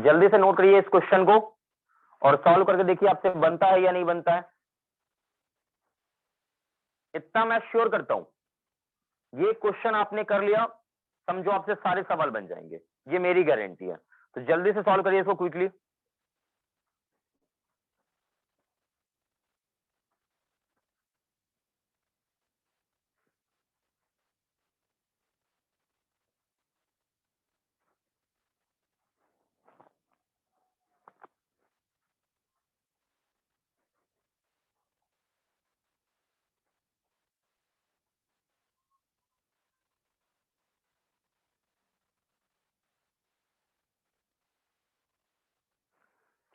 जल्दी से नोट करिए इस क्वेश्चन को और सॉल्व करके देखिए आपसे बनता है या नहीं बनता है। इतना मैं श्योर करता हूं, ये क्वेश्चन आपने कर लिया, समझो आपसे सारे सवाल बन जाएंगे, ये मेरी गारंटी है। तो जल्दी से सॉल्व करिए इसको क्विकली।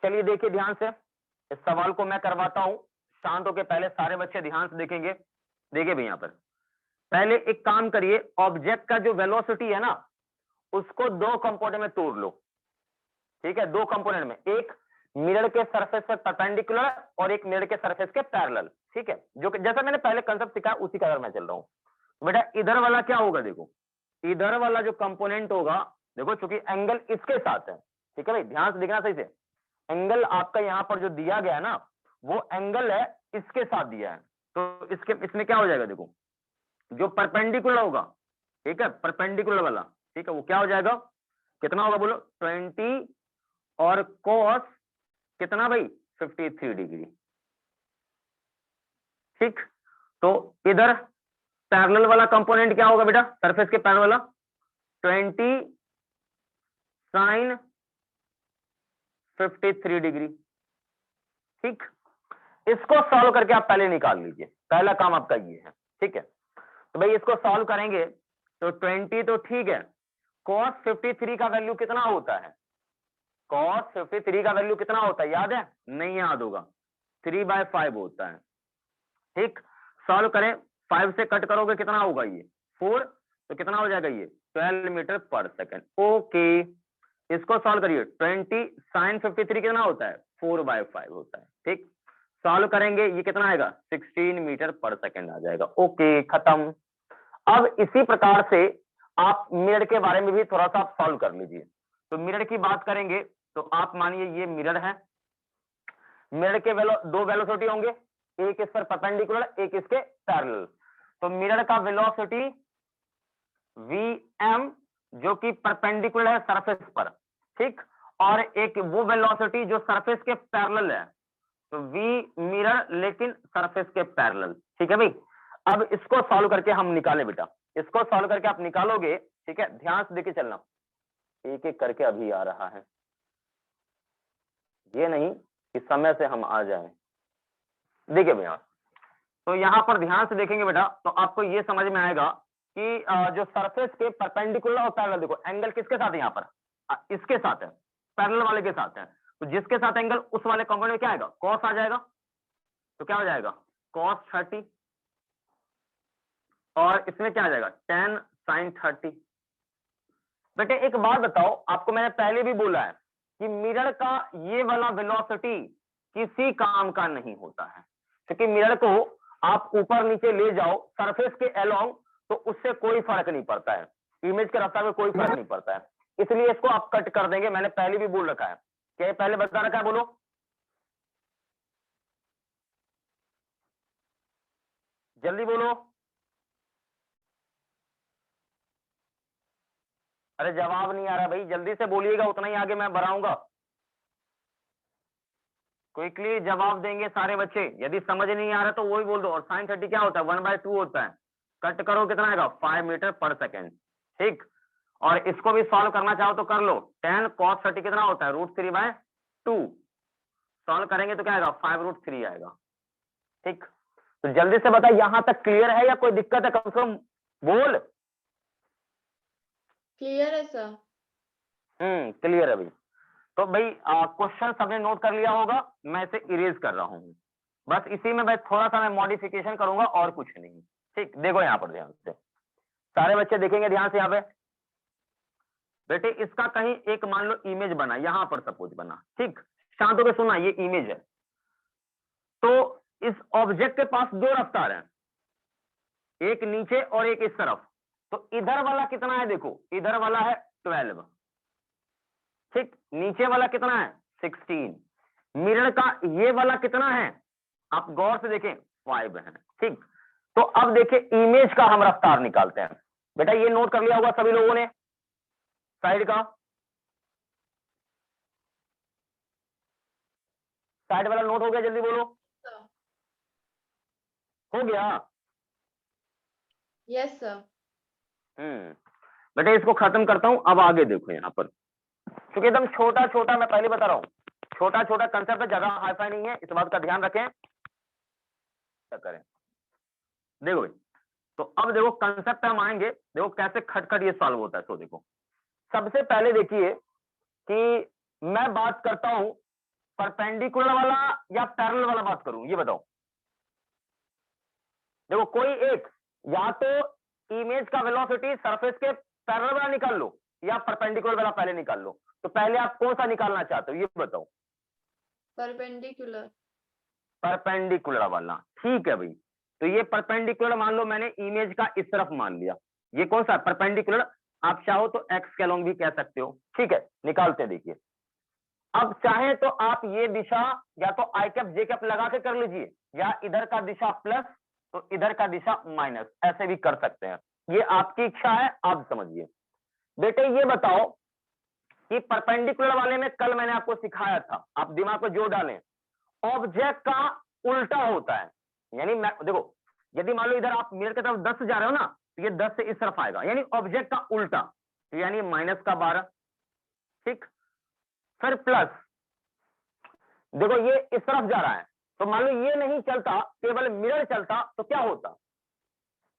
चलिए देखिए ध्यान से, इस सवाल को मैं करवाता हूं, शांत होकर पहले सारे बच्चे ध्यान से देखेंगे। देखिए भाई यहां पर पहले एक काम करिए, ऑब्जेक्ट का जो वेलोसिटी है ना उसको दो कंपोनेंट में तोड़ लो। ठीक है, दो कंपोनेंट में, एक मिरर के सरफेस पर परपेंडिकुलर और एक मिरर के सरफेस के पैरेलल। ठीक है, जो कि जैसा मैंने पहले कंसेप्ट सिखाया उसी का मैं चल रहा हूं। बेटा इधर वाला क्या होगा, देखो इधर वाला जो कंपोनेंट होगा, देखो चूंकि एंगल इसके साथ है, ठीक है भाई ध्यान से देखना सही से, एंगल आपका यहां पर जो दिया गया है ना वो एंगल है इसके साथ दिया है, तो इसमें क्या हो जाएगा, देखो जो परपेंडिकुलर होगा, ठीक है परपेंडिकुलर वाला, ठीक है वो क्या हो जाएगा, कितना होगा बोलो 20 और cos कितना भाई 53 डिग्री। ठीक, तो इधर पैरेलल वाला कंपोनेंट क्या होगा बेटा, सरफेस के पैरेलल वाला 20 sin 53 डिग्री। ठीक, इसको सॉल्व करके आप पहले निकाल लीजिए, पहला काम आपका ये है। ठीक है, तो भाई इसको सॉल्व करेंगे तो 20 तो ठीक है, cos 53 का वैल्यू कितना होता है, cos 53 का वैल्यू कितना होता है याद है, नहीं याद होगा, 3/5 होता है। ठीक, सॉल्व करें, 5 से कट करोगे कितना होगा ये 4, तो कितना हो जाएगा ये 12 मीटर पर सेकेंड। ओके, इसको सॉल्व करिए, 20 sin 53 कितना होता है 4/5 होता है। ठीक, सॉल्व करेंगे ये कितना आएगा 16 मीटर पर सेकेंड आ जाएगा। ओके खत्म। अब इसी प्रकार से आप मिरर के बारे में भी थोड़ा सा सॉल्व कर लीजिए। तो मिरर की बात करेंगे तो आप मानिए ये मिरर है, मिरर के दो वेलोसिटी होंगे, एक इस पर परपेंडिकुलर एक इसके पैरेलल। तो मिरर का वेलोसिटी vm जो कि परपेंडिकुलर है सरफेस पर, ठीक, और एक वो वेलोसिटी जो सरफेस के पैरेलल है, तो v मिरर लेकिन सरफेस के पैरेलल। ठीक है भाई, अब इसको सॉल्व करके हम निकाले बेटा, इसको सॉल्व करके आप निकालोगे। ठीक है, ध्यान से देखे चलना, एक एक करके अभी आ रहा है, ये नहीं कि समय से हम आ जाएं। देखिए भैया, तो यहां पर ध्यान से देखेंगे बेटा तो आपको ये समझ में आएगा कि जो सरफेस के परपेंडिकुलर और पैरेलल, देखो एंगल किसके साथ है यहाँ पर, इसके साथ है, पैरेलल वाले के साथ है, तो जिसके साथ एंगल उस वाले कंपोनेंट में क्या आएगा cos आ जाएगा, तो क्या हो जाएगा cos 30, और इसमें क्या आ जाएगा tan sin 30। बेटे एक बात बताओ, आपको मैंने पहले भी बोला है कि मिरर का ये वाला वेलोसिटी किसी काम का नहीं होता है, क्योंकि मिरर को आप ऊपर नीचे ले जाओ सरफेस के अलोंग तो उससे कोई फर्क नहीं पड़ता है, इमेज के रफ्तार में कोई फर्क नहीं पड़ता है, इसलिए इसको आप कट कर देंगे। मैंने पहले भी बोल रखा है, क्या पहले बता रखा है, बोलो जल्दी बोलो। अरे जवाब नहीं आ रहा भाई, जल्दी से बोलिएगा, उतना ही आगे मैं बढ़ाऊंगा। क्विकली जवाब देंगे सारे बच्चे, यदि समझ नहीं आ रहा तो वही बोल दो। और sin 30 क्या होता है 1/2 होता है, कट करो कितना आएगा 5 मीटर पर सेकेंड। ठीक, और इसको भी सॉल्व करना चाहो तो कर लो, tan cos 30 कितना होता है √3/2, सॉल्व करेंगे तो क्या आएगा 5√3 आएगा। ठीक, तो जल्दी से बता यहां तक क्लियर है या कोई दिक्कत है, कम से कम बोल। क्लियर है सर। क्लियर है भाई। तो भाई क्वेश्चन सबने नोट कर लिया होगा, मैं इसे इरेज कर रहा हूं, बस इसी में भाई थोड़ा सा मैं मॉडिफिकेशन करूंगा और कुछ नहीं। ठीक, देखो यहां पर ध्यान से, सारे बच्चे देखेंगे ध्यान से। यहां पे बेटे इसका कहीं एक मान लो इमेज बना, यहां पर सपोज बना, ठीक, शांत होकर सुना, ये इमेज है। तो इस ऑब्जेक्ट के पास दो रफ्तार हैं, एक नीचे और एक इस तरफ। तो इधर वाला कितना है, देखो इधर वाला है 12, ठीक, नीचे वाला कितना है 16, मिरर का ये वाला कितना है, आप गौर से देखें 5 है। ठीक, तो अब देखिए इमेज का हम रफ्तार निकालते हैं। बेटा ये नोट कर लिया होगा सभी लोगों ने, साइड का, साइड वाला नोट हो गया, जल्दी बोलो। हो गया? Yes sir. बेटा इसको खत्म करता हूं, अब आगे देखो यहाँ पर, क्योंकि एकदम छोटा छोटा, मैं पहले बता रहा हूँ छोटा छोटा कंसेप्ट है, जगह हाईफाई नहीं है, इस बात का ध्यान रखें। क्या करें, देखो भाई, तो अब देखो कंसेप्ट हम आएंगे, देखो कैसे खटखट ये सॉल्व होता है। तो देखो सबसे पहले देखिए कि मैं बात करता हूं परपेंडिकुलर वाला या पैरेलल वाला बात करूं, ये बताओ। देखो कोई एक, या तो इमेज का वेलोसिटी सरफेस के पैरेलल वाला निकाल लो या परपेंडिकुलर वाला पहले निकाल लो। तो पहले आप कौन सा निकालना चाहते हो ये बताओ। परपेंडिकुलर। परपेंडिकुलर वाला, ठीक है भाई। तो ये परपेंडिकुलर मान लो मैंने इमेज का इस तरफ मान लिया, ये कौन सा परपेंडिकुलर, आप चाहो तो एक्स के अलोंग भी कह सकते हो। ठीक है, निकालते हैं। देखिए अब चाहे तो आप ये दिशा या तो आई कैप जे कैप लगा के कर लीजिए, या इधर का दिशा प्लस तो इधर का दिशा माइनस, ऐसे भी कर सकते हैं, ये आपकी इच्छा है, आप समझिए। बेटे ये बताओ कि परपेंडिकुलर वाले में कल मैंने आपको सिखाया था, आप दिमाग को जोर डालें, ऑब्जेक्ट का उल्टा होता है। यानी मैं देखो, यदि मान लो इधर आप मिरर की तरफ 10 जा रहे हो ना, तो ये 10 से इस तरफ आएगा, यानी ऑब्जेक्ट का उल्टा, तो यानी माइनस का 12। ठीक, फिर प्लस, देखो ये इस तरफ जा रहा है, तो मान लो ये नहीं चलता, केवल मिरर चलता, तो क्या होता,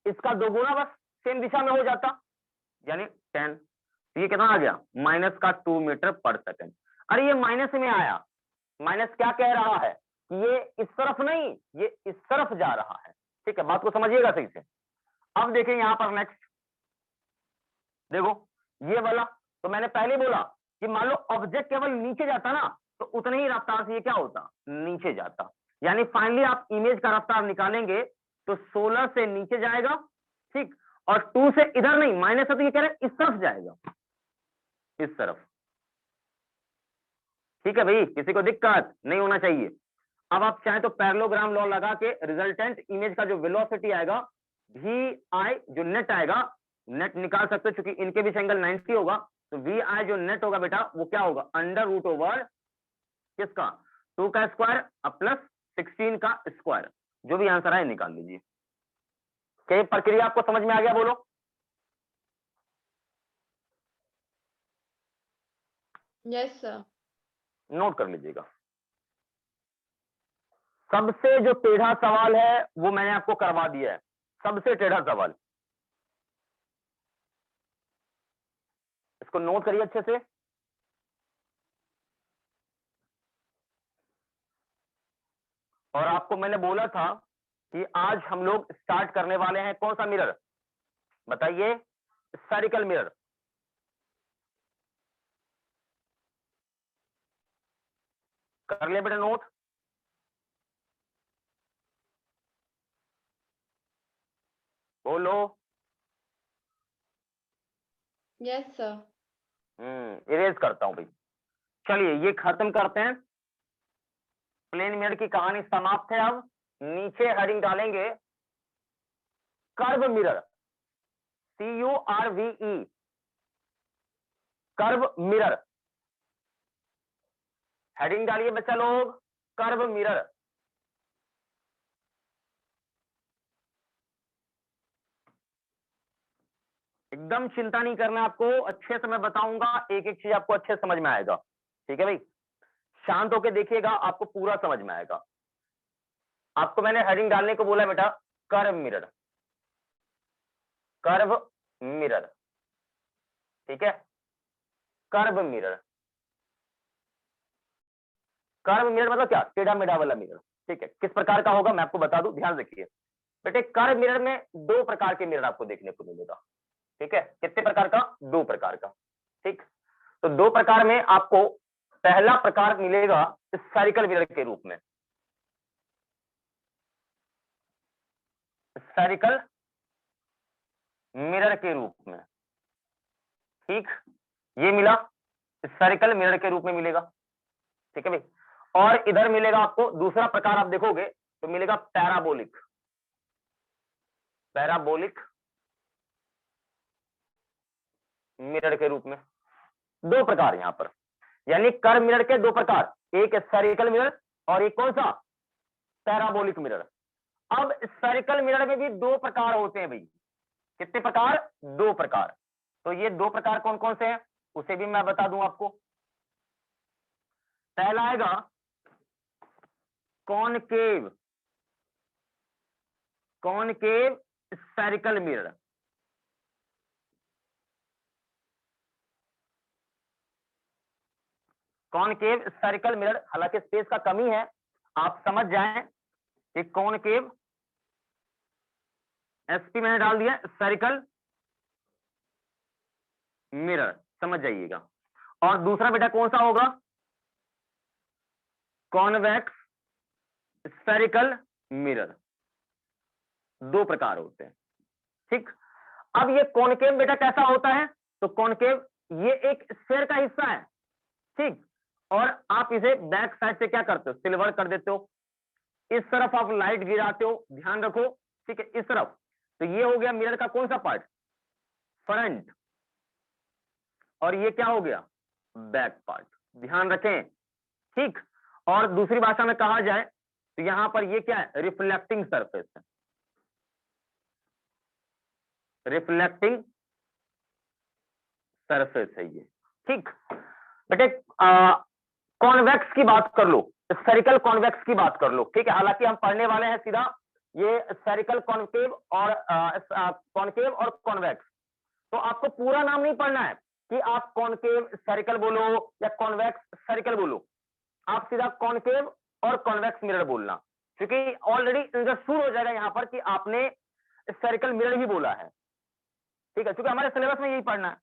इसका दोगुना बस सेम दिशा में हो जाता, यानी 10। तो ये कितना आ गया, माइनस का 2 मीटर पर सेकंड। अरे ये माइनस में आया, माइनस क्या कह रहा है कि ये इस तरफ नहीं, ये इस तरफ जा रहा है। ठीक है, बात को समझिएगा सही से। अब देखें यहां पर नेक्स्ट, देखो ये वाला, तो मैंने पहले बोला कि मान लो ऑब्जेक्ट केवल नीचे जाता ना, तो उतने ही रफ्तार से ये क्या होता, नीचे जाता। यानी फाइनली आप इमेज का रफ्तार निकालेंगे तो 16 से नीचे जाएगा, ठीक, और 2 से इधर नहीं, माइनस है तो ये कह रहे हैं इस तरफ जाएगा, इस तरफ। ठीक है भाई, किसी को दिक्कत नहीं होना चाहिए। अब आप चाहें तो पैरेललोग्राम लॉ लगा के रिजल्टेंट इमेज का जो वेलोसिटी आएगा वी आई, जो नेट आएगा, नेट निकाल सकते हो, क्योंकि इनके बीच एंगल 90 होगा, तो वी आई जो नेट होगा बेटा वो क्या होगा, अंडर रूट ओवर किसका, 2 का स्क्वायर प्लस 16 का स्क्वायर, जो भी आंसर है निकाल लीजिए। क्या ये प्रक्रिया आपको समझ में आ गया, बोलो। Yes sir. नोट कर लीजिएगा। सबसे जो टेढ़ा सवाल है वो मैंने आपको करवा दिया है, सबसे टेढ़ा सवाल, इसको नोट करिए अच्छे से। और आपको मैंने बोला था कि आज हम लोग स्टार्ट करने वाले हैं कौन सा मिरर, बताइए, स्फेरिकल मिरर। कर लिया बेटा नोट? बोलो। Yes sir. इरेज करता हूं भाई। चलिए ये खत्म करते हैं, प्लेन मिरर की कहानी समाप्त है। अब नीचे हेडिंग डालेंगे curve mirror, CURVE, curve mirror. Heading डालिए बच्चा लोग, कर्व मिरर। एकदम चिंता नहीं करना आपको, अच्छे से मैं बताऊंगा, एक एक चीज आपको अच्छे से समझ में आएगा। ठीक है भाई, शांत होकर देखिएगा, आपको पूरा समझ में आएगा। आपको मैंने हेडिंग डालने को बोला बेटा, कर्व मिरर, कर्व मिरर। ठीक है, कर्व मिरर, कर्व मिरर मतलब क्या, टेढ़ा मेढ़ा वाला मिरर। ठीक है, किस प्रकार का होगा मैं आपको बता दूं, ध्यान रखिए बेटे। कर्व मिरर में 2 प्रकार के मिरर आपको देखने को मिलेगा। ठीक है, कितने प्रकार का, 2 प्रकार का। ठीक, तो 2 प्रकार में आपको पहला प्रकार मिलेगा स्फेरिकल मिरर के रूप में, स्फेरिकल मिरर के रूप में। ठीक, ये मिला स्फेरिकल मिरर के रूप में मिलेगा, ठीक है भाई। और इधर मिलेगा आपको दूसरा प्रकार, आप देखोगे तो मिलेगा पैराबोलिक, पैराबोलिक मिरर के रूप में। दो प्रकार यहां पर, यानी कर्व मिरर के दो प्रकार, एक स्फेरिकल मिरर और एक कौन सा, पैराबोलिक मिरर। अब स्फेरिकल मिरर में भी दो प्रकार होते हैं भाई, कितने प्रकार, दो प्रकार। तो ये दो प्रकार कौन कौन से हैं उसे भी मैं बता दूं आपको। पहला आएगा concave, concave spherical mirror. Concave spherical mirror, हालांकि स्पेस का कमी है, आप समझ जाएं कि कॉनकेव, एसपी मैंने डाल दिया, स्फेरिकल मिरर, समझ जाइएगा। और दूसरा बेटा कौन सा होगा, कॉन्वेक्स स्फेरिकल मिरर। दो प्रकार होते हैं, ठीक। अब ये कॉनकेव बेटा कैसा होता है, तो कॉनकेव ये एक स्फेयर का हिस्सा है, ठीक। और आप इसे बैक साइड से क्या करते हो, सिल्वर कर देते हो, इस तरफ आप लाइट गिराते हो, ध्यान रखो, ठीक है, इस तरफ। तो ये हो गया मिरर का कौन सा पार्ट, फ्रंट, और ये क्या हो गया, बैक पार्ट, ध्यान रखें, ठीक। और दूसरी भाषा में कहा जाए तो यहां पर ये क्या है, रिफ्लेक्टिंग सरफेस है, रिफ्लेक्टिंग सरफेस है ये, ठीक। बेटे कॉन्वेक्स की बात कर लो, स्फेरिकल कॉन्वेक्स की बात कर लो, ठीक है। हालांकि हम पढ़ने वाले हैं सीधा ये स्फेरिकल कॉन्केव और कॉन्केव और कॉन्वेक्स। तो आपको पूरा नाम नहीं पढ़ना है कि आप कॉन्केव स्फेरिकल बोलो या कॉन्वेक्स स्फेरिकल बोलो, आप सीधा कॉन्केव और कॉन्वेक्स मिरर बोलना, क्योंकि ऑलरेडी अंडरस्टूड हो जाएगा यहां पर कि आपने स्फेरिकल मिरर ही बोला है, ठीक है, क्योंकि हमारे सिलेबस में यही पढ़ना है।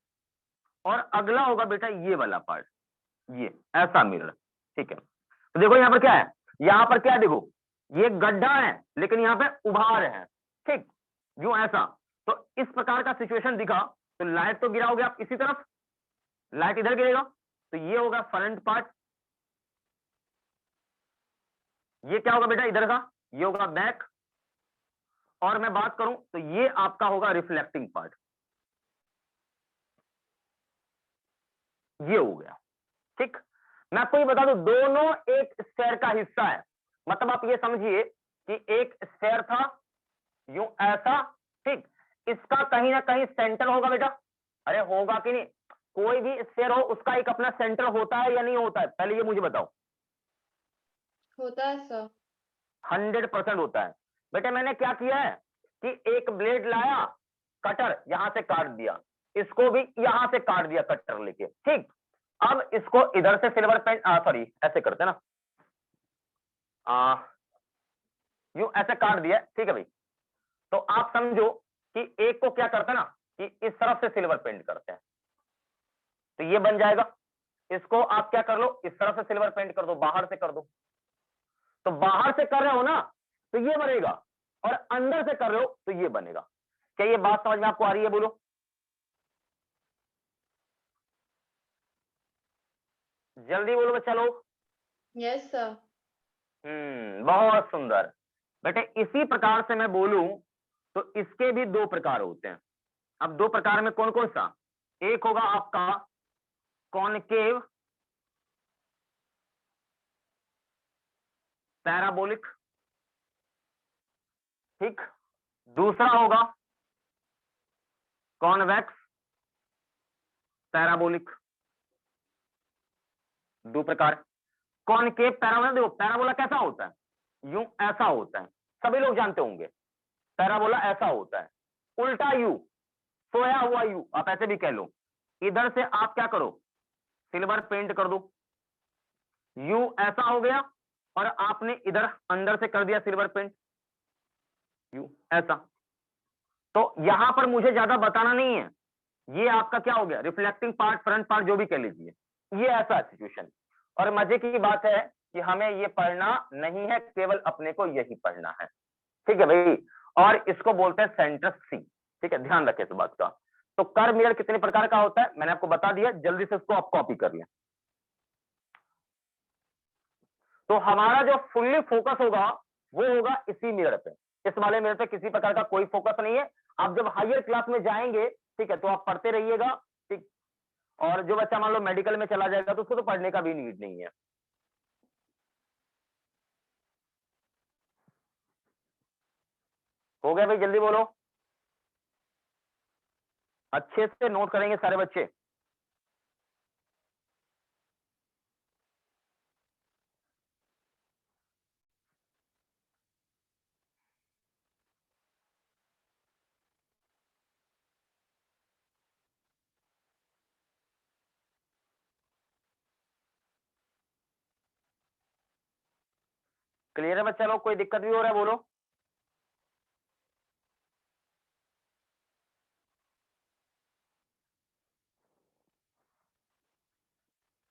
और अगला होगा बेटा ये वाला पार्ट, ये ऐसा मिरर, ठीक है। तो देखो यहां पर क्या है, यहां पर क्या, देखो ये गड्ढा है लेकिन यहां पे उभार है, ठीक, यूं ऐसा। तो इस प्रकार का सिचुएशन दिखा तो लाइट तो गिराओगे आप इसी तरफ, लाइट इधर गिरेगा, तो ये होगा फ्रंट पार्ट, ये क्या होगा बेटा इधर का, ये होगा बैक, और मैं बात करूं तो ये आपका होगा रिफ्लेक्टिंग पार्ट, ये हो गया, ठीक। मैं आपको ये बता दूं दोनों एक स्फेयर का हिस्सा है, मतलब आप ये समझिए कि एक स्फेयर था यूं ऐसा, ठीक, इसका कहीं ना कहीं सेंटर होगा बेटा, अरे होगा कि नहीं, कोई भी स्फेयर हो उसका एक अपना सेंटर होता है या नहीं होता है, पहले ये मुझे बताओ। होता है सर। 100% होता है बेटे। मैंने क्या किया है कि एक ब्लेड लाया, कटर यहां से काट दिया, इसको भी यहां से काट दिया कटर लेके, ठीक। अब इसको इधर से सिल्वर पेन, सॉरी ऐसे करते ना, यूं ऐसे काट दिया, ठीक है भाई। तो आप समझो कि एक को क्या करते हैं ना कि इस तरफ से सिल्वर पेंट करते हैं, तो ये बन जाएगा। इसको आप क्या कर लो, इस तरफ से सिल्वर पेंट कर दो, बाहर से कर दो, तो बाहर से कर रहे हो ना तो ये बनेगा, और अंदर से कर रहे हो तो ये बनेगा। क्या ये बात समझ में आपको आ रही है, बोलो। जल्दी बोलो बच्चा लोग। Yes sir. बहुत सुंदर बेटे। इसी प्रकार से मैं बोलूं तो इसके भी दो प्रकार होते हैं। अब दो प्रकार में कौन कौन सा, एक होगा आपका कॉनकेव पैराबोलिक, ठीक, दूसरा होगा कॉन्वेक्स पैराबोलिक। दो प्रकार। कॉनकेव पैराबोला, देखो पैराबोला कैसा होता है, यूं ऐसा होता है, सभी लोग जानते होंगे पैराबोला ऐसा होता है, उल्टा यू, सोया हुआ यू, आप ऐसे भी कह लो। इधर से आप क्या करो, सिल्वर पेंट कर दो, यू ऐसा हो गया, और आपने इधर अंदर से कर दिया सिल्वर पेंट, यू ऐसा। तो यहां पर मुझे ज्यादा बताना नहीं है, ये आपका क्या हो गया, रिफ्लेक्टिंग पार्ट, फ्रंट पार्ट जो भी कह लीजिए, ये ऐसा सिचुएशन। और मजे की बात है कि हमें ये पढ़ना नहीं है, केवल अपने को यही पढ़ना है, ठीक है भाई। और इसको बोलते हैं सेंटर सी, ठीक है, ध्यान रखें इस बात का। तो कर्व मिरर कितने प्रकार का होता है मैंने आपको बता दिया, जल्दी से इसको आप कॉपी कर लें। तो हमारा जो फुल्ली फोकस होगा वो होगा इसी मिरर पे। इस वाले मिरर पे किसी प्रकार का कोई फोकस नहीं है। आप जब हायर क्लास में जाएंगे, ठीक है, तो आप पढ़ते रहिएगा, ठीक। और जो बच्चा मान लो मेडिकल में चला जाएगा तो उसको तो पढ़ने का भी नीड नहीं है। हो गया भाई, जल्दी बोलो, अच्छे से नोट करेंगे सारे बच्चे। क्लियर है बच्चा लोग? कोई दिक्कत भी हो रहा है बोलो।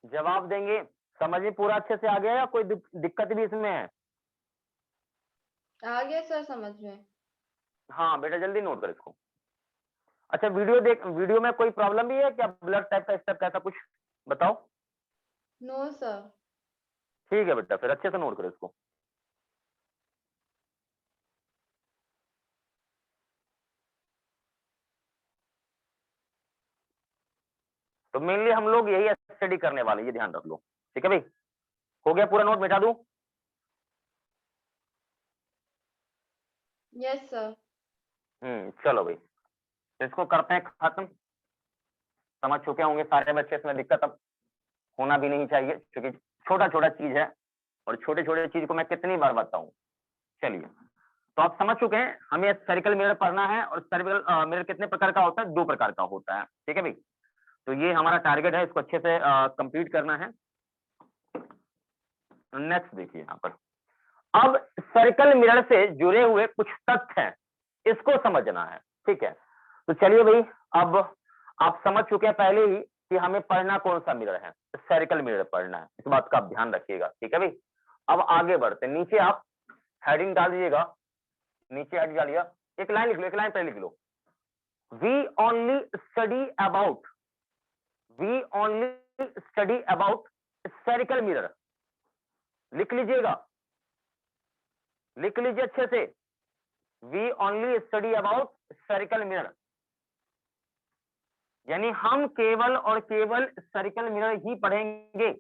जवाब देंगे। समझ में पूरा अच्छे से आ गया या कोई दिक्कत भी इसमें है? आ गया सर समझ में। हाँ बेटा जल्दी नोट कर इसको। अच्छा वीडियो में कोई प्रॉब्लम भी है क्या? ब्लड टाइप का स्टेप कैसा कुछ बताओ। No sir. ठीक है बेटा, फिर अच्छे से नोट करो इसको। तो मेनली हम लोग यही स्टडी करने वाले, ये ध्यान रख लो, ठीक है भाई। हो गया पूरा नोट, मिटा दूं? Yes sir. चलो भाई, इसको करते हैं खत्म। समझ चुके होंगे सारे बच्चे, इसमें दिक्कत अब होना भी नहीं चाहिए क्योंकि छोटा छोटा चीज है और छोटे छोटे चीज को मैं कितनी बार बताऊं। चलिए, तो आप समझ चुके हैं हमें सर्कल मिरर पढ़ना है। और सर्कल मिरर कितने प्रकार का होता है? 2 प्रकार का होता है, ठीक है भाई। तो ये हमारा टारगेट है, इसको अच्छे से कंप्लीट करना है। नेक्स्ट देखिए यहाँ पर, अब सर्कल मिरर से जुड़े हुए कुछ तथ्य हैं, इसको समझना है, ठीक है। तो चलिए भाई, अब आप समझ चुके हैं पहले ही कि हमें पढ़ना कौन सा मिरर है, सर्कल मिरर पढ़ना है, इस बात का आप ध्यान रखिएगा, ठीक है भाई। अब आगे बढ़ते, नीचे आप हेडिंग डाल दीजिएगा, नीचे हेडिंग डालिएगा, एक लाइन लिख लो, एक लाइन पहले लिख लो, we only study about spherical mirror. लिख लीजिएगा, लिख लीजिए अच्छे से, we only study about spherical mirror, यानी हम केवल और केवल सर्कल मिरर ही पढ़ेंगे,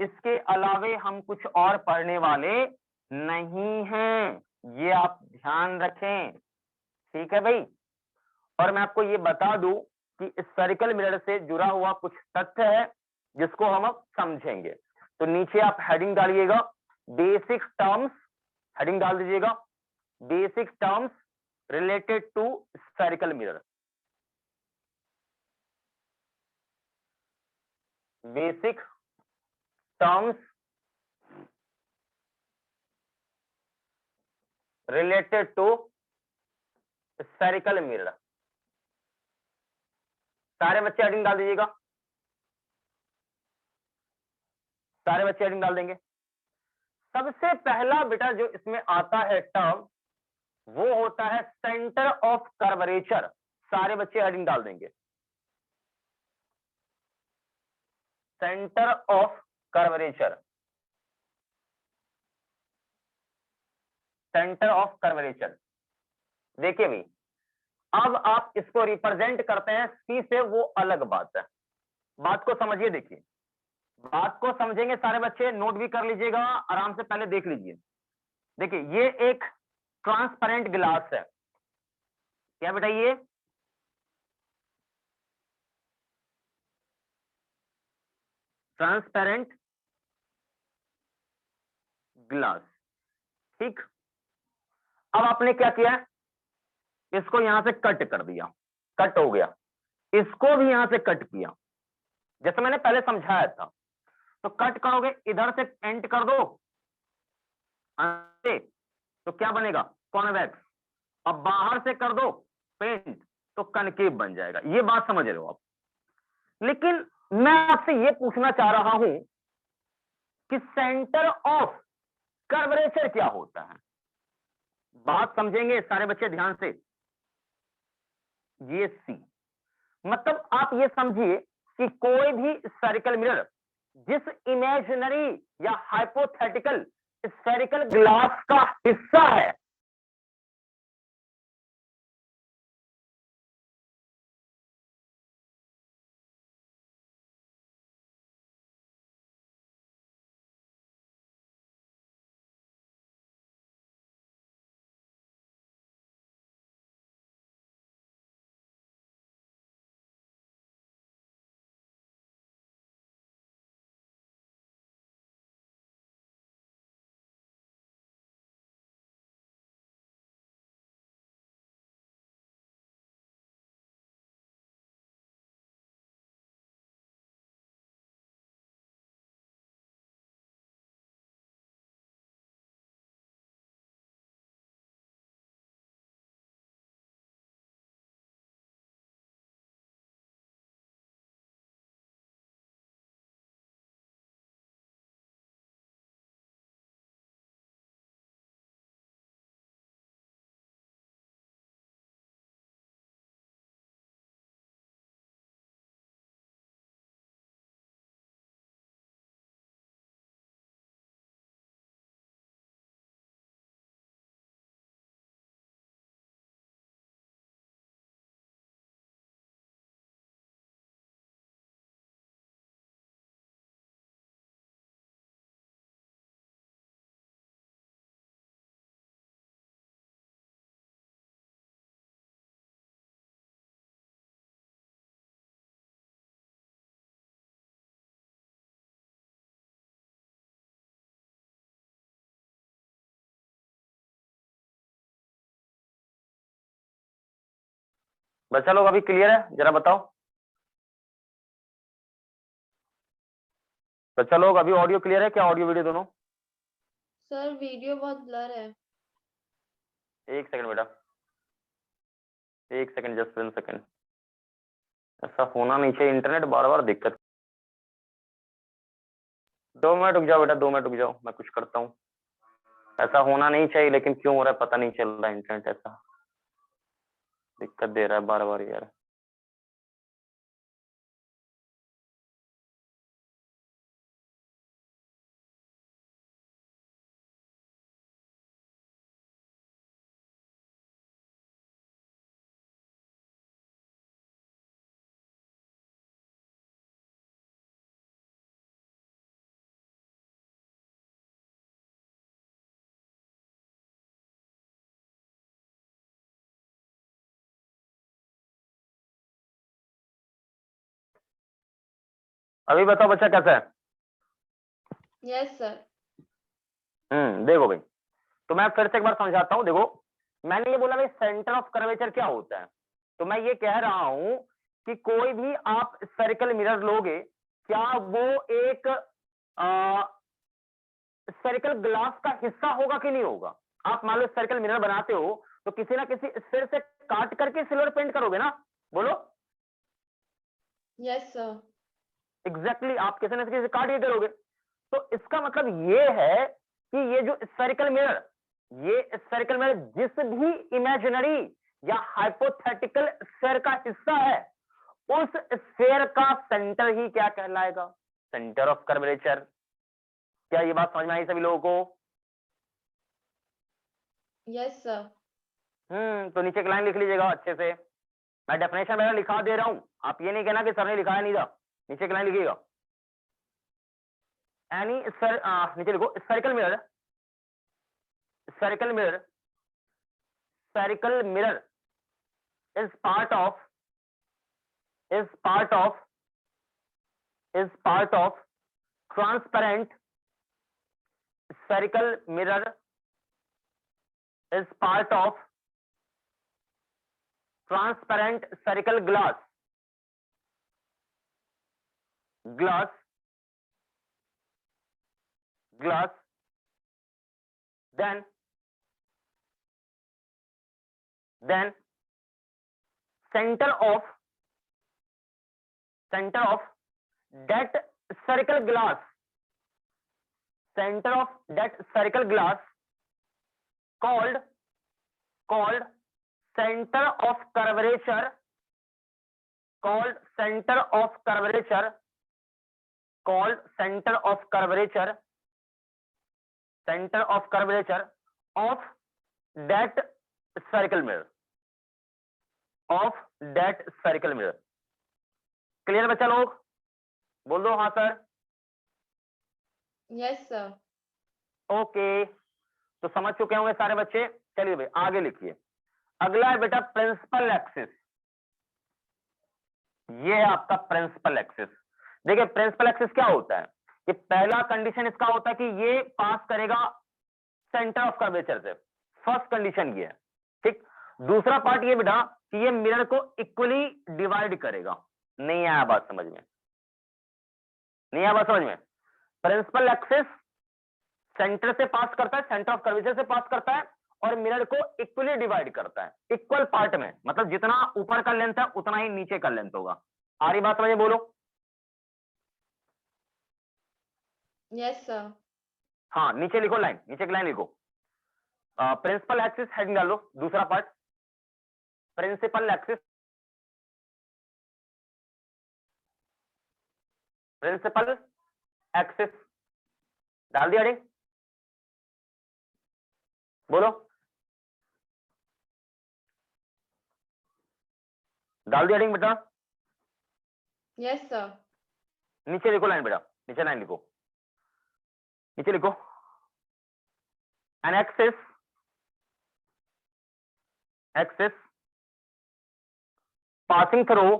इसके अलावे हम कुछ और पढ़ने वाले नहीं हैं, ये आप ध्यान रखें, ठीक है भाई। और मैं आपको ये बता दूं कि इस सर्कल मिरर से जुड़ा हुआ कुछ तथ्य है जिसको हम अब समझेंगे। तो नीचे आप हेडिंग डालिएगा, बेसिक टर्म्स, हेडिंग डाल दीजिएगा, basic terms related to spherical mirror. Basic terms related to spherical mirror. सारे बच्चे हेडिंग डाल दीजिएगा, सारे बच्चे हेडिंग डाल देंगे। सबसे पहला बेटा जो इसमें आता है टर्म, वो होता है सेंटर ऑफ कर्वेचर। सारे बच्चे हेडिंग डाल देंगे, centre of curvature, centre of curvature. देखिए भाई, अब आप इसको रिप्रेजेंट करते हैं सी से, वो अलग बात है, बात को समझिए। देखिए, बात को समझेंगे सारे बच्चे, नोट भी कर लीजिएगा, आराम से पहले देख लीजिए। देखिए, ये एक ट्रांसपेरेंट गिलास है, क्या बेटा? ये ट्रांसपेरेंट ग्लास, ठीक। अब आपने क्या किया, इसको यहां से कट कर दिया, कट हो गया, इसको भी यहां से कट किया, जैसे मैंने पहले समझाया था। तो कट करोगे, इधर से एंड कर दो, तो क्या बनेगा? कॉन्वेक्स। अब बाहर से कर दो पेंट, तो कनकेव बन जाएगा। ये बात समझ रहे हो आप? लेकिन मैं आपसे ये पूछना चाह रहा हूं कि सेंटर ऑफ कर्वेचर क्या होता है? बात समझेंगे सारे बच्चे ध्यान से। ये सी, मतलब आप ये समझिए कि कोई भी सर्कल मिरर जिस इमेजिनरी या हाइपोथेटिकल स्फेरिकल ग्लास का हिस्सा है, बच्चा लोग अभी क्लियर है? जरा बताओ बच्चा लोग, अभी ऑडियो क्लियर है क्या? ऑडियो वीडियो दोनों? सर वीडियो बहुत ब्लर है। एक सेकंड बेटा, एक सेकंड, जस्ट 1 सेकंड। ऐसा होना नहीं चाहिए, इंटरनेट बार बार दिक्कत। 2 मिनट रुक जाओ बेटा, 2 मिनट रुक जाओ, मैं कुछ करता हूँ। ऐसा होना नहीं चाहिए, लेकिन क्यों हो रहा है पता नहीं चल रहा है। इंटरनेट ऐसा दिक्कत दे रहा है बार बार यार। अभी बताओ बच्चा कैसा है? Yes sir. देखो भाई, तो मैं फिर से एक बार समझाता हूँ। देखो, मैंने ये बोला भाई सेंटर ऑफ कर्वेचर क्या होता है, तो मैं ये कह रहा हूं कि कोई भी आप स्फेरिकल मिरर लोगे, क्या वो एक स्फेरिकल ग्लास का हिस्सा होगा कि नहीं होगा? आप मान लो स्फेरिकल मिरर बनाते हो, तो किसी ना किसी स्फेयर से काट करके सिल्वर पेंट करोगे ना, बोलो। Yes sir. एग्जैक्टली, आप किसी ना किसी से काट के करोगे। तो इसका मतलब ये है कि ये जो स्फेरिकल मिरर, ये स्फेरिकल मिरर जिस भी इमेजिनरी या हाइपोथेटिकल स्फेयर का हिस्सा है, उस स्फेयर का सेंटर ही क्या कहलाएगा? Centre of curvature. क्या ये बात समझ में आई सभी लोगों को? Yes sir. तो नीचे एक लाइन लिख लीजिएगा अच्छे से। मैं डेफिनेशन वगैरह लिखा दे रहा हूं, आप ये नहीं कहना कि सर ने लिखाया नहीं था। नीचे एक लाइन लिखिएगा, एनी स्फेयर, नीचे लिखो spherical mirror, spherical mirror, spherical mirror is part of is part of is part of transparent spherical mirror is part of transparent spherical glass then center of that spherical glass, center of that spherical glass called center of curvature, called center of curvature called center of curvature of that spherical mirror, clear बच्चा लोग? बोल दो हाँ sir. Yes sir. Okay, तो समझ चुके होंगे सारे बच्चे। चलिए भाई आगे लिखिए। अगला है बेटा प्रिंसिपल एक्सिस। ये है आपका प्रिंसिपल एक्सिस। देखिए प्रिंसिपल एक्सिस क्या होता है कि पहला कंडीशन इसका होता है कि ये पास करेगा सेंटर ऑफ कर्वेचर से, फर्स्ट कंडीशन ये है, ठीक। दूसरा पार्ट ये बेटा कि ये मिरर को इक्वली डिवाइड करेगा। नहीं आया बात समझ में? नहीं आया बात समझ में? प्रिंसिपल एक्सिस सेंटर से पास करता है, सेंटर ऑफ कर्वेचर से पास करता है और मिरर को इक्वली डिवाइड करता है, इक्वल पार्ट में, मतलब जितना ऊपर का लेंथ है उतना ही नीचे का लेंथ होगा। आ रही बात समझ में? बोलो। Yes sir. हाँ नीचे लिखो लाइन, नीचे की लाइन लिखो। प्रिंसिपल एक्सिस हेडिंग डालो, दूसरा पार्ट प्रिंसिपल एक्सिस, डाल दिया हेडिंग? बोलो, डाल दिया हेडिंग बेटा? Yes sir. नीचे लिखो लाइन बेटा, नीचे लाइन लिखो, नीचे लिखो। An axis passing through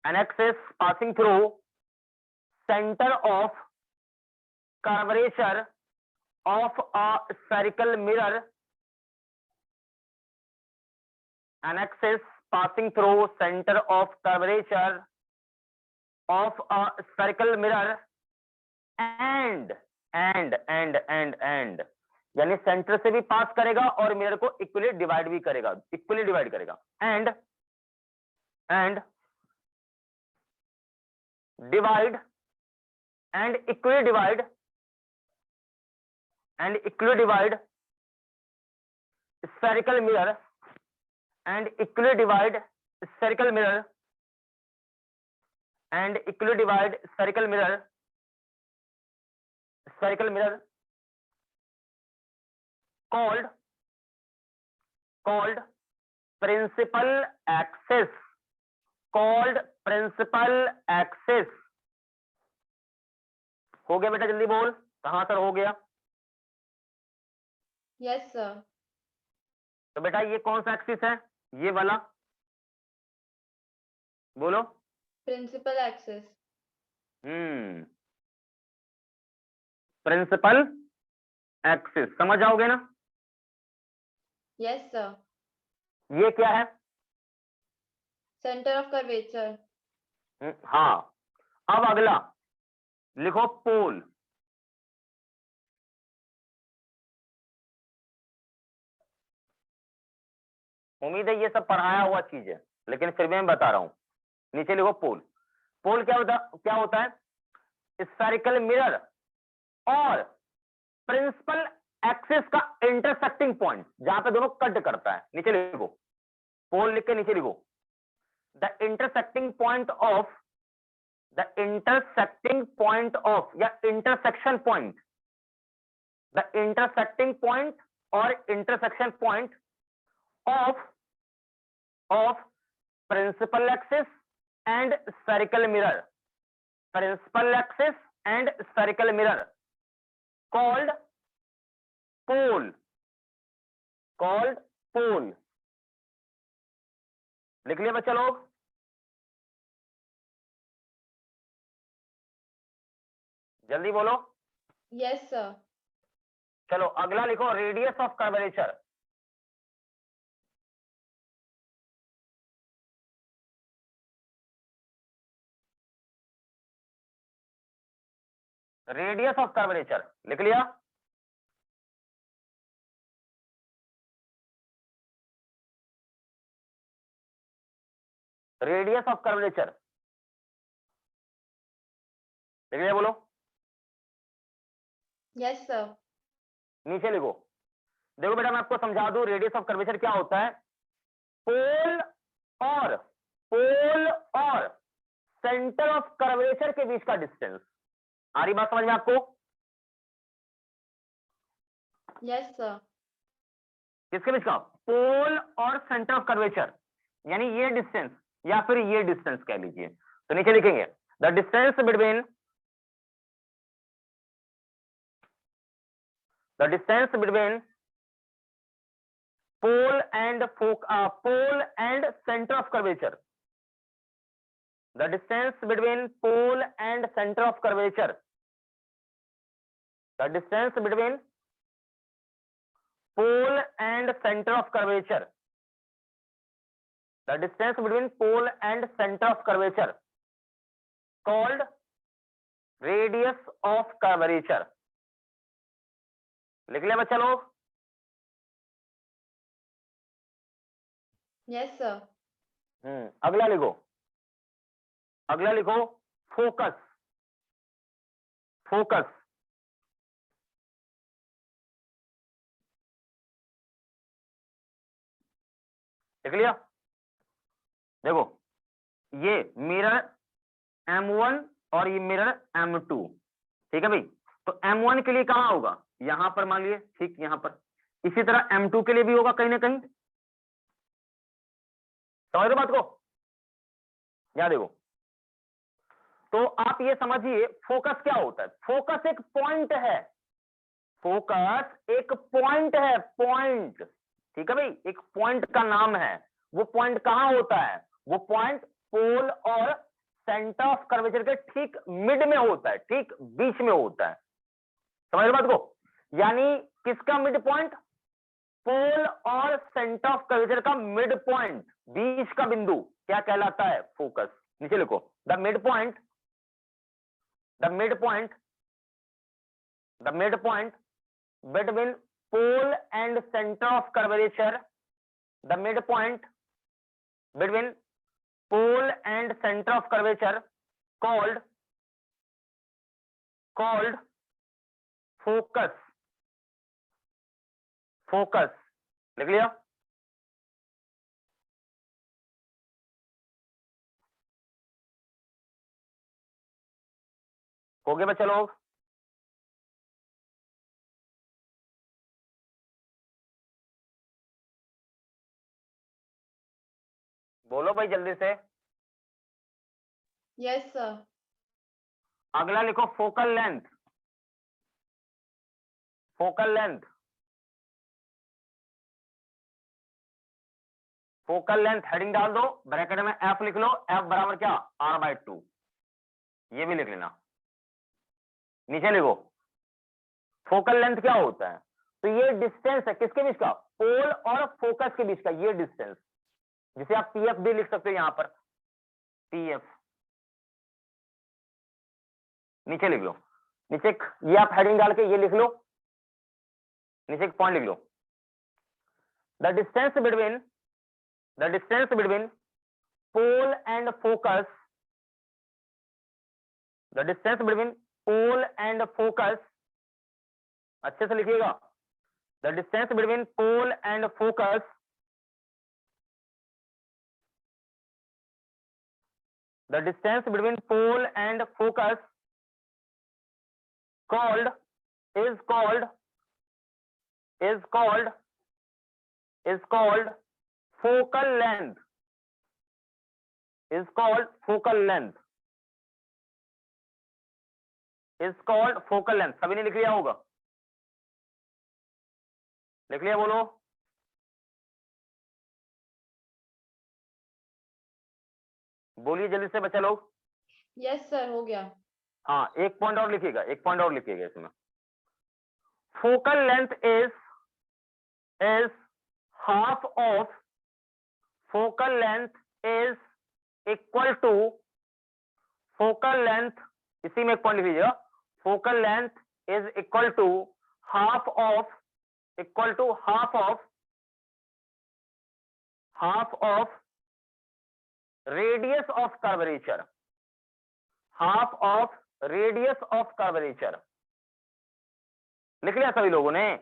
an axis passing through center of curvature of a spherical mirror, an axis passing through center of curvature of a spherical mirror and यानी centre से भी पास करेगा और मिरर को इक्वली डिवाइड भी करेगा, equally divide करेगा and divide and equally divide spherical mirror and equally divide spherical mirror and equally divide spherical mirror called principal axis, हो गया बेटा? जल्दी बोल, कहां सर हो गया? Yes sir. तो बेटा ये कौन सा एक्सिस है? ये वाला, बोलो। Principal axis. प्रिंसिपल एक्सिस समझ जाओगे ना? Yes sir. ये क्या है? Centre of curvature. हाँ, अब अगला लिखो पोल। उम्मीद है ये सब पढ़ाया हुआ चीज है, लेकिन फिर भी मैं बता रहा हूं। नीचे लिखो पोल। पोल क्या होता है? स्फेरिकल मिरर और प्रिंसिपल एक्सिस का इंटरसेक्टिंग पॉइंट, जहां पे दोनों कट करता है। नीचे लिखो पोल, लिख के नीचे लिखो द इंटरसेक्टिंग पॉइंट ऑफ या इंटरसेक्शन पॉइंट और intersection point of principal axis and spherical mirror, called pole। लिख लिया बच्चा लोग? जल्दी बोलो। Yes sir. चलो अगला लिखो radius of curvature. Radius of curvature लिख लिया? रेडियस ऑफ कर्वेचर लिख लिया? बोलो। Yes sir. नीचे लिखो। देखो बेटा मैं आपको समझा दूं रेडियस ऑफ कर्वेचर क्या होता है। पोल और सेंटर ऑफ कर्वेचर के बीच का डिस्टेंस। आ रही बात समझ में आपको? Yes, sir. किसके बीच का? पोल और सेंटर ऑफ कर्वेचर, यानी ये डिस्टेंस या फिर ये डिस्टेंस कह लीजिए। तो नीचे लिखेंगे the distance between pole and centre of curvature. The distance between pole and center of curvature. The distance between pole and center of curvature. The distance between pole and center of curvature called radius of curvature. लिख लिया बच्चा लोग? Yes, sir. अगला लिखो focus. लिख लिया? देखो ये मिरर M1 और ये मिरर M2, ठीक है भाई। तो M1 के लिए कहां होगा? यहां पर मान लीजिए, ठीक यहां पर। इसी तरह M2 के लिए भी होगा कहीं ना कहीं। समझ रहे बात को? या देखो, तो आप ये समझिए फोकस क्या होता है। फोकस एक पॉइंट है, पॉइंट, ठीक है भाई, एक पॉइंट का नाम है। वो पॉइंट कहां होता है? वो पॉइंट पोल और सेंटर ऑफ कर्वेचर के ठीक मिड में होता है, ठीक बीच में होता है। समझ रहे बात को? यानी किसका मिड पॉइंट? पोल और सेंटर ऑफ कर्वेचर का मिड पॉइंट, बीच का बिंदु क्या कहलाता है? फोकस। नीचे लिखो the mid point between pole and center of curvature, the midpoint between pole and center of curvature called focus। लिख लिया? हो गया बच्चा लोग? बोलो भाई जल्दी से। Yes, sir. अगला लिखो फोकल लेंथ। हेडिंग डाल दो, ब्रैकेट में एफ लिख लो। एफ बराबर क्या? r/2। ये भी लिख लेना। नीचे लिखो फोकल लेंथ क्या होता है? तो ये डिस्टेंस है किसके बीच का? पोल और फोकस के बीच का ये डिस्टेंस, जिसे आप पीएफ भी लिख सकते हो यहां पर, पीएफ। नीचे लिख लो, नीचे ये आप हेडिंग डाल के ये लिख लो, नीचे एक पॉइंट लिख लो। The distance between pole and focus, अच्छे से लिखिएगा। The distance between pole and focus is called focal length। सभी ने लिख लिया होगा? लिख लिया? बोलो। बोलिए जल्दी से बच्चा लोग। Yes, sir. हो गया। हाँ, एक पॉइंट और लिखिएगा इसमें। Focal length is half of इसी में एक पॉइंट लिख लीजिएगा। Focal length is equal to half of radius of curvature. लिख लिया सभी लोगों ने?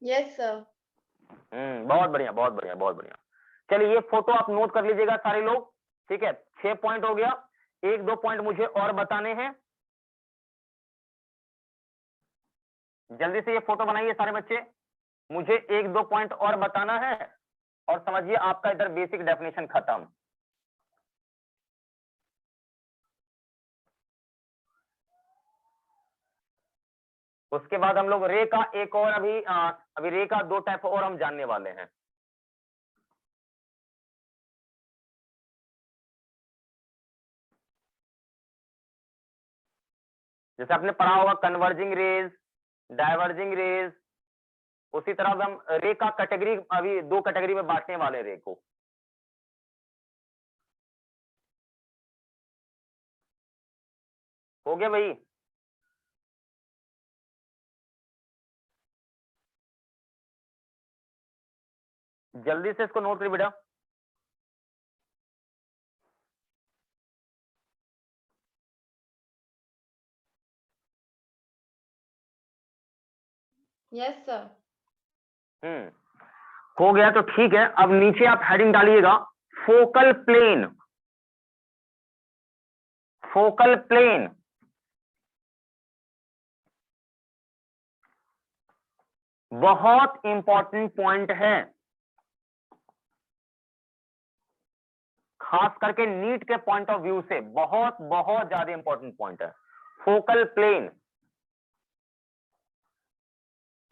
Yes, sir. बहुत बढ़िया, बहुत बढ़िया, बहुत बढ़िया। चलिए ये फोटो आप नोट कर लीजिएगा सारे लोग, ठीक है। 6 पॉइंट हो गया, 1-2 पॉइंट मुझे और बताने हैं। जल्दी से ये फोटो बनाइए सारे बच्चे, मुझे 1-2 पॉइंट और बताना है, और समझिए आपका इधर बेसिक डेफिनेशन खत्म। उसके बाद हम लोग रे का एक और अभी रे का 2 टाइप और हम जानने वाले हैं। जैसे आपने पढ़ा होगा कन्वर्जिंग रेज, डाइवर्जिंग रेज, उसी तरह हम रे का कैटेगरी अभी 2 कैटेगरी में बांटने वाले रे को। हो गया भाई? जल्दी से इसको नोट करिए बेटा। Yes sir. हो गया तो ठीक है। अब नीचे आप हेडिंग डालिएगा फोकल प्लेन। फोकल प्लेन बहुत इंपॉर्टेंट पॉइंट है, खास करके नीट के पॉइंट ऑफ व्यू से बहुत बहुत ज्यादा इंपॉर्टेंट पॉइंट है फोकल प्लेन।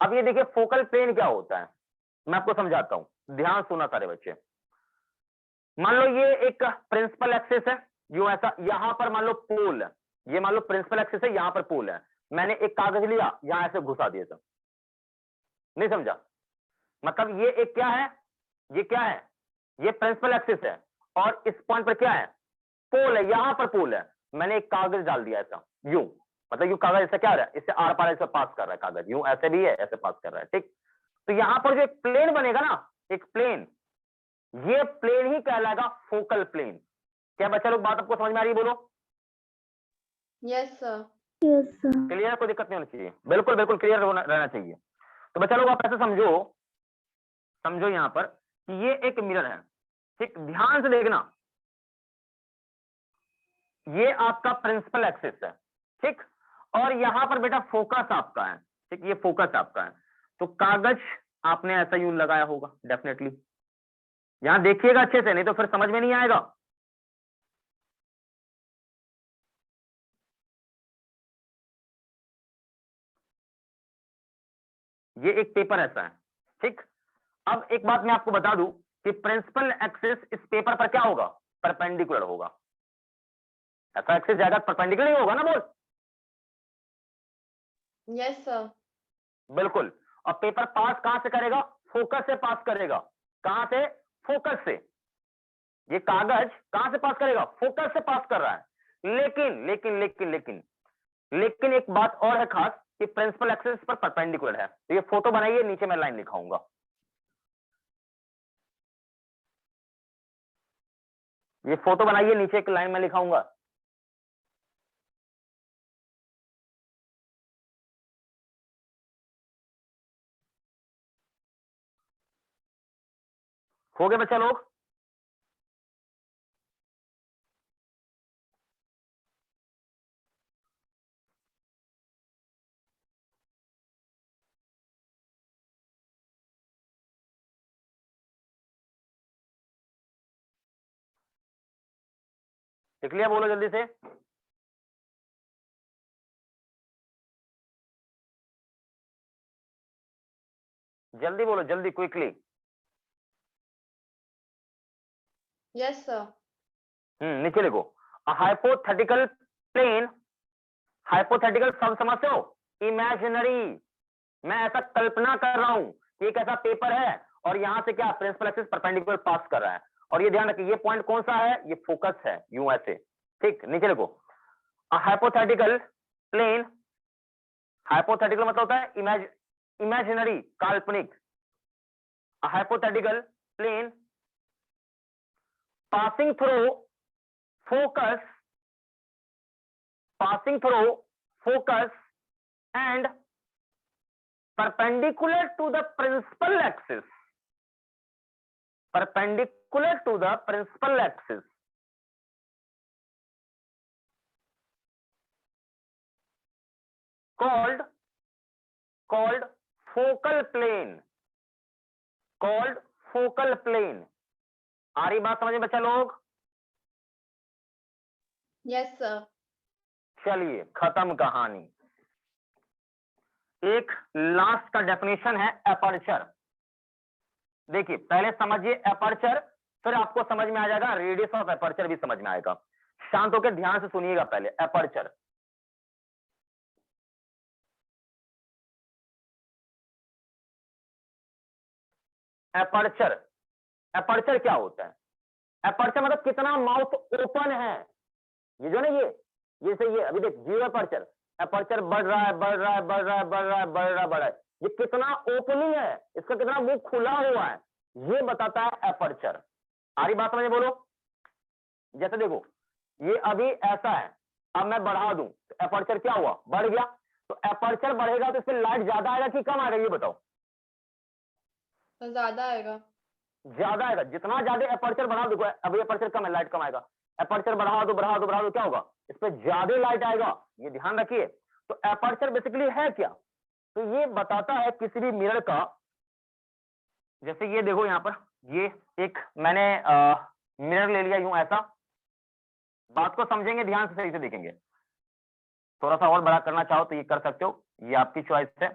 अब ये देखिए फोकल प्लेन क्या होता है, मैं आपको समझाता हूं, ध्यान सुना सारे बच्चे। मान लो ये एक प्रिंसिपल एक्सिस है, यूं ऐसा, यहां पर मान लो पोल है, ये मान लो प्रिंसिपल एक्सिस है, यहां पर पोल है। मैंने एक कागज लिया, यहां ऐसे घुसा दिया था, नहीं समझा? मतलब ये एक क्या है, ये क्या है, ये प्रिंसिपल एक्सिस है, और इस पॉइंट पर क्या है, पोल है, यहां पर पोल है। मैंने एक कागज डाल दिया ऐसा, यूं, मतलब यूं कागज ऐसा क्या रहा है, इससे आर पार ऐसे पास कर रहा है कागज, यूं ऐसे भी है, ऐसे पास कर रहा है, ठीक। तो यहां पर जो एक प्लेन बनेगा ना, एक प्लेन, ये प्लेन ही कहलाएगा फोकल प्लेन। क्या बच्चा लोग बात आपको समझ में आ रही है? बोलो। Yes sir. क्लियर? कोई दिक्कत नहीं होनी चाहिए, बिल्कुल बिल्कुल क्लियर रहना चाहिए। तो बच्चा लोग आप ऐसे समझो, समझो यहां पर कि ये एक मिरर है, ठीक, ध्यान से देखना, ये आपका प्रिंसिपल एक्सिस है, ठीक, और यहां पर बेटा फोकस आपका है, ठीक, ये फोकस आपका है। तो कागज आपने ऐसा यूं लगाया होगा डेफिनेटली, यहां देखिएगा अच्छे से, नहीं तो फिर समझ में नहीं आएगा। ये एक पेपर ऐसा है, ठीक। अब एक बात मैं आपको बता दूं कि प्रिंसिपल एक्सिस इस पेपर पर क्या होगा, परपेंडिकुलर होगा। ऐसा एक्सिस जाएगा परपेंडिकुलर ही होगा ना, बोल। Yes sir. बिल्कुल। और पेपर पास कहां से करेगा, फोकस से पास करेगा। कहां से? फोकस से। ये कागज कहां से पास करेगा, फोकस से पास कर रहा है। लेकिन लेकिन लेकिन लेकिन लेकिन एक बात और है खास, कि प्रिंसिपल एक्सिस पर परपेंडिकुलर है। तो ये फोटो बनाइए, नीचे मैं लाइन लिखाऊंगा। ये फोटो बनाइए, नीचे एक लाइन में लिखाऊंगा। हो गए बच्चा लोग? लिख लिया? बोलो जल्दी से। जल्दी बोलो, जल्दी, क्विकली। Yes sir. नीचे लिखो हाइपोथेटिकल प्लेन। हाइपोथेटिकल सब समझते हो? इमेजिनरी। मैं ऐसा कल्पना कर रहा हूं कि एक ऐसा पेपर है, और यहां से क्या, प्रिंसिपल एक्सिस परपेंडिकुलर पास कर रहा है। और ये ध्यान रखिए, ये पॉइंट कौन सा है, ये फोकस है, यूं ऐसे, ठीक। नीचे लिखो हाइपोथेटिकल प्लेन। हाइपोथेटिकल मतलब होता है इमेजिनरी, काल्पनिक। Hypothetical plane passing through focus, passing through focus and perpendicular to the principal axis, perpendicular to the principal axis called focal plane, called focal plane। आ रही बात समझ में बच्चा लोग? Yes, sir. चलिए खत्म कहानी। एक लास्ट का डेफिनेशन है एपर्चर। देखिए पहले समझिए एपर्चर, फिर आपको समझ में आ जाएगा रेडियस ऑफ एपर्चर भी समझ में आएगा। शांत होकर ध्यान से सुनिएगा पहले एपर्चर। एपर्चर, एपर्चर क्या होता है? एपर्चर मतलब कितना माउथ ओपन है। ये जो ना ये से ये अभी देख जीरो एपर्चर, एपर्चर बढ़ रहा है बढ़ रहा है बढ़ रहा है बढ़ रहा है बढ़ रहा है बढ़ रहा है, ये कितना ओपनिंग है, इसका कितना मुंह खुला हुआ है, ये बताता है एपर्चर। आ रही बात समझ में? बोलो। जैसे देखो ये अभी ऐसा है, अब मैं बढ़ा दूं तो एपर्चर क्या हुआ? बढ़ गया। तो एपर्चर बढ़ेगा तो इसमें लाइट ज्यादा आएगा कि कम आएगा, ये बताओ। तो ज्यादा आएगा। ज्यादा आएगा। जितना ज्यादा एपर्चर बढ़ा दो, अभी एपर्चर कम है लाइट कम आएगा, एपर्चर बढ़ा दो बढ़ा दो बढ़ा दो, क्या होगा? इस पे ज्यादा लाइट आएगा, ये ध्यान रखिए। तो एपर्चर बेसिकली है क्या? तो ये बताता है किसी भी मिरर का, जैसे ये देखो यहां पर, ये एक मैंने मिरर ले लिया यूं ऐसा, बात को समझेंगे ध्यान से, सही से देखेंगे। थोड़ा सा और बड़ा करना चाहो तो ये कर सकते हो, ये आपकी चॉइस है,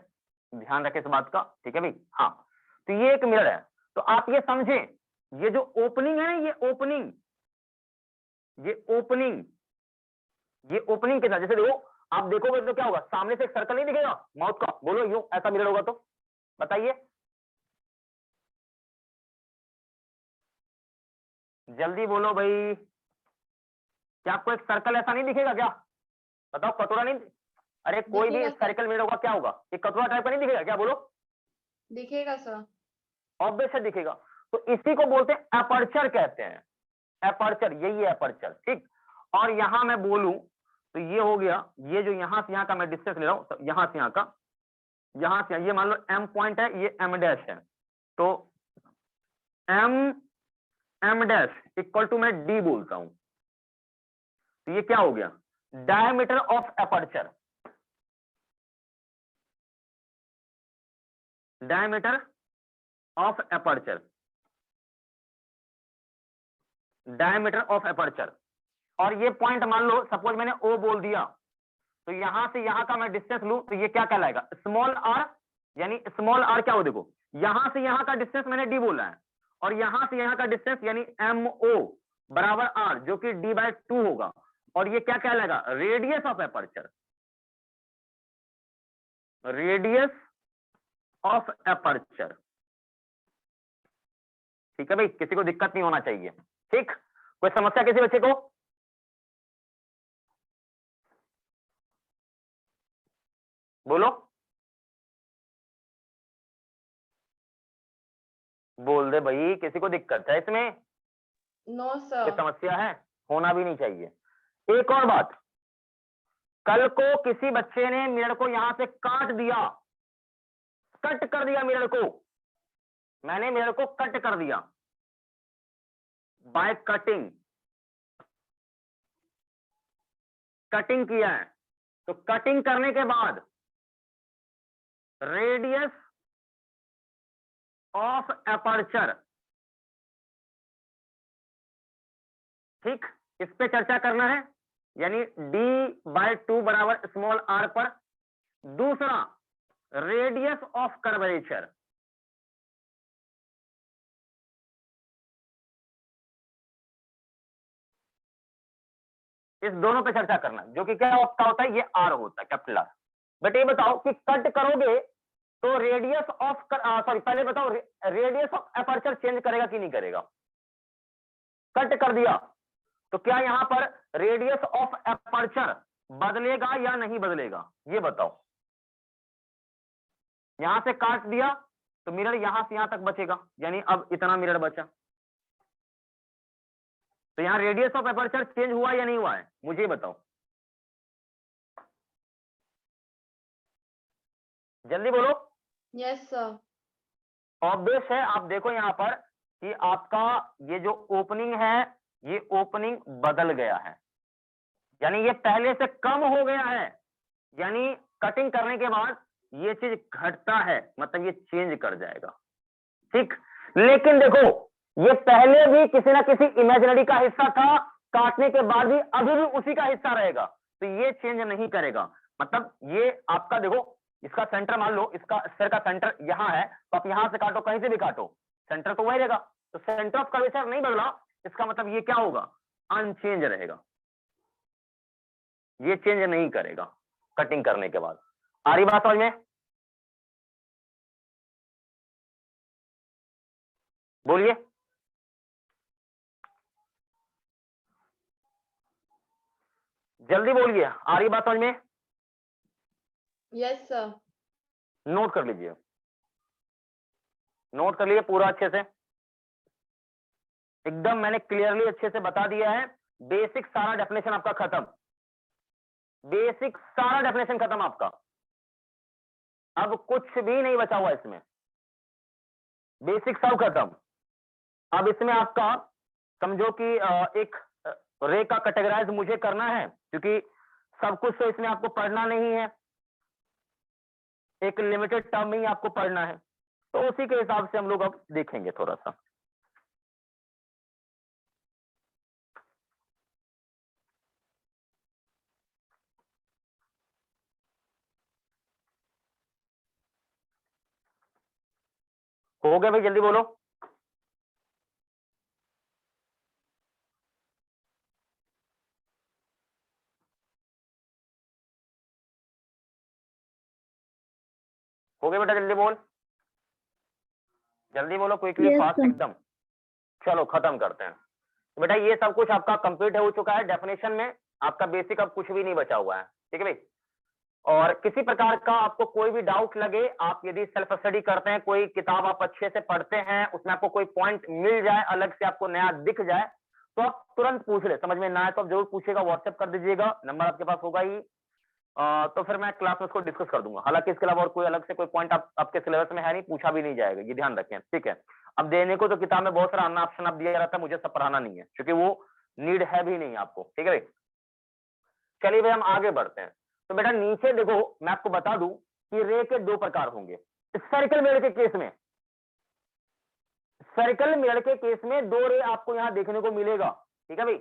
ध्यान रखें इस बात का, ठीक है भाई। हाँ तो ये एक मिरर है, तो आप ये समझें, ये जो ओपनिंग है ना, ये ओपनिंग ये ओपनिंग के साथ, जैसे देखो आप देखोगे तो क्या होगा? सामने से एक सर्कल नहीं दिखेगा माउथ का, बोलो यूं ऐसा मिरर होगा तो बताइए जल्दी बोलो भाई, क्या आपको एक सर्कल ऐसा नहीं दिखेगा क्या? बताओ, कटोरा नहीं? अरे कोई भी दिखेगा सर। सर्कल मिरर होगा, क्या होगा? एक कटोरा टाइप का नहीं दिखेगा क्या? बोलो। दिखेगा सर। ऑब्वियस है दिखेगा। तो इसी को बोलते हैं एपर्चर कहते हैं, एपर्चर, यही है एपर्चर, ठीक। और यहां मैं बोलूं तो ये हो गया, ये जो यहां से यहां का मैं डिस्टेंस ले रहा हूं, यहां से यहां का, यहां से ये मान लो एम पॉइंट है, ये एम डैश है, तो एम डैश इक्वल टू मैं डी बोलता हूं, तो ये क्या हो गया? Diameter of aperture, diameter of aperture, diameter of aperture. और ये पॉइंट मान लो सपोज मैंने ओ बोल दिया, तो यहां से यहां का मैं डिस्टेंस लूं तो ये क्या कहलाएगा? स्मॉल आर, यानी स्मॉल आर क्या हो? देखो यहां से यहां का डिस्टेंस मैंने डी बोला है, और यहां से यहां का डिस्टेंस यानी एम ओ बराबर आर, जो कि डी बाय 2 होगा, और ये क्या कहलाएगा? Radius of aperture, radius of aperture. ठीक है भाई, किसी को दिक्कत नहीं होना चाहिए, ठीक। कोई समस्या किसी बच्चे को? बोलो, बोल दे भाई, किसी को दिक्कत है इसमें? नो कोई सर। समस्या है? होना भी नहीं चाहिए। एक और बात, कल को किसी बच्चे ने मिरर को यहां से काट दिया, कट कर दिया मिरर को, मैंने मिरर को कट कर दिया बाय कटिंग, कटिंग किया है, तो कटिंग करने के बाद रेडियस ऑफ एपर्चर, ठीक, इस पे चर्चा करना है, यानी d/2 बराबर स्मॉल आर पर। दूसरा रेडियस ऑफ कर्वेचर, इस दोनों पे चर्चा करना, जो कि क्या होता है? ये आर होता है, कैपिटल आर। बट ये बताओ कि कट करोगे तो रेडियस ऑफ सॉरी पहले बताओ, रेडियस ऑफ एपर्चर चेंज करेगा कि नहीं करेगा? कट कर दिया तो क्या यहां पर रेडियस ऑफ एपर्चर बदलेगा या नहीं बदलेगा? ये बताओ। यहां से काट दिया तो मिरर यहां से यहां तक बचेगा, यानी अब इतना मिरर बचा, तो यहां रेडियस ऑफ एपर्चर चेंज हुआ या नहीं हुआ है? मुझे बताओ जल्दी बोलो। Yes sir. ऑब्वियस है, आप देखो यहां पर कि आपका ये जो ओपनिंग है ये ओपनिंग बदल गया है, यानी ये पहले से कम हो गया है, यानी कटिंग करने के बाद ये चीज घटता है, मतलब ये चेंज कर जाएगा। ठीक, लेकिन देखो ये पहले भी किसी ना किसी इमेजिनरी का हिस्सा था, काटने के बाद भी अभी भी उसी का हिस्सा रहेगा, तो ये चेंज नहीं करेगा। मतलब ये आपका देखो, इसका सेंटर मान लो, इसका सिर का सेंटर यहां है, तो आप यहां से काटो, कहीं से भी काटो, सेंटर तो वही रहेगा, तो सेंटर ऑफ कर्वेचर नहीं बदला, इसका मतलब ये क्या होगा, अनचेंज रहेगा, ये चेंज नहीं करेगा कटिंग करने के बाद। आ रही बात समझ में? बोलिए। जल्दी बोलिए, आ रही बात समझ में? Yes sir. नोट कर लीजिए, नोट कर लीजिए पूरा अच्छे से, एकदम मैंने क्लियरली अच्छे से बता दिया है। बेसिक सारा डेफिनेशन आपका खत्म, बेसिक सारा डेफिनेशन खत्म आपका, अब कुछ भी नहीं बचा हुआ इसमें, बेसिक सब खत्म। अब इसमें आपका समझो कि एक रे का कैटेगराइज मुझे करना है, क्योंकि सब कुछ तो इसमें आपको पढ़ना नहीं है, एक लिमिटेड टर्म में ही आपको पढ़ना है, तो उसी के हिसाब से हम लोग अब देखेंगे थोड़ा सा। हो गया भाई, जल्दी बोलो। हो गया बेटा, जल्दी बोल, जल्दी बोलो, क्विकली फास्ट एकदम। चलो खत्म करते हैं। तो बेटा ये सब कुछ आपका कंप्लीट हो चुका है, डेफिनेशन में आपका बेसिक अब कुछ भी नहीं बचा हुआ है, ठीक है भाई। और किसी प्रकार का आपको कोई भी डाउट लगे, आप यदि सेल्फ स्टडी करते हैं, कोई किताब आप अच्छे से पढ़ते हैं, उसमें आपको कोई पॉइंट मिल जाए, अलग से आपको नया दिख जाए, तो आप तुरंत पूछ ले, समझ में ना आए तो आप जरूर पूछेगा, व्हाट्सएप कर दीजिएगा, नंबर आपके पास होगा ही। तो फिर मैं क्लास में उसको डिस्कस कर दूंगा। हालांकि इसके अलावा और कोई अलग से कोई पॉइंट आपके सिलेबस में है नहीं, पूछा भी नहीं जाएगा, ये ध्यान रखें, ठीक है। अब देने को तो किताब में बहुत सारा अन्ना ऑप्शन आप दिया रहता है, मुझे सब पढ़ाना नहीं है, क्योंकि वो नीड है भी नहीं आपको, ठीक है भाई। चलिए भाई हम आगे बढ़ते हैं। तो बेटा नीचे देखो, मैं आपको बता दूं कि रे के दो प्रकार होंगे। स्फेरिकल मिरर के केस में, स्फेरिकल मिरर के केस में दो रे आपको यहां देखने को मिलेगा, ठीक है भाई।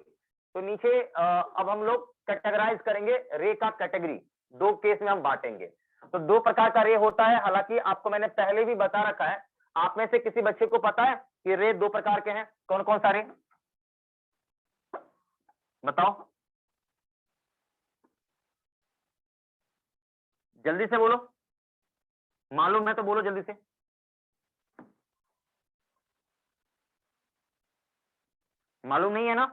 तो नीचे अब हम लोग कैटेगराइज करेंगे रे का कैटेगरी, दो केस में हम बांटेंगे। तो दो प्रकार का रे होता है, हालांकि आपको मैंने पहले भी बता रखा है। आप में से किसी बच्चे को पता है कि रे दो प्रकार के हैं, कौन कौन सा रे, बताओ जल्दी से बोलो, मालूम है तो बोलो जल्दी से। मालूम नहीं है ना,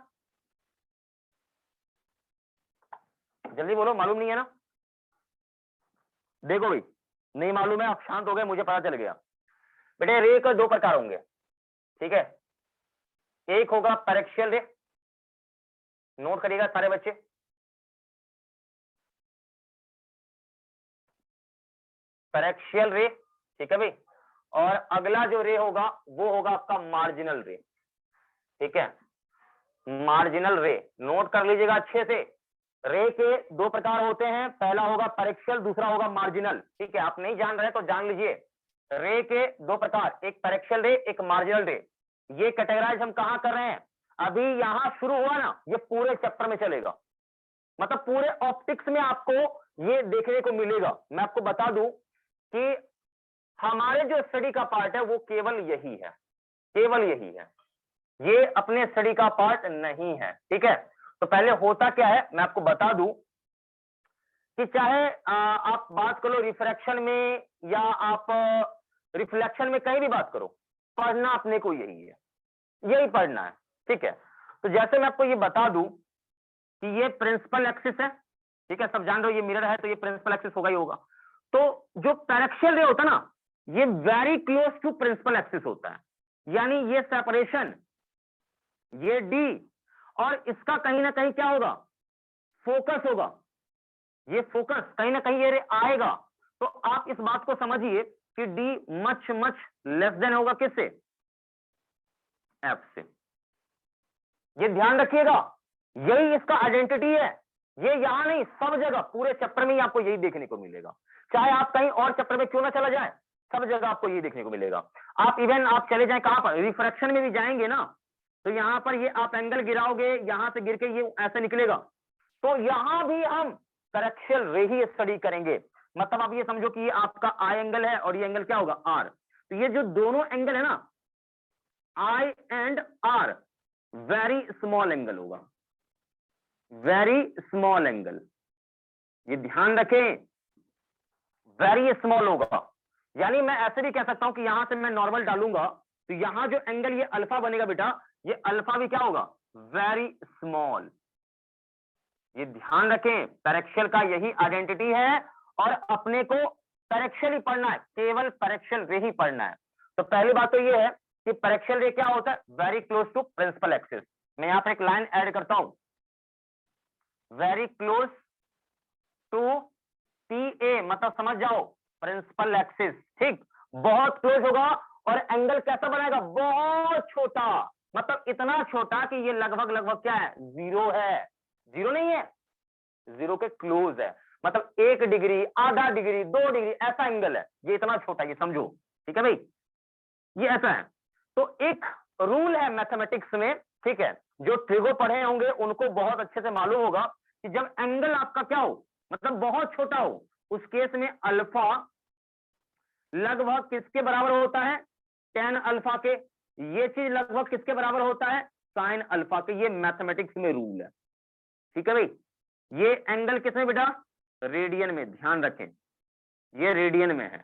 जल्दी बोलो, मालूम नहीं है ना। देखो भाई नहीं मालूम है, आप शांत हो गए, मुझे पता चल गया। बेटे रे का दो प्रकार होंगे, ठीक है। एक होगा पैरेक्शियल रे, नोट करिएगा सारे बच्चे, पैरेक्शियल रे, ठीक है भाई। और अगला जो रे होगा वो होगा आपका मार्जिनल रे, ठीक है, मार्जिनल रे, नोट कर लीजिएगा अच्छे से। रे के दो प्रकार होते हैं, पहला होगा पैरेक्शियल, दूसरा होगा मार्जिनल, ठीक है। आप नहीं जान रहे तो जान लीजिए, रे के दो प्रकार, एक पैरेक्शियल रे, एक मार्जिनल रे। ये कैटेगराइज हम कहां कर रहे हैं, अभी यहां शुरू हुआ ना, ये पूरे चैप्टर में चलेगा, मतलब पूरे ऑप्टिक्स में आपको ये देखने को मिलेगा। मैं आपको बता दूं कि हमारे जो स्टडी का पार्ट है वो केवल यही है, केवल यही है, ये अपने स्टडी का पार्ट नहीं है, ठीक है। तो पहले होता क्या है मैं आपको बता दूं कि चाहे आप बात करो रिफ्रैक्शन में या आप रिफ्लेक्शन में, कहीं भी बात करो, पढ़ना अपने को यही है, यही पढ़ना है, ठीक है। तो जैसे मैं आपको ये बता दूं कि ये प्रिंसिपल एक्सिस है, ठीक है, सब जान रहे हो, ये मिरर है तो ये प्रिंसिपल एक्सिस होगा ही होगा। तो जो पैरेक्शियल रे होता है ना, ये very close to principal axis होता है, यानी ये सेपरेशन, ये डी और इसका कहीं ना कहीं क्या होगा, फोकस होगा, ये फोकस कहीं ना कहीं ये रे आएगा। तो आप इस बात को समझिए कि D much much less than होगा किससे, एफ से। ये ध्यान रखिएगा, यही इसका आइडेंटिटी है। ये यहां नहीं, सब जगह पूरे चैप्टर में ही आपको यही देखने को मिलेगा। चाहे आप कहीं और चैप्टर में क्यों ना चला जाए, सब जगह आपको यही देखने को मिलेगा। आप इवन आप चले जाए कहां पर, रिफ्रैक्शन में भी जाएंगे ना, तो यहां पर ये आप एंगल गिराओगे, यहां से गिर के ये ऐसे निकलेगा। तो यहां भी हम करेक्शियल रे ही स्टडी करेंगे। मतलब आप ये समझो कि ये आपका आई एंगल है और ये एंगल क्या होगा, आर। तो ये जो दोनों एंगल है ना, I and R, very small angle होगा, वेरी स्मॉल एंगल। ये ध्यान रखें, वेरी स्मॉल होगा। यानी मैं ऐसे भी कह सकता हूं कि यहां से मैं नॉर्मल डालूंगा, तो यहां जो एंगल ये अल्फा बनेगा बेटा, ये अल्फा भी क्या होगा, वेरी स्मॉल। ये ध्यान रखें, पैरेक्शियल का यही आइडेंटिटी है, और अपने को पैरेक्शियल ही पढ़ना है, केवल पैरेक्शियल रे ही पढ़ना है। तो पहली बात तो ये है कि पैरेक्शियल रे क्या होता है, very close to principal axis. मैं यहां पर एक लाइन ऐड करता हूं, वेरी क्लोज टू TA, मतलब समझ जाओ प्रिंसिपल एक्सिस, ठीक, बहुत क्लोज होगा। और एंगल कैसा बनाएगा, बहुत छोटा, मतलब इतना छोटा कि ये लगभग लगभग क्या है, जीरो है। जीरो नहीं है, जीरो के क्लोज है, मतलब 1 डिग्री, आधा डिग्री, 2 डिग्री, ऐसा एंगल है। ये इतना छोटा, ये समझो, ठीक है भाई, ये ऐसा है। तो एक रूल है मैथमेटिक्स में, ठीक है, जो ट्रिगो पढ़े होंगे उनको बहुत अच्छे से मालूम होगा कि जब एंगल आपका क्या हो, मतलब बहुत छोटा हो, उस केस में अल्फा लगभग किसके बराबर होता है, tan अल्फा के। ये चीज लगभग किसके बराबर होता है, sin अल्फा के। ये मैथमेटिक्स में रूल है, ठीक है भाई। ये एंगल किसमें बेटा, रेडियन में, ध्यान रखें, ये रेडियन में है।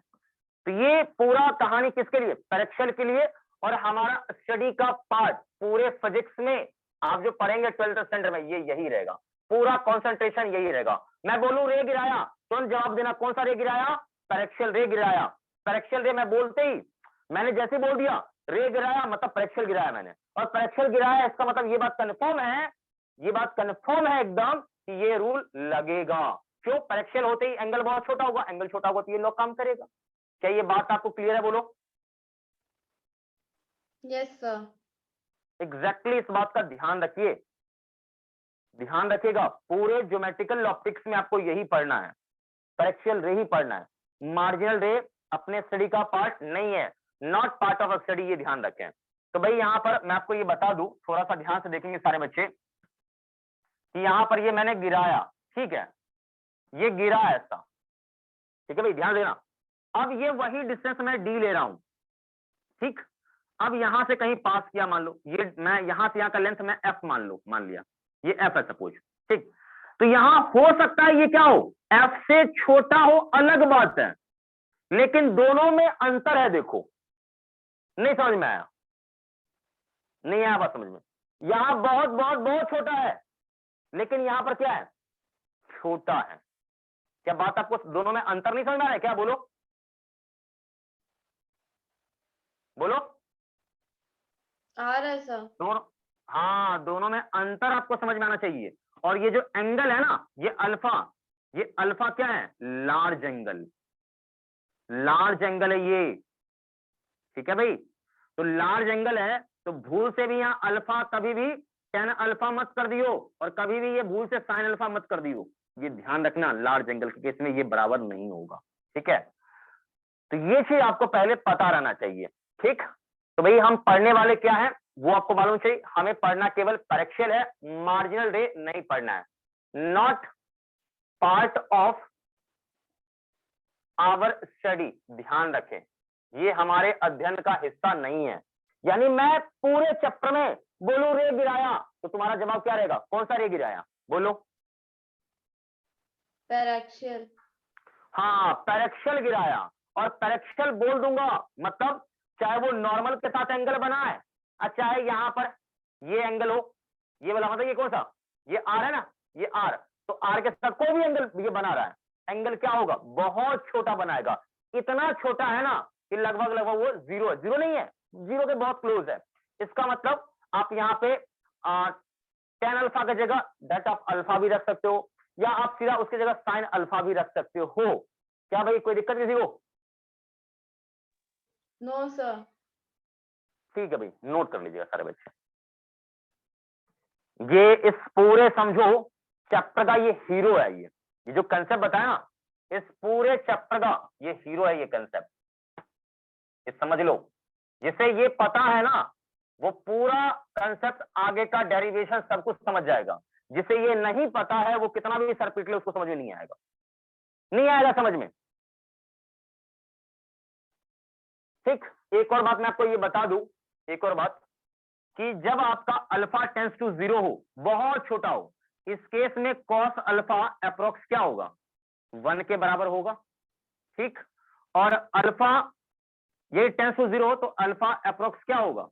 तो ये पूरा कहानी किसके लिए, पैरेक्शियल के लिए। और हमारा स्टडी का पार्ट पूरे फिजिक्स में आप जो पढ़ेंगे 12th स्टैंडर्ड में, ये यही रहेगा, पूरा कंसंट्रेशन यही रहेगा। मैं बोलूं रे गिराया, तुरंत जवाब देना, कौन सा रे गिराया, पैरेक्शियल रे गिराया। पैरेक्शियल रे मैं बोलते ही, मैंने जैसे बोल दिया रे गिराया, मतलब पैरेक्शियल गिराया मैंने, और पैरेक्शियल गिराया, इसका मतलब ये बात कंफर्म है, ये बात कंफर्म है एकदम कि ये रूल लगेगा। क्यों, पैरेक्शियल होते ही एंगल बहुत छोटा होगा, एंगल छोटा होगा तो ये लॉ काम करेगा। क्या ये बात आपको क्लियर है, बोलो। Yes, sir. एग्जैक्टली इस बात का ध्यान रखिए, ध्यान रखिएगा, पूरे ज्योमेट्रिकल ऑप्टिक्स में आपको यही पढ़ना है, पैरेक्शियल रे ही पढ़ना है। मार्जिनल रे अपने स्टडी का पार्ट नहीं है, नॉट पार्ट ऑफ स्टडी, ये ध्यान रखें। तो भाई यहां पर मैं आपको ये बता दूं, थोड़ा सा ध्यान से देखेंगे सारे बच्चे, कि यहां पर ये मैंने गिराया, ठीक है, ये गिरा ऐसा, ठीक है भाई, ध्यान देना। अब ये वही डिस्टेंस मैं d ले रहा हूं, ठीक। अब यहां से कहीं पास किया, मान लो ये मैं यहां से यहां का लेंथ मैं f मान लिया, ये f है सपोज, ठीक। तो यहां हो सकता है ये क्या हो, f से छोटा हो, अलग बात है, लेकिन दोनों में अंतर है। देखो, नहीं समझ में आया, नहीं आया बात समझ में। यहां बहुत बहुत बहुत छोटा है, लेकिन यहां पर क्या है, छोटा है। क्या बात आपको दोनों में अंतर नहीं समझ में आ रहा है क्या, बोलो बोलो। आ रहा है सर। दोनों, हाँ, दोनों में अंतर आपको समझ में आना चाहिए। और ये जो एंगल है ना, ये अल्फा क्या है, लार्ज एंगल, लार्ज एंगल है ये, ठीक है भाई। तो लार्ज एंगल है, तो भूल से भी यहाँ अल्फा कभी भी tan अल्फा मत कर दियो, और कभी भी ये भूल से sin अल्फा मत कर दियो। ये ध्यान रखना, लार्ज एंगल के केस में ये बराबर नहीं होगा, ठीक है। तो ये चीज आपको पहले पता रहना चाहिए, ठीक। तो भाई हम पढ़ने वाले क्या है वो आपको मालूम चाहिए, हमें पढ़ना केवल पैरेक्शियल है, मार्जिनल रे नहीं पढ़ना है, not part of our study, ध्यान रखें, ये हमारे अध्ययन का हिस्सा नहीं है। यानी मैं पूरे चैप्टर में बोलूं रे गिराया, तो तुम्हारा जवाब क्या रहेगा, कौन सा रे गिराया, बोलो। पैरेक्शियल। हाँ, पैरेक्शियल गिराया, और पैरेक्शियल बोल दूंगा मतलब चाहे वो नॉर्मल के साथ एंगल बना है, और चाहे यहां पर ये एंगल हो, ये वाला मतलब ये कौन सा, ये आर है ना, ये आर, तो आर के साथ कोई भी एंगल ये बना रहा है, एंगल क्या होगा, बहुत छोटा बनाएगा। इतना छोटा है ना कि लगभग लगभग वो जीरो है, जीरो नहीं है, जीरो के बहुत क्लोज है। इसका मतलब आप यहाँ पे tan अल्फा की जगह डेट ऑफ अल्फा भी रख सकते हो, या आप सीधा उसकी जगह sin अल्फा भी रख सकते हो। क्या भाई कोई दिक्कत किसी को? No sir. ठीक है भाई, नोट कर लीजिएगा सारे बच्चे। ये इस पूरे समझो चैप्टर का ये हीरो है, ये जो कंसेप्ट बताया ना, इस पूरे चैप्टर का ये हीरो है, ये कंसेप्ट, ये समझ लो। जिसे ये पता है ना, वो पूरा कंसेप्ट आगे का डेरिवेशन सब कुछ समझ जाएगा। जिसे ये नहीं पता है, वो कितना भी सर पीट ले, उसको समझ में नहीं आएगा, नहीं आएगा समझ में। ठीक, एक और बात मैं आपको ये बता दूं, एक और बात, कि जब आपका अल्फा टेंस टू 0 हो, बहुत छोटा हो, इस केस में कॉस अल्फा अप्रोक्स क्या होगा, 1 के बराबर होगा। ठीक, और अल्फा ये टेंस टू 0 हो तो अल्फा अप्रोक्स क्या होगा,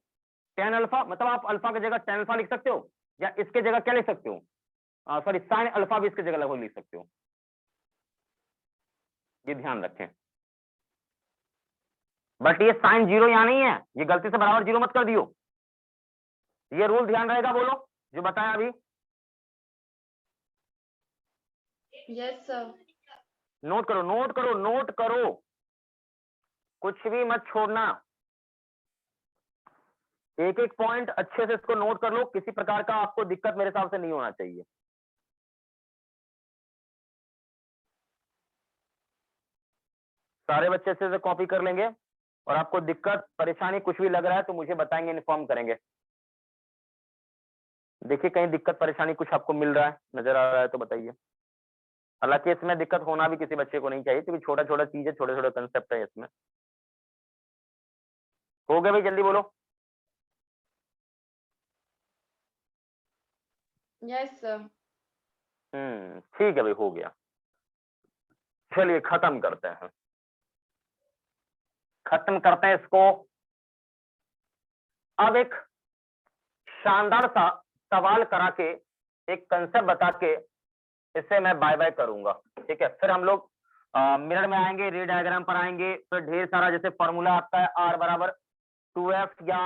टेन अल्फा। मतलब आप अल्फा की जगह टेन अल्फा लिख सकते हो, या इसके जगह क्या लिख सकते हो, सॉरी साइन अल्फा भी इसके जगह लगभग लिख सकते हो। ये ध्यान रखें, बट ये साइन 0 यहां नहीं है, ये गलती से बराबर 0 मत कर दियो। ये रूल ध्यान रहेगा, बोलो जो बताया अभी। Yes sir. नोट करो, नोट करो, नोट करो, कुछ भी मत छोड़ना, एक एक पॉइंट अच्छे से इसको नोट कर लो, किसी प्रकार का आपको दिक्कत मेरे हिसाब से नहीं होना चाहिए। सारे बच्चे अच्छे से कॉपी कर लेंगे, और आपको दिक्कत परेशानी कुछ भी लग रहा है तो मुझे बताएंगे, इन्फॉर्म करेंगे। देखिए कहीं दिक्कत परेशानी कुछ आपको मिल रहा है, नजर आ रहा है तो बताइए। हालांकि इसमें दिक्कत होना भी किसी बच्चे को नहीं चाहिए, क्योंकि छोटा छोटा चीज है, छोटे छोटे कंसेप्ट है इसमें। हो गया भाई, जल्दी बोलो। Yes sir. ठीक है भाई, हो गया। चलिए खत्म करते हैं, खत्म करते हैं इसको। अब एक शानदार सा सवाल करा के, एक कंसेप्ट बता के, इससे मैं बाय बाय करूंगा। ठीक है, फिर हम लोग मिरर में आएंगे, रे डायग्राम पर आएंगे, फिर ढेर सारा जैसे फॉर्मूला आपका है R बराबर 2F या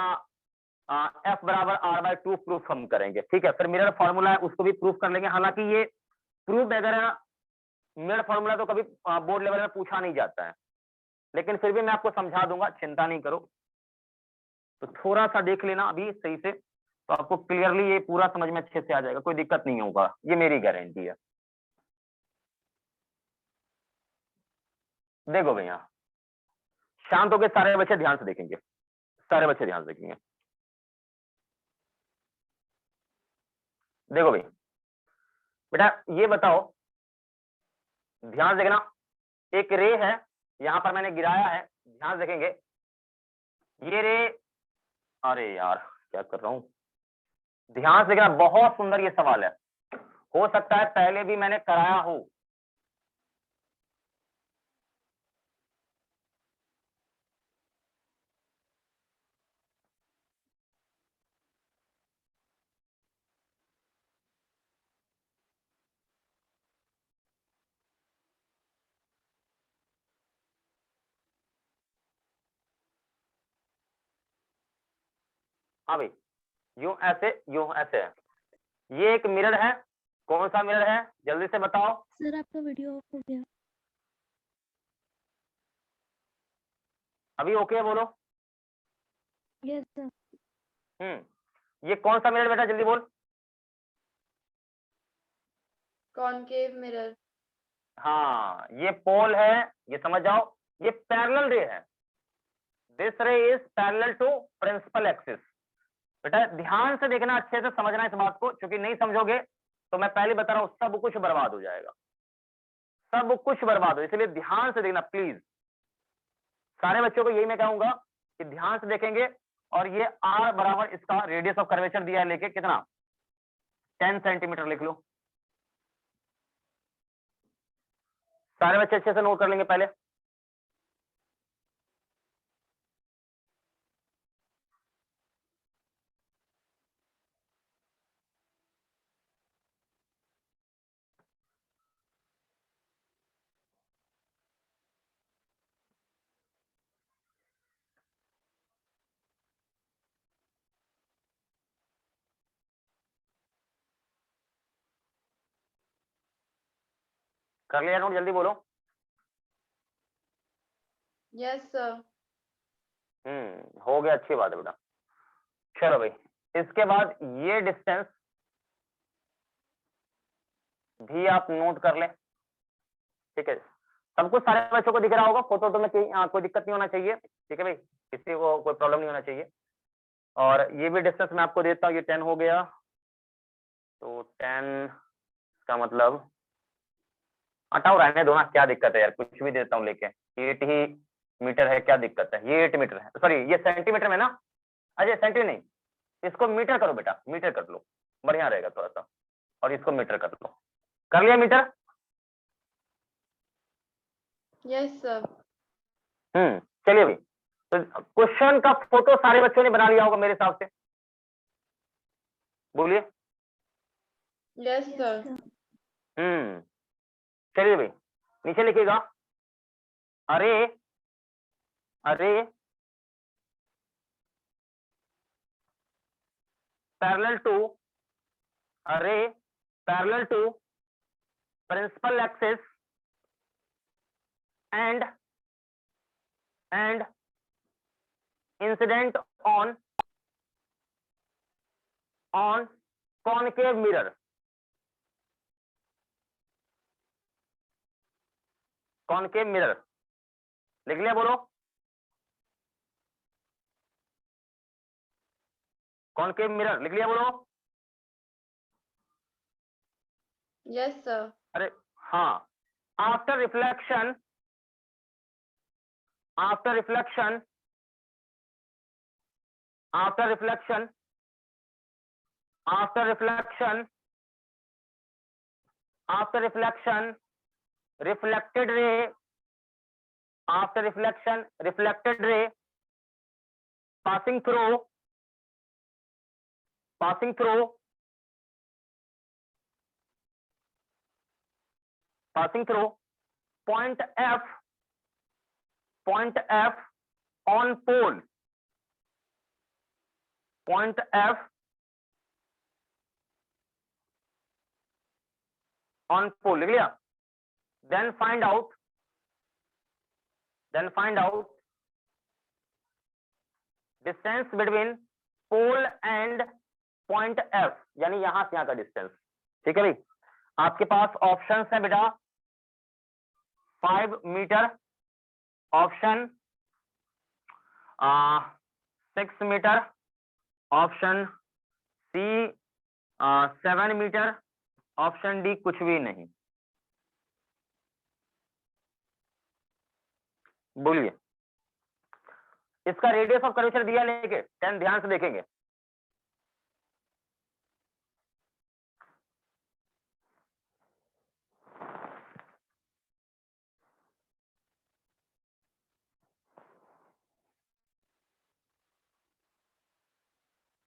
F बराबर R/2 प्रूफ हम करेंगे। ठीक है, फिर मिरर फॉर्मूला है उसको भी प्रूफ कर लेंगे। हालांकि ये प्रूफ वगैरह मिरर फॉर्मूला तो कभी बोर्ड लेवल में पूछा नहीं जाता है, लेकिन फिर भी मैं आपको समझा दूंगा, चिंता नहीं करो। तो थोड़ा सा देख लेना अभी सही से, तो आपको क्लियरली ये पूरा समझ में अच्छे से आ जाएगा, कोई दिक्कत नहीं होगा, ये मेरी गारंटी है। देखो भैया, शांत होकर सारे बच्चे ध्यान से देखेंगे, सारे बच्चे ध्यान से देखेंगे। देखो भाई, बेटा ये बताओ, ध्यान से देखना, एक रे है, यहां पर मैंने गिराया है, ध्यान से देखेंगे। ये रे, अरे यार क्या कर रहा हूं, ध्यान से देखना, बहुत सुंदर ये सवाल है, हो सकता है पहले भी मैंने कराया हो। हाँ भाई, यूं ऐसे, यूं ऐसे है, ये एक मिरर है, कौन सा मिरर है जल्दी से बताओ। सर आपका वीडियो ऑफ हो गया। अभी ओके है बोलो। Yes sir. ये कौन सा मिरर बेटा जल्दी बोल। Concave mirror. हाँ ये पोल है, ये समझ जाओ, ये पैरेलल रे है, this ray is parallel to principal axis. बेटा ध्यान से देखना, अच्छे से समझना इस बात को, क्योंकि नहीं समझोगे तो मैं पहले बता रहा हूं सब कुछ बर्बाद हो जाएगा, सब कुछ बर्बाद हो, इसलिए ध्यान से देखना प्लीज। सारे बच्चों को यही मैं कहूंगा कि ध्यान से देखेंगे। और ये R बराबर इसका रेडियस ऑफ कर्वेचर दिया है, लेके कितना 10 सेंटीमीटर लिख लो। सारे बच्चे अच्छे से नोट कर लेंगे पहले। कर लिया नोट, जल्दी बोलो। Yes sir. हो गया, अच्छी बात है बेटा। चलो भाई, इसके बाद ये डिस्टेंस भी आप नोट कर लें, ठीक है। सब कुछ सारे बच्चों को दिख रहा होगा, फोटो में कोई दिक्कत नहीं होना चाहिए, ठीक है भाई, किसी को कोई प्रॉब्लम नहीं होना चाहिए। और ये भी डिस्टेंस मैं आपको देता हूँ, ये 10 हो गया, तो 10 का मतलब हटाओ, रहने दो ना, क्या दिक्कत है यार, कुछ भी देता हूँ लेके, 8 ही मीटर है, क्या दिक्कत है, ये 8 मीटर है, सॉरी ये सेंटीमीटर में ना, अजय सेंटी नहीं, इसको मीटर करो बेटा, मीटर कर लो, बढ़िया रहेगा थोड़ा सा, और इसको मीटर कर लो, कर लिया मीटर? Yes sir. चलिए भाई, तो क्वेश्चन का फोटो सारे बच्चों ने बना लिया होगा मेरे हिसाब से, बोलिए। Yes sir. चलिए भाई, नीचे लिखिएगा, अरे अरे पैरेलल टू, अरे parallel to principal axis and incident on concave mirror, concave mirror लिख लिया, बोलो कॉनकेव मिरर लिख लिया, बोलो। Yes sir. अरे हाँ, after reflection, after reflection, after reflection, after reflection, after reflection, reflected ray, after reflection, reflected ray passing through point F on pole, point F on pole लिख लिया। then find out distance between pole and point F, यानी यहां से यहां का distance, ठीक है भाई। आपके पास ऑप्शंस है बेटा, 5 metre option, 6 metre option C, 7 metre option D कुछ भी नहीं, बोलिए। इसका रेडियस ऑफ कर्वेचर दिया लेके 10 ध्यान से देखेंगे,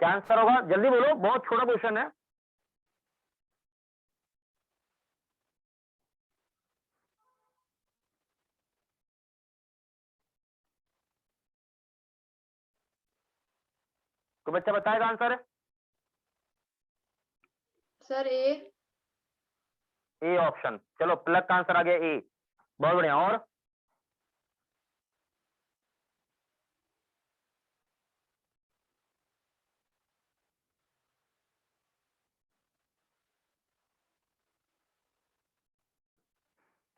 क्या आंसर होगा, जल्दी बोलो, बहुत छोटा क्वेश्चन है। तो बच्चा बताएगा आंसर? सर ए ऑप्शन, चलो प्लग का आंसर आ गया ए, बहुत बढ़िया। और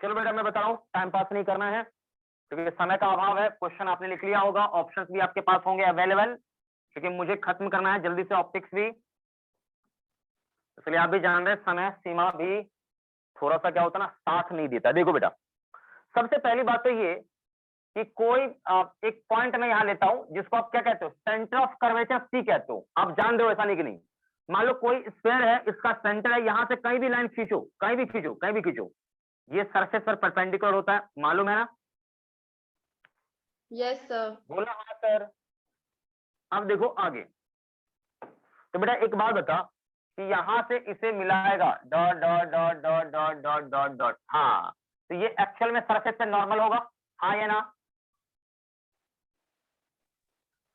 चलो बेटा मैं बता रहा हूँ, टाइम पास नहीं करना है क्योंकि समय का अभाव है, क्वेश्चन आपने लिख लिया होगा, ऑप्शंस भी आपके पास होंगे अवेलेबल, क्योंकि मुझे खत्म करना है जल्दी से ऑप्टिक्स भी, इसलिए आप भी जान रहे समय सीमा भी थोड़ा सा क्या होता है ना, साथ नहीं देता। देखो बेटा, सबसे पहली बात तो ये कि कोई एक पॉइंट मैं यहां लेता हूं जिसको आप क्या कहते हो, सेंटर ऑफ कर्वेचर सी कहते हो, आप जान रहे हो ऐसा नहीं कि नहीं। मान लो कोई स्फीयर है, इसका सेंटर है, यहां से कहीं भी लाइन खींचो, कहीं भी खींचो, कहीं भी खींचो, ये सरफेस पर परपेंडिकुलर होता है, मालूम है ना? Yes sir. बोला हाँ सर। अब देखो आगे, तो बेटा एक बात बता कि यहां से इसे मिलाएगा dot dot dot dot dot dot dot dot, हाँ, तो ये एक्चुअल में सरफेस पे नॉर्मल होगा, हाँ या ना?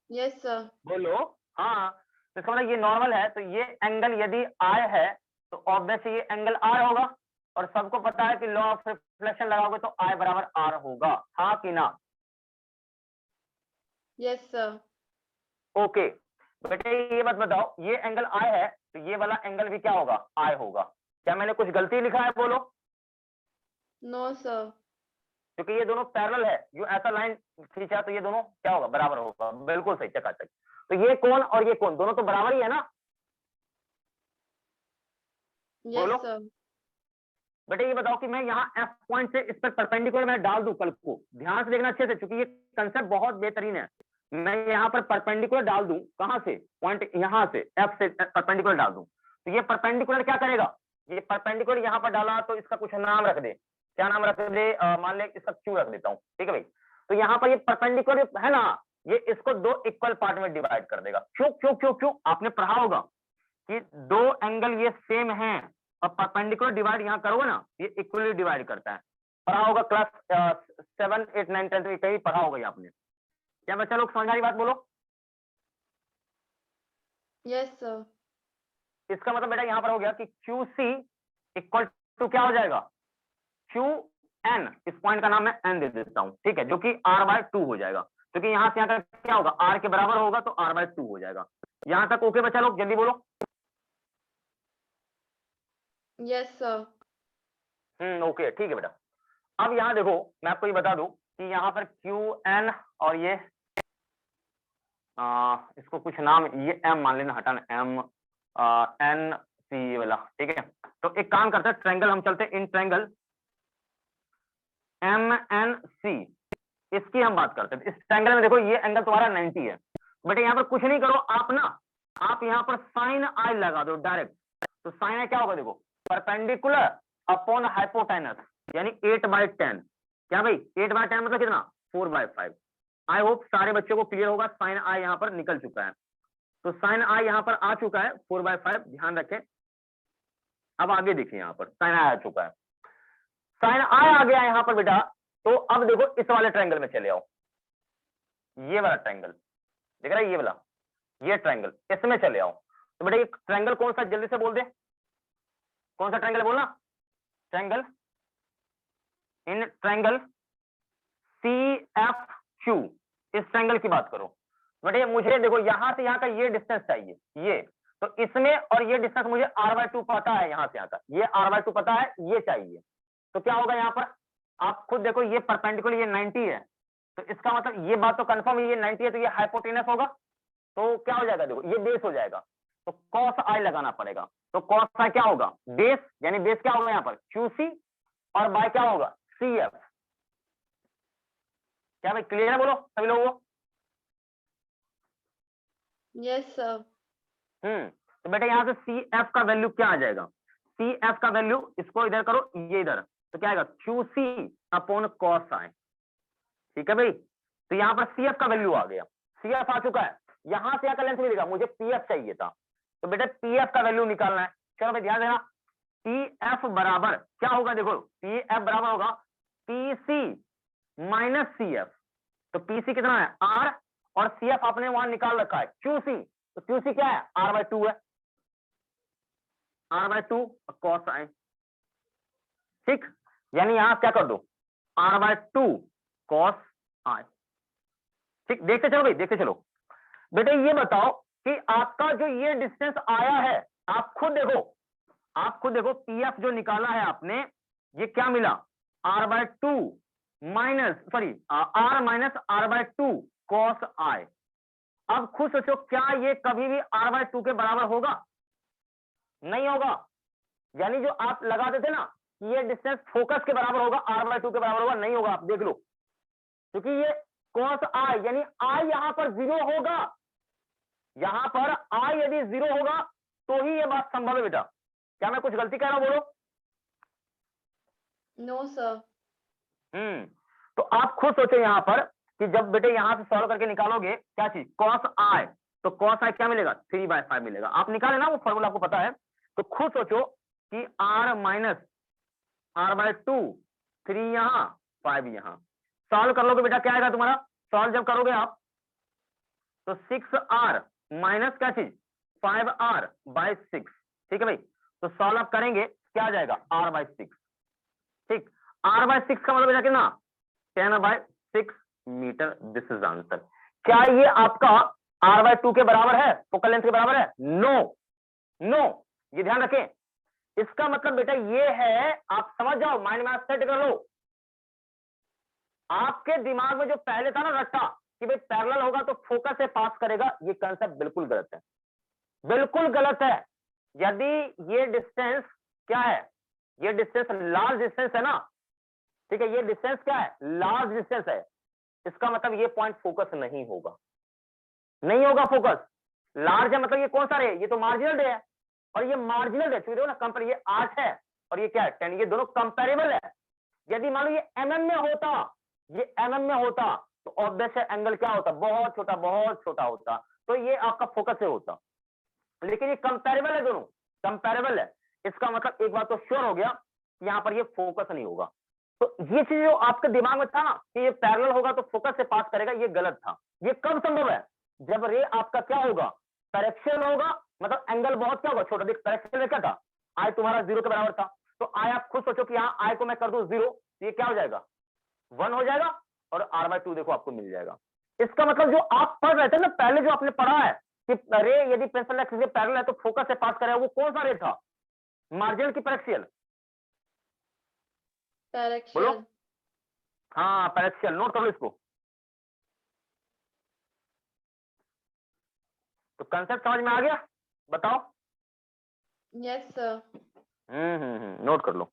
Yes sir. बोलो हाँ। तो इसका मतलब ये नॉर्मल है, तो ये एंगल यदि आई है तो ऑब्वियसली ये एंगल आर होगा, और सबको पता है कि लॉ ऑफ रिफ्लेक्शन लगाओगे तो आई बराबर आर होगा, हाँ कि ना? Yes sir. ओके, बेटे ये बात बताओ, ये एंगल आई है तो ये वाला एंगल भी क्या होगा, आई होगा। क्या मैंने कुछ गलती लिखा है, बोलो। No sir. क्योंकि ये दोनों पैरेलल है, जो ऐसा लाइन खींचा तो ये दोनों क्या होगा, बराबर होगा। बिल्कुल सही, चकाचक। तो ये कोण और ये कोण दोनों तो बराबर ही है ना। यस बोलो। सर। बेटे ये बताओ कि मैं यहाँ F पॉइंट से इस पर परपेंडिकुलर मैं डाल दूं कल को, ध्यान से देखना अच्छे से, क्योंकि ये कंसेप्ट बहुत बेहतरीन है। मैं यहाँ पर परपेंडिकुलर डाल दूं, कहां से, पॉइंट यहाँ से F से परपेंडिकुलर डाल दूं, तो ये परपेंडिकुलर क्या करेगा, ये परपेंडिकुलर यहाँ पर डाला तो इसका कुछ नाम रख दे। क्या नाम रख दे, मान ले इसका Q रख देता हूँ, ठीक है भाई। तो यहाँ पर ये परपेंडिकुलर है ना, ये इसको दो इक्वल पार्ट में डिवाइड कर देगा। क्यों क्यों क्यों क्यों, आपने पढ़ा होगा कि दो एंगल ये सेम हैं और परपेंडिकुलर डिवाइड यहाँ करोगे ना, ये इक्वली डिवाइड करता है। पढ़ा होगा क्लास 7, 8, 9, 10 में कहीं पढ़ा होगा ये आपने। क्या बच्चा लोग समझ आ रही बात, बोलो। Yes sir. इसका मतलब बेटा यहाँ पर हो गया कि QC इक्वल टू क्या हो जाएगा, QN, इस पॉइंट का नाम मैं N दे देता हूँ, ठीक है, जो कि R/2 हो जाएगा, क्योंकि यहाँ से यहाँ का क्या होगा, R के बराबर होगा तो R/2 हो जाएगा। यहाँ तक ओके बच्चा लोग, जल्दी बोलो। Yes sir. ओके, ठीक है बेटा। अब यहाँ देखो, मैं आपको ये बता दूं कि यहाँ पर QN और ये इसको कुछ नाम, ये M मान लेना, हटाना MNC वाला, ठीक है। तो एक काम करते हैं, ट्रायंगल हम चलते हैं, इन ट्रायंगल MNC, इसकी हम बात करते हैं। इस ट्रायंगल में देखो ये एंगल तुम्हारा 90 है। बेटे यहाँ पर कुछ नहीं करो आप ना, आप यहाँ पर साइन आई लगा दो डायरेक्ट। तो साइन आई क्या होगा, देखो परपेंडिकुलर अपॉन हाइपोटेनस, यानी 8/10। क्या भाई, 8/10 मतलब कितना, 4/5। आई होप सारे बच्चों को क्लियर होगा। साइन आई यहाँ पर निकल चुका है, तो साइन आई यहाँ पर आ चुका है 4/5, ध्यान रखें। अब आगे देखिए, यहाँ पर साइन आई आ चुका है, साइन आई आ गया यहाँ पर बेटा। तो अब देखो इस वाले ट्रायंगल में चले आओ, ये वाला ट्रायंगल देख रहा है, ये वाला, ये ट्रायंगल, इसमें चले आओ। तो बेटा ये ट्रायंगल कौन सा, जल्दी से बोल दे, कौन सा ट्रायंगल बोलना, ट्रायंगल, इन ट्रायंगल CFQ, इस ट्रायंगल की बात करो। बेटे मुझे देखो यहां से यहाँ का ये डिस्टेंस चाहिए, ये तो इसमें, और ये डिस्टेंस मुझे R/2 पता है, यहाँ से यहाँ का ये R/2 पता है, ये चाहिए। तो क्या होगा यहाँ पर, आप खुद देखो, ये परपेंडिकुलर ये 90 है, तो इसका मतलब ये बात तो कंफर्म है, ये 90 है तो ये हाइपोटेनस होगा। तो क्या हो जाएगा, देखो ये बेस हो जाएगा, तो cos I लगाना पड़ेगा। तो cos I क्या होगा, बेस, यानी बेस क्या होगा यहाँ पर QC, और बाय क्या होगा CF। क्या भाई क्लियर है, बोलो सभी लोगों को। Yes sir. तो बेटा यहाँ से CF का वैल्यू क्या आ जाएगा, CF का वैल्यू, इसको इधर करो, ये इधर, तो क्या आएगा QC अपॉन cos I, ठीक है भाई। तो यहाँ पर CF का वैल्यू आ गया, CF आ चुका है। यहां से यहाँ का लेंथ मिलेगा, मुझे PF चाहिए था, तो बेटा PF का वैल्यू निकालना है। चलो भाई ध्यान देना, PF बराबर क्या होगा, देखो PF बराबर होगा PC माइनस CF। तो PC कितना है R, और CF आपने वहां निकाल रखा है QC, तो QC क्या है R/2 है, R/2 cos I, ठीक। यानी यहां क्या कर दो, R/2 cos I, ठीक। देखते चलो भाई, देखते चलो। बेटे ये बताओ कि आपका जो ये डिस्टेंस आया है, आप खुद देखो, आप खुद देखो, PF जो निकाला है आपने, ये क्या मिला, R/2 minus, sorry R minus R/2 cos I। अब खुद सोचो, क्या ये कभी भी R/2 के बराबर होगा, नहीं होगा। यानी जो आप लगाते थे ना, ये डिस्टेंस फोकस के बराबर होगा, R/2 के बराबर होगा, नहीं होगा, आप देख लो, क्योंकि ये cos I, यानी I यहां पर 0 होगा, यहां पर I यदि 0 होगा तो ही ये बात संभव है बेटा। क्या मैं कुछ गलती कह रहा हूं, बोलो। No sir. तो आप खुद सोचो यहां पर कि जब बेटे यहां से सॉल्व करके निकालोगे क्या चीज, cos I, तो cos I क्या मिलेगा, 3/5 मिलेगा। आप निकाले ना, वो फॉर्मूला आपको पता है। तो खुद सोचो कि R माइनस R/2, 3 यहां 5 यहां, सॉल्व कर लोगे बेटा, क्या आएगा तुम्हारा, सॉल्व जब करोगे आप तो 6R माइनस क्या चीज 5R/6, ठीक है भाई। तो सॉल्व आप करेंगे, क्या आ जाएगा R/6, ठीक। R/6 का मतलब बेटा कितना, 10/6 मीटर, दिस इज आंसर। क्या ये आपका r/2 के बराबर है, फोकल लेंथ के बराबर है? नो नो, ये ध्यान रखें। इसका मतलब बेटा ये है, आप समझ जाओ, माइंड में सेट कर लो। आपके दिमाग में जो पहले था ना रट्टा कि भाई पैरेलल होगा तो फोकस से पास करेगा, ये कंसेप्ट बिल्कुल गलत है, बिल्कुल गलत है। यदि ये डिस्टेंस क्या है, ये डिस्टेंस लार्ज डिस्टेंस है ना, ठीक है, ये डिस्टेंस क्या है, लार्ज डिस्टेंस है, इसका मतलब ये पॉइंट फोकस नहीं होगा, नहीं होगा फोकस। लार्ज है मतलब ये कौन सा रे, ये तो मार्जिनल रे है, और ये मार्जिनल रे, देखो ना कंपेयर, ये 8 है और ये क्या है 10, ये दोनों कंपेरेबल है। यदि मान लो ये mm में होता, ये mm में होता, तो ऑब्वियस है एंगल क्या होता, बहुत छोटा होता, तो ये आपका फोकस से होता। लेकिन ये कंपेरेबल है, दोनों कंपेरेबल है, इसका मतलब एक बात तो श्योर हो गया, यहां पर ये फोकस नहीं होगा। तो ये चीज जो आपके दिमाग में था ना कि ये पैरेलल होगा तो फोकस से पास करेगा, ये गलत था। ये कब संभव है, जब रे आपका क्या होगा, पैरेक्सियल होगा, मतलब एंगल बहुत क्या होगा, छोटा। देख पैरेक्सियल में क्या था, आई तुम्हारा 0 के बराबर था, तो आई आप खुद सोचो कि यहाँ आई को मैं कर दूं 0, ये क्या हो जाएगा 1 हो जाएगा, और r/2 देखो आपको मिल जाएगा। इसका मतलब जो आप पढ़ रहे थे ना पहले, जो आपने पढ़ा है कि रे यदि प्रिंसिपल एक्सिस से पैरेलल है तो फोकस से पास करेगा, वो कौन सा रे था, मार्जिनल की पैरेक्सियल, बोलो। पैरेक्सियल। हाँ पैरेक्सियल, नोट कर लो इसको। तो कंसेप्ट समझ में आ गया, बताओ। Yes sir. नोट कर लो।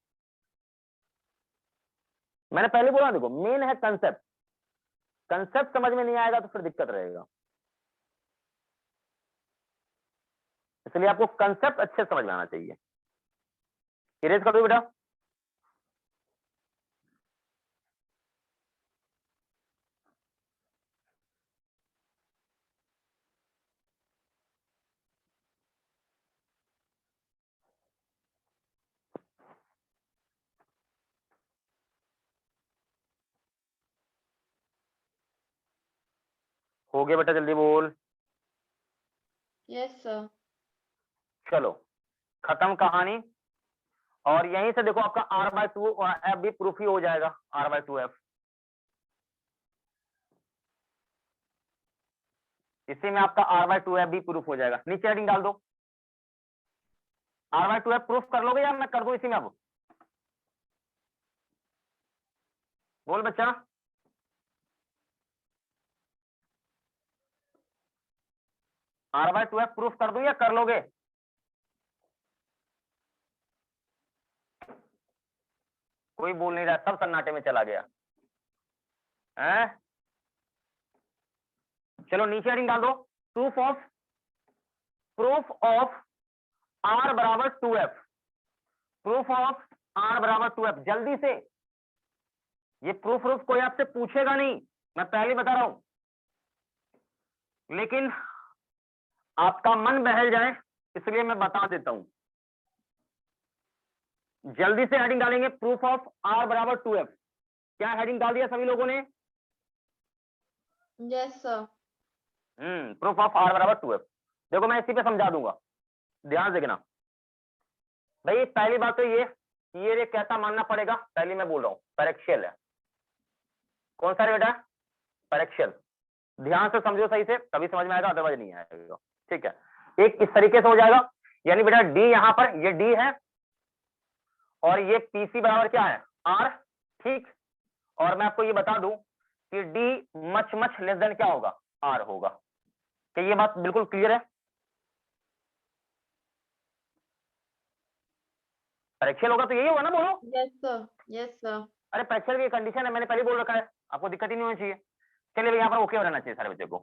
मैंने पहले बोला, देखो मेन है कंसेप्ट, कंसेप्ट समझ में नहीं आएगा तो फिर दिक्कत रहेगा, इसलिए आपको कंसेप्ट अच्छे समझ में आना चाहिए। इरेज कर दो बेटा। हो गया बेटा, जल्दी बोल। Yes sir. चलो खत्म कहानी, और यहीं से देखो आपका r/2 और f भी प्रूफ ही हो जाएगा, r/2f इसी में आपका r/2f भी प्रूफ हो जाएगा। नीचे हेडिंग डाल दो, r/2f प्रूफ कर लोगे या मैं कर दूं इसी में, अब बोल बच्चा। r/2f प्रूफ कर दूं या कर लोगे, कोई बोल नहीं रहा, सब सन्नाटे में चला गया है। चलो नीचे हेडिंग डाल दो, प्रूफ ऑफ r बराबर 2f, प्रूफ ऑफ r बराबर 2f। जल्दी से, ये प्रूफ कोई आपसे पूछेगा नहीं, मैं पहले बता रहा हूं, लेकिन आपका मन बहल जाए इसलिए मैं बता देता हूं। जल्दी से हेडिंग डालेंगे, प्रूफ ऑफ r बराबर 2f। क्या हेडिंग डाल दिया सभी लोगों ने? Yes sir. Proof of r बराबर 2f। देखो मैं इसी पे समझा दूंगा, ध्यान से देखना भाई। पहली बात तो ये कैसा मानना पड़ेगा, पहले मैं बोल रहा हूं पैरेक्सियल है। कौन सा रे बेटा, पैरेक्सियल। ध्यान से समझो सही से, तभी समझ में आएगा, अदरवाइज नहीं आएगा, ठीक है। एक इस तरीके से हो जाएगा, यानी बेटा d यहां पर, ये d है और ये PC बराबर क्या है r, ठीक। और मैं आपको ये बता दूं कि d मच लेस देन क्या होगा, r होगा। क्या ये बात बिल्कुल क्लियर है? पैरेक्सियल होगा तो यही होगा ना, बोलो। Yes sir. Yes sir. अरे पैरेक्सियल की कंडीशन है, मैंने पहले बोल रखा है, आपको दिक्कत ही नहीं होनी चाहिए। चलिए भाई यहाँ पर ओके हो रहना चाहिए सारे बच्चे को।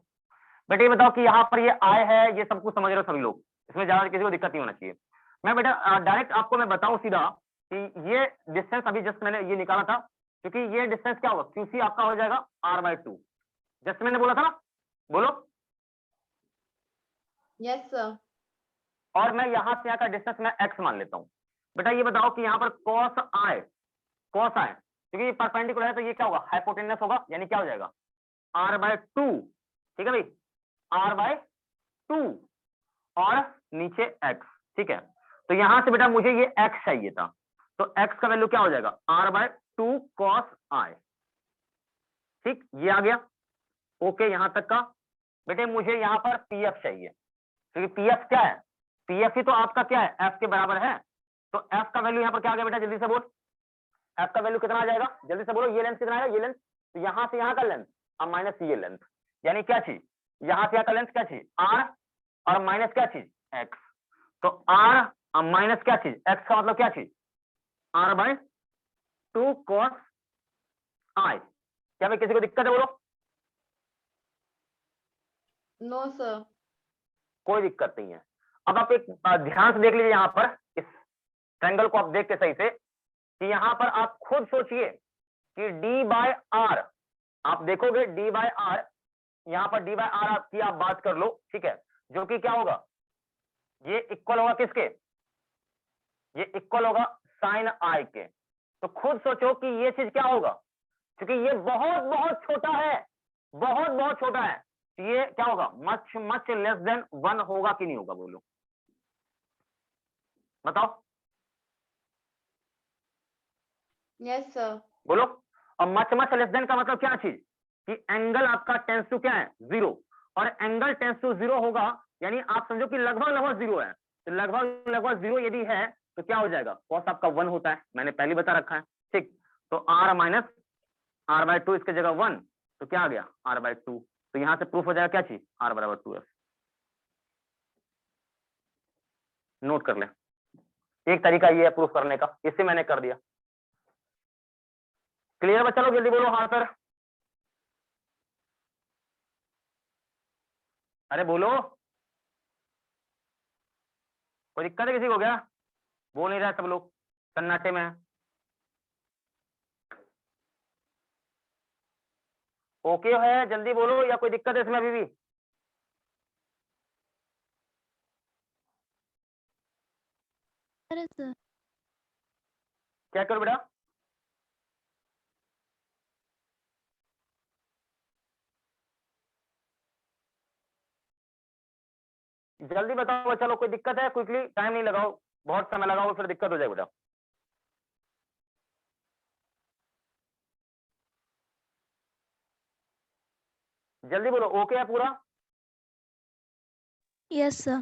बेटा ये बताओ कि यहाँ पर ये आय है, ये सब कुछ समझ रहे हो सभी लोग, इसमें ज्यादा किसी को दिक्कत नहीं होना चाहिए। मैं बेटा डायरेक्ट आपको मैं बताऊं सीधा कि ये डिस्टेंस अभी जस्ट मैंने ये निकाला था, क्योंकि ये डिस्टेंस क्या होगा, QC आपका हो जाएगा r/2, जस्ट मैंने बोला था ना, बोलो। Yes sir. और मैं यहाँ से यहाँ का डिस्टेंस मैं x मान लेता हूँ। बेटा ये बताओ कि यहाँ पर cos i, क्योंकि परपेंडिकुलर है तो ये क्या होगा, हाइपोटेन्यूस होगा, यानी क्या हो जाएगा r/2, ठीक है भाई, r/2 और नीचे x, ठीक है। तो यहां से बेटा मुझे ये x चाहिए था, तो x का वैल्यू क्या हो जाएगा, r/2 cos i, ठीक, ये आ गया ओके यहां तक का। बेटे मुझे यहाँ पर पीएफ चाहिए, क्योंकि पीएफ क्या है, पीएफ ही तो आपका क्या है, एफ के बराबर है। तो एफ का वैल्यू यहाँ पर क्या आ गया बेटा, जल्दी से बोल, एफ का वैल्यू कितना आ जाएगा, जल्दी से बोलो, ये लेंथ कितना है, ये लेंथ, तो यहाँ से यहाँ का लेंथ और माइनस ये लेंथ, यानी क्या चीज, यहाँ से यहाँ का लेंथ क्या चीज, आर, और माइनस क्या चीज, एक्स। तो आर और माइनस क्या चीज, एक्स का मतलब क्या चीज, आर बाय 2 cos आई। क्या भाई किसी को दिक्कत है, बोलो। No sir. कोई दिक्कत नहीं है। अब आप एक ध्यान से देख लीजिए यहाँ पर, इस ट्रायंगल को आप देख के सही से, कि यहाँ पर आप खुद सोचिए कि डी बाय आर, आप देखोगे डी बाय आर, यहाँ पर डी बाय आर की आप बात कर लो, ठीक है, जो कि क्या होगा, ये इक्वल होगा किसके, ये इक्वल होगा साइन आई के। तो खुद सोचो कि ये चीज क्या होगा, क्योंकि ये बहुत बहुत छोटा है, बहुत बहुत छोटा है, तो ये क्या होगा, मच मच लेस देन 1 होगा कि नहीं होगा, बोलो बताओ, यस सर। बोलो। और मच मच लेस देन का मतलब क्या चीज, कि एंगल आपका टेंस टू क्या है, 0, और एंगल टेंस टू 0 होगा, यानी आप समझो कि लगभग लगभग 0 है, तो लगभग लगभग 0 यदि है तो क्या हो जाएगा, कॉस आपका 1 होता है, मैंने पहले बता रखा है, ठीक। तो आर माइनस आर बाय 2 इसके जगह 1, तो क्या आ गया, आर बाय 2। तो यहां से प्रूफ हो जाएगा क्या चीज, आर बराबर 2f। नोट कर ले, एक तरीका ये है प्रूफ करने का, इससे मैंने कर दिया। क्लियर बच्चा लोग, जल्दी बोलो हाँ सर, अरे बोलो, कोई दिक्कत है किसी को क्या, बोल नहीं रहा सब लोग, सन्नाटे में है। ओके है, जल्दी बोलो, या कोई दिक्कत है इसमें अभी भी, अरे सर क्या करो बेटा, जल्दी बताओ चलो, कोई दिक्कत है, क्विकली, टाइम नहीं लगाओ, बहुत समय लगाओ फिर दिक्कत हो जाए बेटा। जल्दी बोलो, ओके है पूरा, यस सर।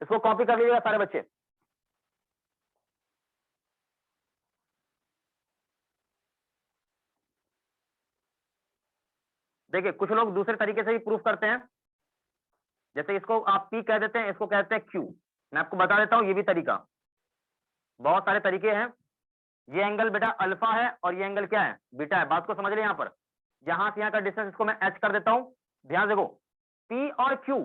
इसको कॉपी कर लीजिएगा सारे बच्चे। देखिए कुछ लोग दूसरे तरीके से भी प्रूफ करते हैं, जैसे इसको आप पी कह देते हैं, इसको कहते हैं क्यू। मैं आपको बता देता हूं ये भी तरीका, बहुत सारे तरीके हैं। ये एंगल बेटा अल्फा है और ये एंगल क्या है, बीटा है। बात को समझ रहे यहाँ पर, यहां से यहाँ का डिस्टेंस इसको मैं एच कर देता हूं। ध्यान देखो, पी और क्यू,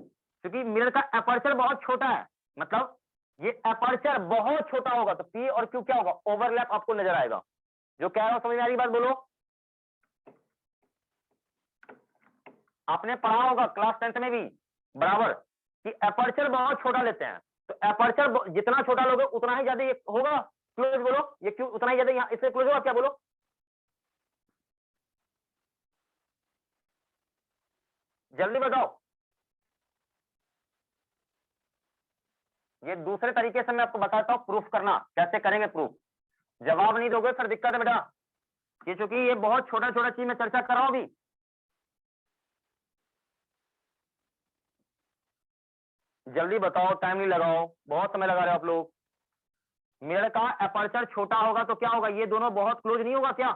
क्योंकि मिरर का अपर्चर बहुत छोटा है, मतलब ये अपर्चर बहुत छोटा होगा, तो पी और क्यू क्या होगा, ओवरलैप आपको नजर आएगा। जो कह रहा हूं समझ में आ रही बात, बोलो। आपने पढ़ा होगा क्लास 10th में भी बराबर कि अपर्चर बहुत छोटा लेते हैं, तो अपर्चर जितना छोटा लोगे उतना ही ज्यादा ये होगा क्लोज, बोलो। ये क्यों उतना ही ज्यादा यहाँ इससे क्लोज होगा, क्या बोलो, जल्दी बताओ। ये दूसरे तरीके से मैं आपको बताता हूँ प्रूफ करना, कैसे करेंगे प्रूफ। जवाब नहीं दोगे फिर दिक्कत है बेटा, ये चूंकि ये बहुत छोटा छोटा चीज में चर्चा कर रहा हूं अभी। जल्दी बताओ, टाइम नहीं लगाओ, बहुत समय लगा रहे हो आप लोग। मिरर का अपर्चर छोटा होगा तो क्या होगा, ये दोनों बहुत क्लोज नहीं होगा क्या,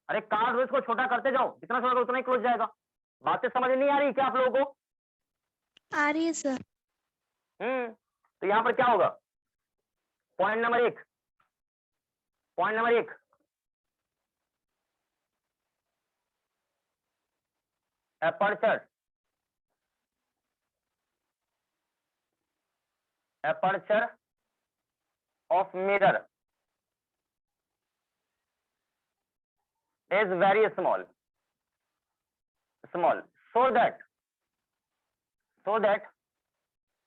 अरे कार्ड रोज को छोटा करते जाओ, जितना छोटा उतना ही क्लोज जाएगा। बातें समझ नहीं आ रही क्या आप लोगों को, आ रही है सर। तो यहां पर क्या होगा, point number 1, point number 1, aperture, aperture of mirror is very small, so that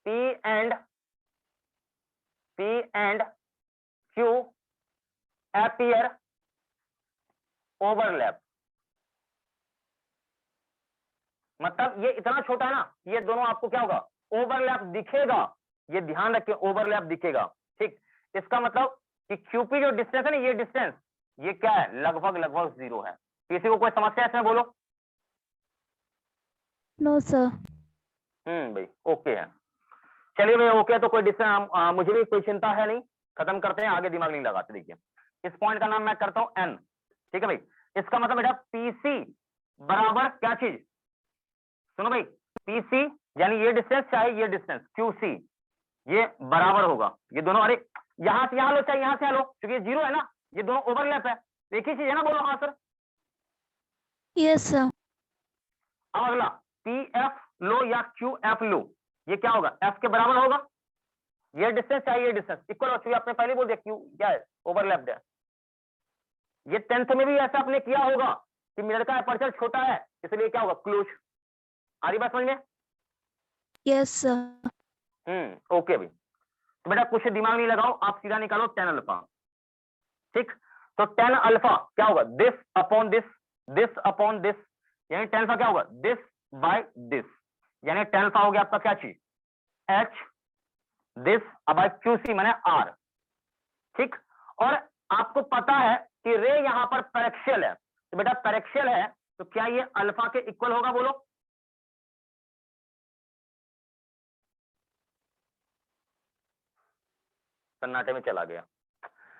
P and Q appear overlap। मतलब ये इतना छोटा है ना, ये दोनों आपको क्या होगा, ओवरलैप दिखेगा, ये ध्यान रखिए, ओवरलैप दिखेगा, ठीक। इसका मतलब कि क्यूपी जो डिस्टेंस है ना, ये डिस्टेंस ये क्या है, लगभग लगभग 0 है। किसी को कोई समस्या है इसमें, बोलो। No sir. भाई ओके है। चलिए भाई ओके, तो कोई मुझे भी कोई चिंता है नहीं, खत्म करते हैं, आगे दिमाग नहीं लगाते। देखिए इस पॉइंट का नाम मैं करता हूं एन, ठीक है भाई। इसका मतलब बेटा पीसी बराबर क्या चीज, सुनो भाई, पीसी यानी ये डिस्टेंस चाहे ये डिस्टेंस क्यूसी, ये बराबर होगा, ये दोनों, अरे यहां से यहां लो चाहे यहां से यहां लो, क्योंकि ये जीरो है ना, ये दोनों ओवरलैप है, एक ही चीज है ना, बोलो हाँ सर। Yes sir. अब अगला पी एफ लो या क्यू एफ लो, ये क्या होगा, एफ के बराबर होगा, ये डिस्टेंस चाहिए, ये डिस्टेंस इक्वल हो, चुकी आपने पहले बोल दिया क्यू क्या है, ओवरलैप्ड है। ये 10th में भी ऐसा आपने किया होगा कि मिरर का अपर्चर छोटा है, इसलिए क्या होगा, क्लोज। आ रही बात समझ में? Yes sir. ओके भाई, तो बेटा कुछ दिमाग नहीं लगाओ, आप सीधा निकालो 10 अल्फा, ठीक। तो 10 अल्फा क्या होगा, this upon this, this upon this, यानी 10 अल्फा क्या होगा, दिस बाय दिस, यानी 10 अल्फा हो गया आपका क्या चीज, एच, दिस बाय क्यूसी माने आर, ठीक। और आपको पता है कि रे यहां पर पैरेक्शियल है, तो बेटा पैरेक्शियल है तो क्या ये अल्फा के इक्वल होगा, बोलो। सन्नाटे में चला गया।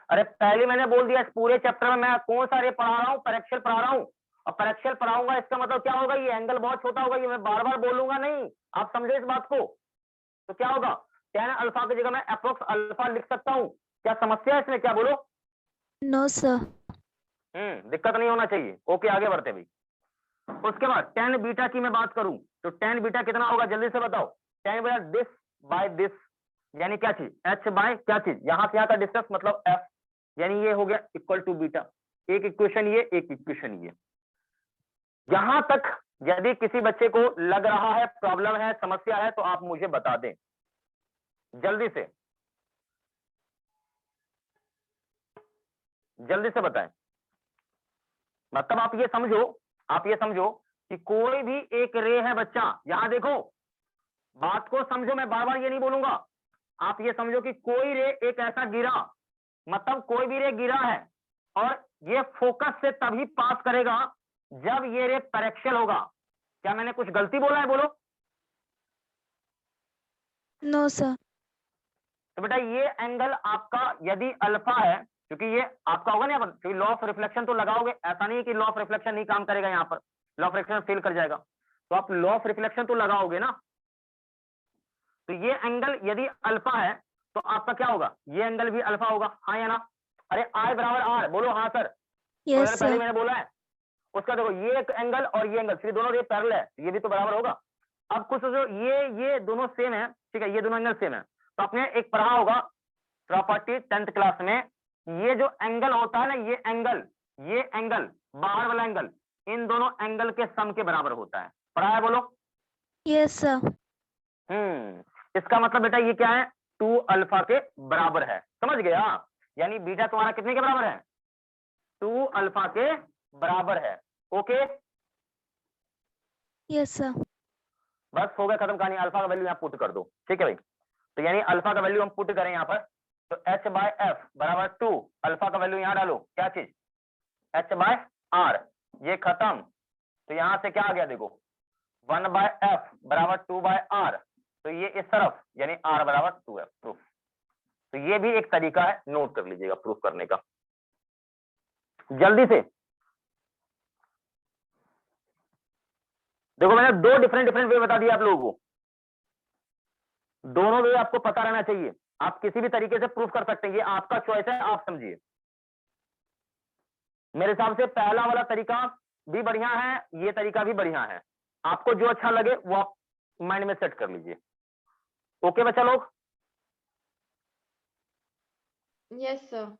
अरे पहले मैंने बोल दिया, इस पूरे चैप्टर में मैं कौन सा रे पढ़ा रहा हूं, पैरेक्शियल पढ़ा रहा हूं, और पैरेक्शियल पढ़ाऊंगा इसका मतलब क्या होगा, ये एंगल बहुत छोटा होगा, ये मैं बार बार बोलूंगा नहीं, आप समझे इस बात को। तो क्या होगा, 10 अल्फा की जगह मैं अप्रोक्स अल्फा लिख सकता हूं, क्या समस्या है इसमें, क्या बोलो। No sir. दिक्कत नहीं होना चाहिए। ओके आगे बढ़ते भाई। उसके बाद 10 बीटा की मैं बात करूं तो 10 बीटा कितना होगा, जल्दी से बताओ। 10 बीटा दिस बाय दिस, यानी क्या चीज, एच बाय क्या चीज, यहां से यहां का डिस्टेंस मतलब एफ, यानी ये हो गया इक्वल टू बीटा। एक इक्वेशन ये, एक इक्वेशन ये। यहां तक यदि किसी बच्चे को लग रहा है, प्रॉब्लम है, समस्या है, तो आप मुझे बता दें जल्दी से, जल्दी से बताएं। मतलब आप ये समझो, आप ये समझो कि कोई भी एक रे है बच्चा, यहां देखो, बात को समझो, मैं बार बार ये नहीं बोलूंगा, आप ये समझो कि कोई रे एक ऐसा गिरा, मतलब कोई भी रे गिरा है, और ये फोकस से तभी पास करेगा जब ये रे पैरेक्शियल होगा। क्या मैंने कुछ गलती बोला है, बोलो। No sir. तो बेटा ये एंगल आपका यदि अल्फा है, क्योंकि ये आपका होगा ना, क्योंकि लॉ ऑफ रिफ्लेक्शन तो लगाओगे, ऐसा नहीं है कि लॉ ऑफ रिफ्लेक्शन नहीं काम करेगा, यहाँ पर लॉ ऑफ रिफ्लेक्शन फेल कर जाएगा, तो आप लॉ ऑफ रिफ्लेक्शन तो लगाओगे ना। तो ये एंगल यदि अल्फा है तो आपका क्या होगा, ये एंगल भी अल्फा होगा, हाँ या ना। अरे आई बराबर आर, बोलो हाँ सर। यस पहले सर। मैंने बोला है, उसका देखो ये एक एंगल और ये एंगल, फिर दोनों ये पैरेलल है, ये भी तो बराबर होगा। अब कुछ सोचो, ये दोनों सेम है, ठीक है, ये दोनों एंगल सेम है, तो आपने एक पढ़ा होगा प्रॉपर्टी 10th क्लास में, ये जो एंगल होता है ना, ये एंगल बाहर वाला एंगल, इन दोनों एंगल के सम के बराबर होता है, पढ़ा है, बोलो। Yes sir. इसका मतलब बेटा ये क्या है, 2 अल्फा के बराबर है, समझ गया। यानी बीटा तुम्हारा कितने के बराबर है, 2 अल्फा के बराबर है। Okay yes sir. बस हो गया, खत्म कहानी। अल्फा का वैल्यू यहाँ पुट कर दो, ठीक है भाई। तो यानी अल्फा का वैल्यू हम पुट करें यहाँ पर, तो h बाय एफ बराबर 2, अल्फा का वैल्यू यहाँ डालो, क्या चीज, h बाय आर, ये खत्म। तो यहां से क्या आ गया, देखो 1 बाय एफ बराबर 2 बाय आर, तो ये इस तरफ यानी r बराबर 2 है, प्रूफ। तो ये भी एक तरीका है, नोट कर लीजिएगा प्रूफ करने का, जल्दी से। देखो मैंने 2 डिफरेंट वे बता दिया आप लोगों को, दोनों वे आपको पता रहना चाहिए, आप किसी भी तरीके से प्रूफ कर सकते हैं, ये आपका चॉइस है, आप समझिए। मेरे हिसाब से पहला वाला तरीका भी बढ़िया है, ये तरीका भी बढ़िया है, आपको जो अच्छा लगे वो आप माइंड में सेट कर लीजिए। ओके बच्चा लोग, यस सर।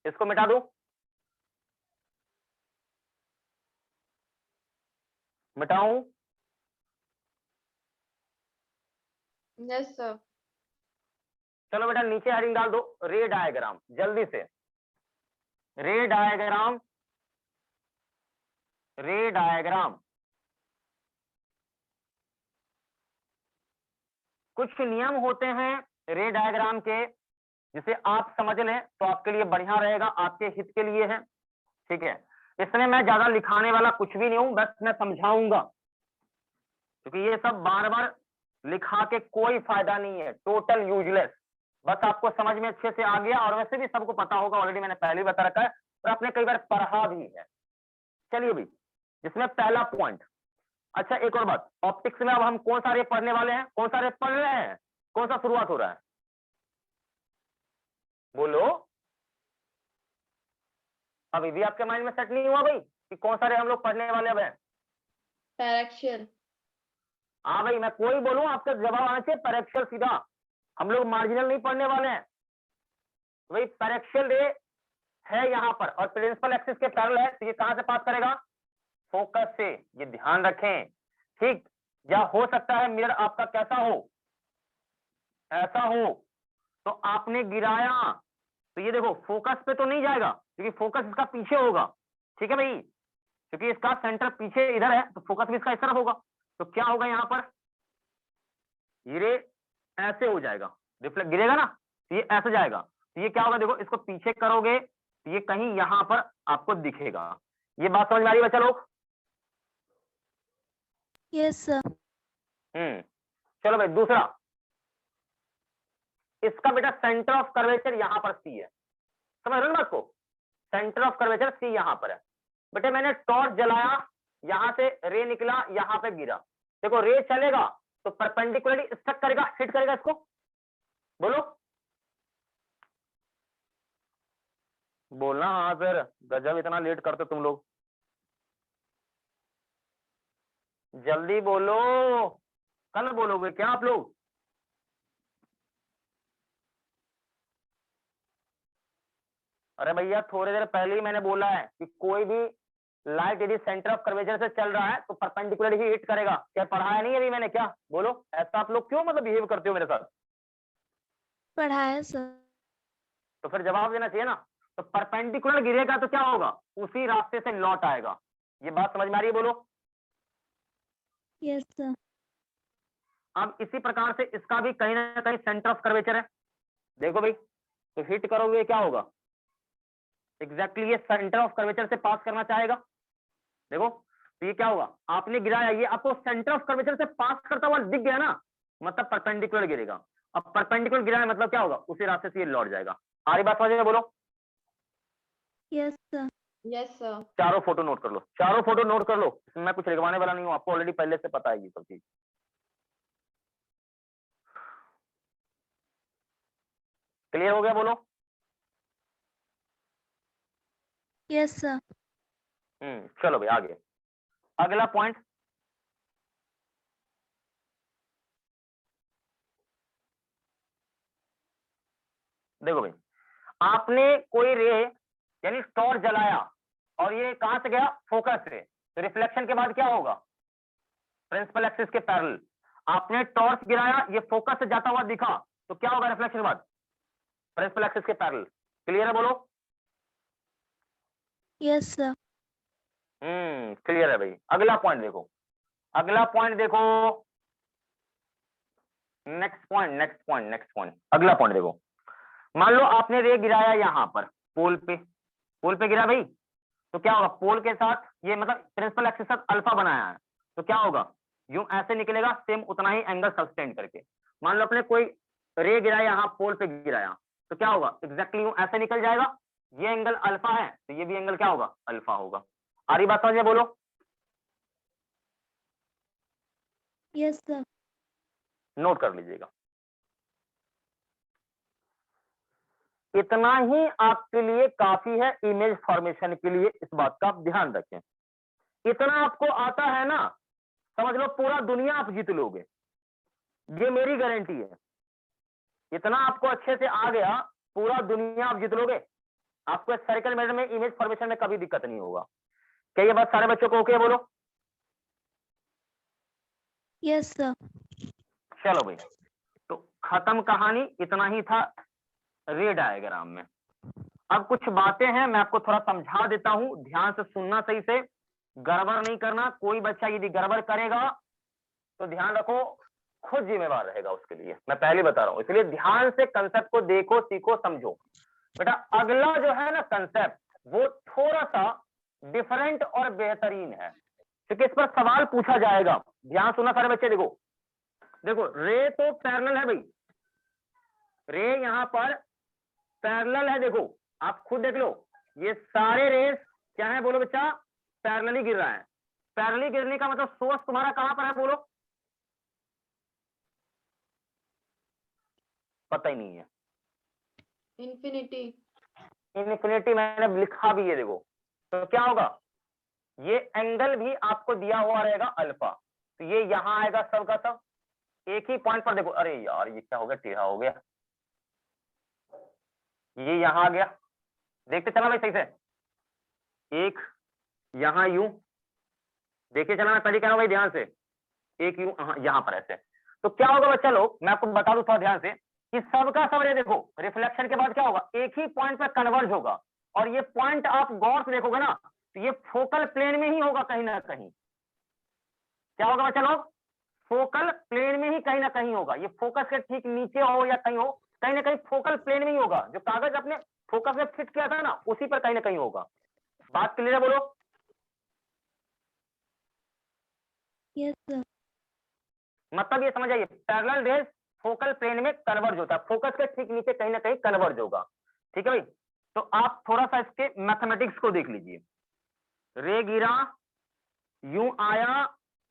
इसको मिटा दो, मिटाऊं, यस सर। चलो बेटा नीचे हेडिंग डाल दो, रे डायग्राम, जल्दी से। रे डायग्राम, रे डायग्राम, कुछ नियम होते हैं रे डायग्राम के, जिसे आप समझ लें तो आपके लिए बढ़िया रहेगा, आपके हित के लिए है, ठीक है। इसमें मैं ज्यादा लिखाने वाला कुछ भी नहीं हूं, बस मैं समझाऊंगा, क्योंकि ये सब बार बार लिखा के कोई फायदा नहीं है, टोटल यूजलेस। बस आपको समझ में अच्छे से आ गया, और वैसे भी सबको पता होगा, ऑलरेडी मैंने पहले ही बता रखा है और आपने कई बार पढ़ा भी है। चलिए भाई, जिसमें पहला पॉइंट। अच्छा एक और बात, ऑप्टिक्स में अब हम कौन सा रे पढ़ने वाले हैं, कौन सा रे पढ़ रहे हैं, कौन सा शुरुआत हो रहा है, बोलो। अभी भी आपके माइंड में सेट नहीं हुआ भाई कि कौन सा रे हम लोग पढ़ने वाले अब हैं? पैरेक्शियल। हाँ भाई, मैं कोई बोलूं आपका जवाब आना चाहिए पैरेक्शियल सीधा। हम लोग मार्जिनल नहीं पढ़ने वाले हैं भाई। पैरेक्शियल रे है यहाँ पर और प्रिंसिपल एक्सिस के पैरेलल है, तो ये कहां से पास करेगा, फोकस से। ये ध्यान रखें, ठीक। या हो सकता है मिरर आपका कैसा हो, ऐसा हो, तो आपने गिराया तो ये देखो फोकस पे तो नहीं जाएगा, क्योंकि फोकस इसका पीछे होगा, ठीक है भाई, क्योंकि इसका सेंटर पीछे इधर है, तो फोकस भी इसका इस तरफ होगा। तो क्या होगा यहाँ पर, ये ऐसे हो जाएगा, रिफ्लेक्ट गिरेगा ना, तो ये ऐसे जाएगा। तो ये क्या होगा, देखो इसको पीछे करोगे तो ये कहीं यहाँ पर आपको दिखेगा। ये बात समझ में आ रही है बच्चा लोग? Yes, sir. चलो भाई दूसरा, इसका बेटा सेंटर ऑफ कर्वेचर यहाँ पर सी है, समझ रहे हो ना बात को? सेंटर ऑफ कर्वेचर सी यहाँ पर है। बेटे मैंने टॉर्च जलाया, यहां से रे निकला, यहाँ पे गिरा, देखो रे चलेगा तो परपेंडिकुलरली स्ट्रक करेगा, हिट करेगा इसको, बोलो बोलना। हाँ सर, गजब इतना लेट करते तुम लोग, जल्दी बोलो, कल बोलोगे क्या आप लोग? अरे भैया थोड़ी देर पहले ही मैंने बोला है कि कोई भी लाइट यदि सेंटर ऑफ कर्वेचर से चल रहा है तो परपेंडिकुलर ही हिट करेगा। क्या पढ़ाया नहीं अभी मैंने, क्या बोलो? ऐसा आप लोग क्यों मतलब बिहेव करते हो मेरे साथ? पढ़ाया सर। तो फिर जवाब देना चाहिए ना। तो परपेंडिकुलर गिरेगा तो क्या होगा, उसी रास्ते से लौट आएगा। ये बात समझ में आ रही है, बोलो? Yes, sir. अब इसी प्रकार से इसका भी कहीं ना कहीं सेंटर ऑफ कर्वेचर है, देखो भाई, तो हिट करोगे क्या होगा, एग्जैक्टली ये सेंटर ऑफ कर्वेचर से पास करना चाहेगा। देखो तो ये क्या होगा, आपने गिराया, ये आपको सेंटर ऑफ कर्वेचर से पास करता हुआ दिख गया ना, मतलब परपेंडिकुलर गिरेगा। अब परपेंडिकुलर गिराया मतलब क्या होगा, उसी रास्ते से ये लौट जाएगा। आ रही बात समझ में, बोलो? Yes, sir. Yes sir. चारों फोटो नोट कर लो, चारों फोटो नोट कर लो, मैं कुछ लिखवाने वाला नहीं हूँ, आपको ऑलरेडी पहले से पता है ये सब चीज। क्लियर हो गया, बोलो? Yes, sir. चलो भाई आगे, अगला पॉइंट। देखो भाई, आपने कोई रे यानी टॉर्च जलाया और ये कहां से गया, फोकस से, तो रिफ्लेक्शन के बाद क्या होगा, प्रिंसिपल एक्सिस के पैरेलल। आपने टॉर्च गिराया, ये फोकस से जाता हुआ दिखा, तो क्या होगा रिफ्लेक्शन के बाद, प्रिंसिपल एक्सिस के पैरेलल। क्लियर है, बोलो? Yes, sir. क्लियर है भाई। अगला पॉइंट देखो, अगला पॉइंट देखो, next point, next point, next point, अगला पॉइंट देखो। मान लो आपने रे गिराया यहाँ पर पोल पे, पोल पे गिरा भाई, तो क्या होगा, पोल के साथ ये मतलब प्रिंसिपल एक्सिस के साथ अल्फा बनाया है, तो क्या होगा, यूं ऐसे निकलेगा, सेम उतना ही एंगल सस्टेन करके। मान लो आपने कोई रे गिराया यहाँ पोल पे गिराया, तो क्या होगा, एग्जैक्टली यूं ऐसे निकल जाएगा, ये एंगल अल्फा है तो ये भी एंगल क्या होगा, अल्फा होगा। आ रही बात समझ में, बोलो? Yes, sir. नोट कर लीजिएगा, इतना ही आपके लिए काफी है इमेज फॉर्मेशन के लिए, इस बात का आप ध्यान रखें। इतना आपको आता है ना, समझ लो पूरा दुनिया आप जीत लोगे, ये मेरी गारंटी है। इतना आपको अच्छे से आ गया, पूरा दुनिया आप जीत लोगे, आपको सर्कल मेथड में इमेज फॉर्मेशन में कभी दिक्कत नहीं होगा। क्या ये बात सारे बच्चों को ओके, बोलो? Yes, sir. चलो भाई, तो खत्म कहानी, इतना ही था रे डायग्राम में। अब कुछ बातें हैं, मैं आपको थोड़ा समझा देता हूं, ध्यान से सुनना, सही से गड़बड़ नहीं करना। कोई बच्चा यदि गड़बड़ करेगा तो ध्यान रखो खुद जिम्मेवार रहेगा उसके लिए, मैं पहले बता रहा हूं। इसलिए ध्यान से कंसेप्ट को देखो, सीखो, समझो। बेटा अगला जो है ना कंसेप्ट, वो थोड़ा सा डिफरेंट और बेहतरीन है। क्योंकि इस पर सवाल पूछा जाएगा। ध्यान सुना सारे बच्चे, देखो देखो रे तो पैरेलल है भाई, रे यहाँ पर पैरेलल है, देखो आप खुद देख लो, ये सारे रेस क्या है बोलो बच्चा, पैरेलली गिर रहा है। पैरेलली गिरने का मतलब सोर्स तुम्हारा कहां पर है बोलो, पता ही नहीं है। इंफिनिटी। इन्फिनिटी मैंने लिखा भी है, देखो तो क्या होगा, ये एंगल भी आपको दिया हुआ रहेगा अल्फा, तो ये यहां आएगा सब का सब एक ही पॉइंट पर। देखो अरे यार ये क्या हो गया, टेढ़ा हो गया, ये यहां आ गया, देखते चला भाई सही से, एक यहां यूं देखिए चला, मैं पहले कह रहा हूं भाई ध्यान से, एक यूं यहां पर ऐसे। तो क्या होगा बच्चा लोग, मैं आपको बता दूं थोड़ा ध्यान से कि सबका सब ये देखो रिफ्लेक्शन के बाद क्या होगा, एक ही पॉइंट पर कन्वर्ज होगा, और ये पॉइंट आप गौर से देखोगे ना तो ये फोकल प्लेन में ही होगा कहीं ना कहीं। क्या होगा बच्चा लोग, फोकल प्लेन में ही कहीं ना कहीं होगा, ये फोकस के ठीक नीचे हो या कहीं हो, कहीं ना कहीं फोकल प्लेन में ही होगा, जो कागज अपने फोकस में फिट किया था ना उसी पर कहीं ना कहीं होगा। बात क्लियर है बोलो। Yes, sir. मतलब ये समझ आइए, पैरेलल रेज फोकल प्लेन में कन्वर्ज होता है, फोकस के ठीक नीचे कहीं ना कहीं कन्वर्ज होगा। ठीक है भाई, तो आप थोड़ा सा इसके मैथमेटिक्स को देख लीजिए, रे गिरा यूं आया,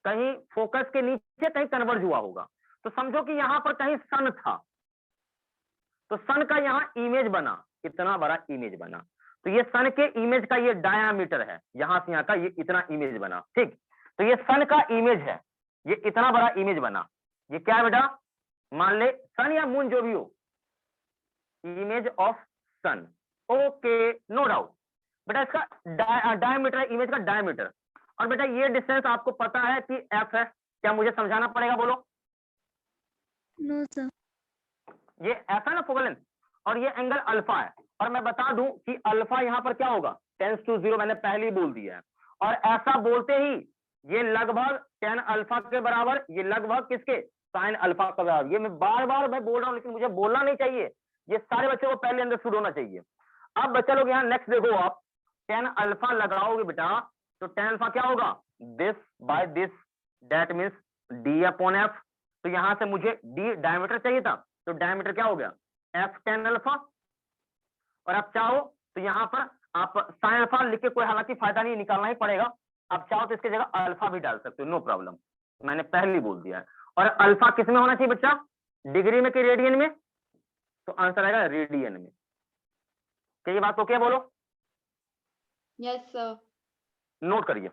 कहीं फोकस के नीचे कहीं कन्वर्ज हुआ होगा, तो समझो कि यहां पर कहीं सन था, तो सन का यहां इमेज बना, इतना बड़ा इमेज बना, तो ये सन के इमेज का ये डायामीटर है, यहां से यहां का ये इतना इमेज बना। ठीक, तो ये सन का इमेज है, ये इतना बड़ा इमेज बना, ये क्या है बेटा, मान ले सन या मून जो भी हो, image of sun. Okay no doubt बेटा, इसका डायमीटर, इमेज का डायमीटर। और बेटा ये डिस्टेंस आपको पता है कि एफ है, क्या मुझे समझाना पड़ेगा बोलो। No, sir. ये एफ है ना फोकल लेंथ, और ये एंगल अल्फा है, और मैं बता दूं कि अल्फा यहाँ पर क्या होगा, टेंस टू 0, मैंने पहले ही बोल दिया है। और ऐसा बोलते ही ये लगभग tan अल्फा के बराबर, ये लगभग किसके, sin अल्फा के बराबर। ये मैं बार बार मैं बोल रहा हूँ, लेकिन मुझे बोलना नहीं चाहिए, ये सारे बच्चों को पहले अंडरस्टूड होना चाहिए। अब बच्चे लोग यहाँ नेक्स्ट देखो, आप tan अल्फा लगाओगे बेटा, तो tan अल्फा क्या होगा, this by this, that means d upon f। तो यहां से मुझे d डायमीटर चाहिए था, तो डायमीटर क्या हो गया, f tan अल्फा। और आप चाहो तो यहाँ पर आप sin अल्फा लिख के कोई हालांकि फायदा नहीं, निकालना ही पड़ेगा, आप चाहो तो इसकी जगह अल्फा भी डाल सकते हो, नो प्रॉब्लम, मैंने पहले ही बोल दिया है। और अल्फा किस में होना चाहिए बच्चा, डिग्री में कि रेडियन में, तो आंसर आएगा रेडियन में। क्या ये बात तो क्या बोलो, यस सर। नोट करिए।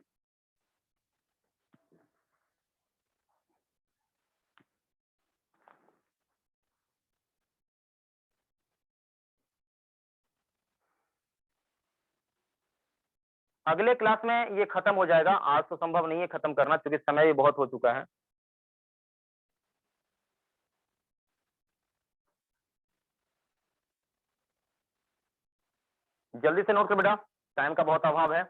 अगले क्लास में ये खत्म हो जाएगा, आज तो संभव नहीं है खत्म करना क्योंकि समय भी बहुत हो चुका है। जल्दी से नोट कर बेटा, टाइम का बहुत अभाव है।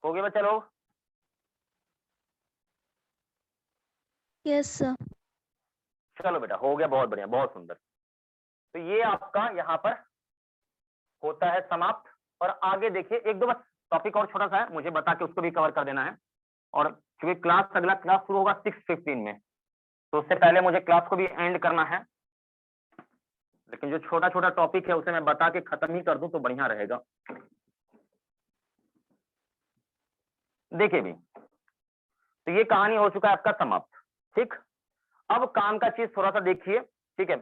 हो गया बच्चा लोग, Yes, sir. चलो बेटा हो गया, बहुत बढ़िया, बहुत सुंदर। तो ये आपका यहाँ पर होता है समाप्त। और आगे देखिए, एक दो बस टॉपिक और छोटा सा है, मुझे बता के उसको भी कवर कर देना है। और क्योंकि क्लास, अगला क्लास शुरू होगा 6:15 में, तो उससे पहले मुझे क्लास को भी एंड करना है, लेकिन जो छोटा छोटा टॉपिक है उसे मैं बता के खत्म ही कर दूं तो बढ़िया रहेगा। देखिए भी, तो ये कहानी हो चुका है आपका समाप्त। ठीक, अब काम का चीज थोड़ा सा देखिए। ठीक है,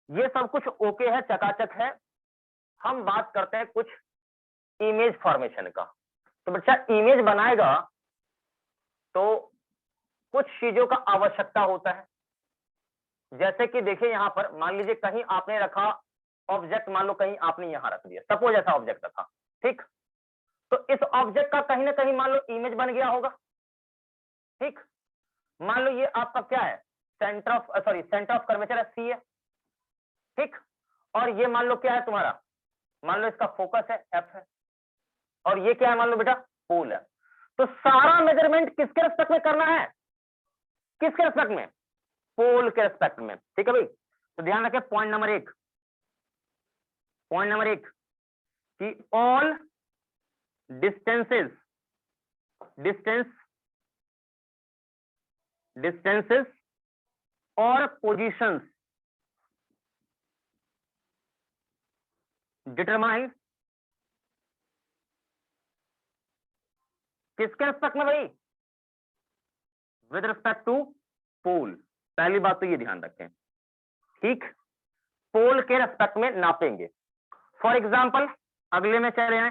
ये सब कुछ ओके है, चकाचक है। हम बात करते हैं कुछ इमेज फॉर्मेशन का। तो बच्चा इमेज बनाएगा तो कुछ चीजों का आवश्यकता होता है, जैसे कि देखिए यहां पर मान लीजिए कहीं आपने रखा ऑब्जेक्ट, मान लो कहीं आपने यहां रख दिया, सपोज ऐसा ऑब्जेक्ट रखा। ठीक, तो इस ऑब्जेक्ट का कहीं ना कहीं मान लो इमेज बन गया होगा। ठीक, मान लो ये आपका क्या है, सेंटर ऑफ कर्वेचर सी है। ठीक, और ये मान लो क्या है तुम्हारा, मान लो इसका फोकस है एफ है, और ये क्या है मान लो बेटा पोल है। तो सारा मेजरमेंट किसके रिस्पेक्ट में करना है, किसके रिस्पेक्ट में, पोल के रिस्पेक्ट में। ठीक है भाई, तो ध्यान रखें पॉइंट नंबर एक कि ऑल डिस्टेंसेस और पोजीशंस डिटरमाइन किसके रिस्पेक्ट में भाई? विद रिस्पेक्ट टू पोल। पहली बात तो ये ध्यान रखें, ठीक, पोल के रेस्पेक्ट में नापेंगे। फॉर एग्जाम्पल अगले में चले आए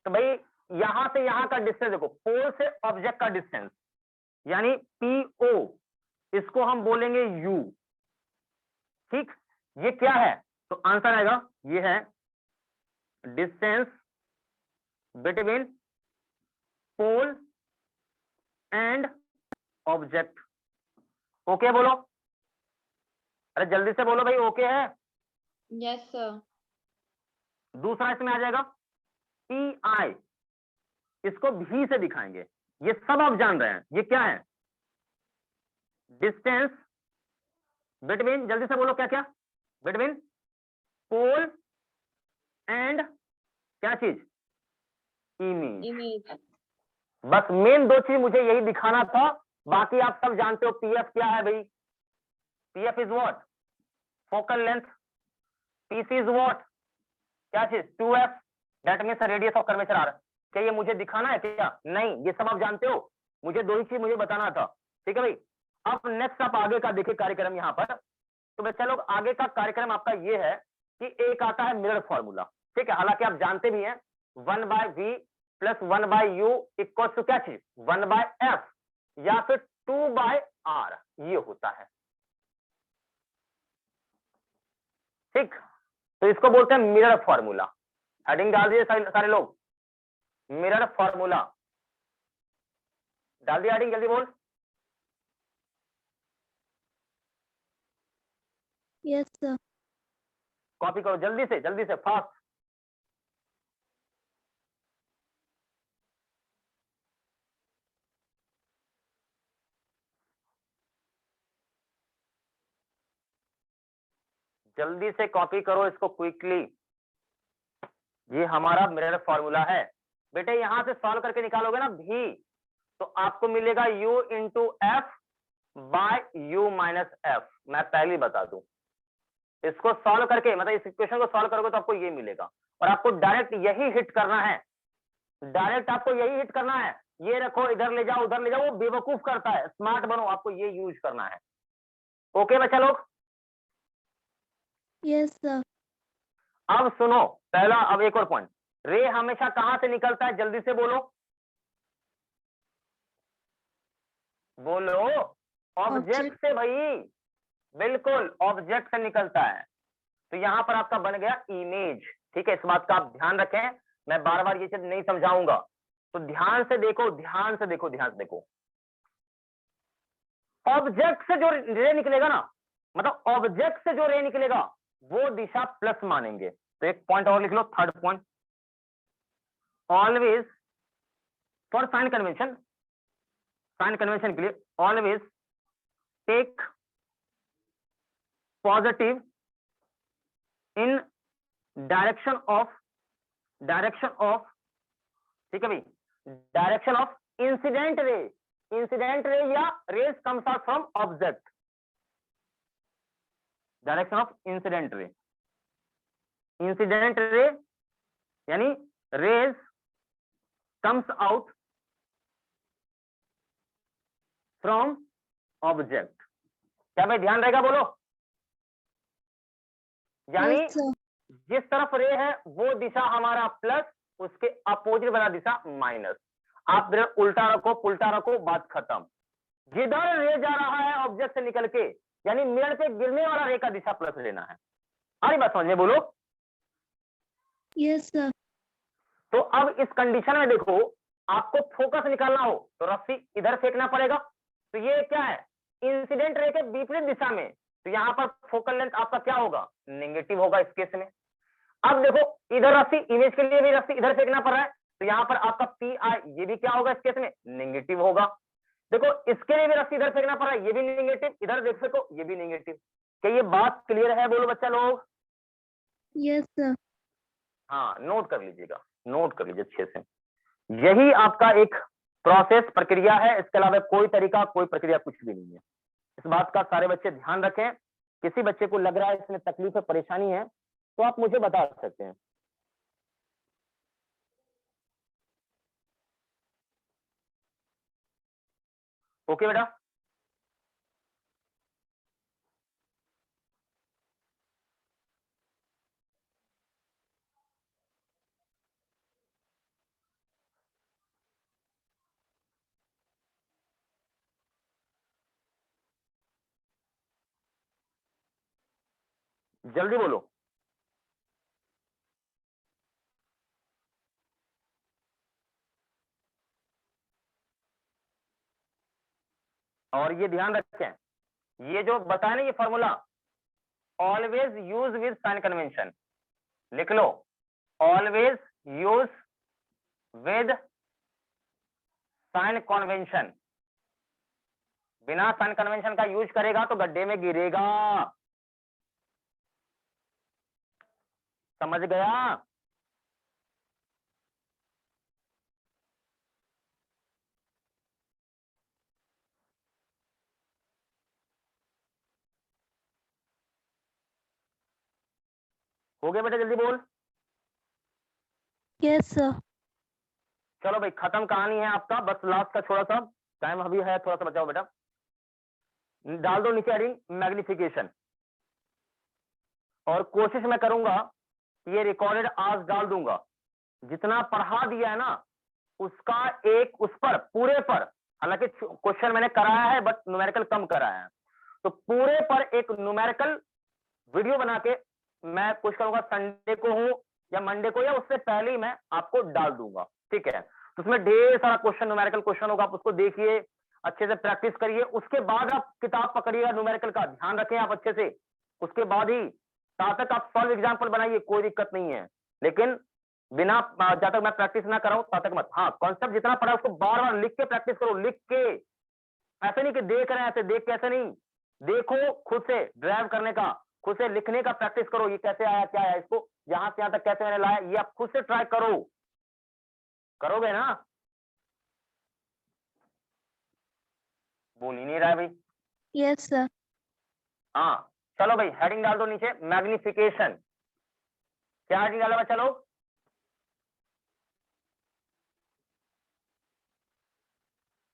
तो भाई यहां से यहां का डिस्टेंस देखो, पोल से ऑब्जेक्ट का डिस्टेंस यानी PO, इसको हम बोलेंगे U, ठीक। ये क्या है? तो आंसर आएगा ये है distance between pole and object. Okay बोलो, अरे जल्दी से बोलो भाई, ओके है? Yes, sir. दूसरा इसमें आ जाएगा PI, इसको भी से दिखाएंगे। ये सब आप जान रहे हैं, ये क्या है? डिस्टेंस बिटवीन, जल्दी से बोलो क्या क्या? बिटवीन पोल एंड क्या चीज? इमेज। Image. बस मेन दो चीज मुझे यही दिखाना था, बाकी आप सब जानते हो। PF क्या है भाई? PF is what? Focal length. PC is what? क्या चीज? 2F, that means radius of curvature R. क्या ये मुझे दिखाना है क्या? नहीं, ये सब आप जानते हो, मुझे दो ही चीज मुझे बताना था, ठीक है भाई। अब नेक्स्ट आप आगे का देखिए कार्यक्रम यहाँ पर। तो बच्चा लोग आगे का कार्यक्रम आपका ये है कि एक आता है मिरर फॉर्मूला, ठीक है। हालांकि आप जानते भी हैं 1/v + 1/u इक्वल टू क्या चीज? 1/f या फिर 2/r, ये होता है, ठीक। तो इसको बोलते हैं मिरर फॉर्मूला। हेडिंग डाल दिए सारे लोग, मिरर फॉर्मूला डाल दिया हेडिंग, जल्दी बोल। Yes, sir. कॉपी करो जल्दी से फास्ट। जल्दी से कॉपी करो इसको क्विकली। ये हमारा मिरर फॉर्मूला है बेटे। यहां से सॉल्व करके निकालोगे ना भी, तो आपको मिलेगा u × f/u-f। मैं पहले बता दूं, इसको सॉल्व करके मतलब इस इक्वेशन को सॉल्व करोगे तो आपको ये मिलेगा, और आपको डायरेक्ट यही हिट करना है, डायरेक्ट आपको यही हिट करना है। ये रखो, इधर ले जाओ, उधर ले जाओ, वो बेवकूफ करता है, स्मार्ट बनो, आपको ये यूज करना है। ओके बच्चा लोग? Yes, sir. अब सुनो पहला, अब एक और पॉइंट, रे हमेशा कहां से निकलता है? जल्दी से बोलो, बोलो। ऑब्जेक्ट से भाई, बिल्कुल ऑब्जेक्ट से निकलता है। तो यहां पर आपका बन गया इमेज, ठीक है। इस बात का आप ध्यान रखें, मैं बार बार ये चीज नहीं समझाऊंगा, तो ध्यान से देखो, ध्यान से देखो, ध्यान से देखो। ऑब्जेक्ट से जो रे निकलेगा ना, मतलब ऑब्जेक्ट से जो रे निकलेगा वो दिशा प्लस मानेंगे। तो एक पॉइंट और लिख लो, third point, always for sign convention, sign convention के लिए always take positive in direction of, ठीक है भाई, direction of incident ray. Incident ray या rays comes out from object, direction of incident ray. Incident ray यानी rays comes out from object. क्या भाई ध्यान रहेगा? बोलो। यानी Yes, sir. जिस तरफ रे है वो दिशा हमारा प्लस, उसके अपोजिट वाला दिशा माइनस। आप उल्टा रखो, पुल्टा रखो, बात खत्म। जिधर रे जा रहा है ऑब्जेक्ट से निकल के, यानी मिरर पे गिरने वाला रे का दिशा प्लस लेना है। अरे बात समझ में, बोलो। Yes, sir. तो अब इस कंडीशन में देखो, आपको फोकस निकालना हो तो रस्सी इधर फेंकना पड़ेगा। तो ये क्या है? इंसिडेंट रे के विपरीत दिशा में, तो यहाँ पर फोकल लेंथ आपका क्या होगा? नेगेटिव होगा इस केस में। अब देखो इधर रस्सी, इमेज के लिए भी रस्सी इधर फेंकना पड़ रहा है, तो यहाँ पर आपका PI ये भी क्या होगा इस केस में? नेगेटिव होगा। देखो इसके लिए भी रस्सी इधर फेंकना पड़ रहा है, ये भी नेगेटिव, इधर देख सको ये भी नेगेटिव। क्या ये बात क्लियर है? बोलो बच्चा लोग। Yes, sir. हाँ, नोट कर लीजिएगा, नोट कर लीजिए अच्छे से। यही आपका एक प्रोसेस, प्रक्रिया है, इसके अलावा कोई तरीका, कोई प्रक्रिया कुछ भी नहीं है। इस बात का सारे बच्चे ध्यान रखें। किसी बच्चे को लग रहा है इसमें तकलीफ है, परेशानी है, तो आप मुझे बता सकते हैं। ओके बेटा, जल्दी बोलो। और ये ध्यान रखें, ये जो बताया ना ये formula, always use with sign convention, लिख लो, always use with sign convention. बिना साइन कन्वेंशन का यूज करेगा तो गड्ढे में गिरेगा। समझ गया? हो गया बेटा, जल्दी बोल। Yes, sir. चलो भाई, खत्म कहानी है आपका, बस लास्ट का थोड़ा सा टाइम अभी है, थोड़ा सा बचाओ बेटा। डाल दो नीचे हेडिंग मैग्निफिकेशन, और कोशिश मैं करूंगा ये रिकॉर्डेड आज डाल दूंगा। जितना पढ़ा दिया है ना उसका एक, उस पर पूरे पर, हालांकि क्वेश्चन मैंने कराया है बट न्यूमेरिकल कम कराया है, तो पूरे पर एक न्यूमेरिकल वीडियो बना के मैं कोशिश करूंगा संडे को हो या मंडे को या उससे पहले ही मैं आपको डाल दूंगा। ठीक है, तो उसमें ढेर सारा क्वेश्चन, न्यूमेरिकल क्वेश्चन होगा, आप उसको देखिए, अच्छे से प्रैक्टिस करिए, उसके बाद आप किताब पकड़िएगा न्यूमेरिकल का, ध्यान रखें आप अच्छे से, उसके बाद ही तब तक आप सॉल्व एग्जाम्पल बनाइए, कोई दिक्कत नहीं है, लेकिन बिना, जब तक मैं प्रैक्टिस ना कराऊं तब तक मत। हाँ, कॉन्सेप्ट जितना पढ़ा उसको बार बार लिख के प्रैक्टिस करो, लिख के, ऐसे नहीं कि देख रहे हैं, ऐसे देख के ऐसे नहीं, देखो, खुद से ड्राइव करने का, खुद से लिखने का प्रैक्टिस करो, ये कैसे आया, क्या आया, इसको यहां से यहां तक कैसे मैंने लाया, ये आप खुद से ट्राई करो, करोगे ना? बोल ही नहीं रहा है भाई। Yes, sir. हाँ, चलो भाई, हेडिंग डाल दो नीचे, मैग्निफिकेशन। क्या हेडिंग डाला बच्चा लोग?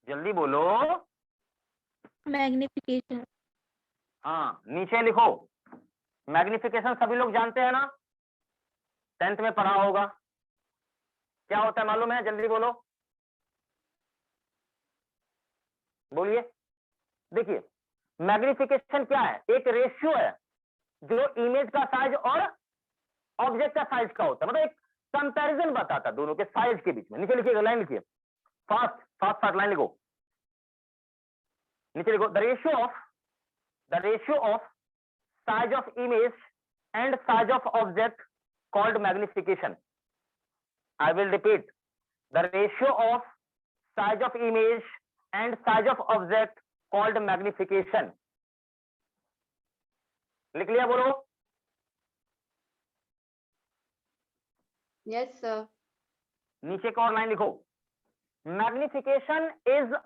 जल्दी बोलो। Magnification. हाँ, नीचे लिखो, मैग्निफिकेशन सभी लोग जानते हैं ना, 10th में पढ़ा होगा। क्या होता है मालूम है? जल्दी बोलो, बोलिए। देखिए, मैग्निफिकेशन क्या है? एक रेशियो है जो इमेज का साइज और ऑब्जेक्ट का साइज का होता है, मतलब एक कंपैरिजन बताता है दोनों के साइज के बीच में। नीचे लिखिएगा, लाइन लिखिए, फास्ट फास्ट फास्ट लाइन लिखो, नीचे लिखो, the ratio of size of image and size of object called magnification. I will repeat, the ratio of size of image and size of object called magnification. लिख लिया? बोलो। Yes, sir. नीचे एक और line लिखो, magnification is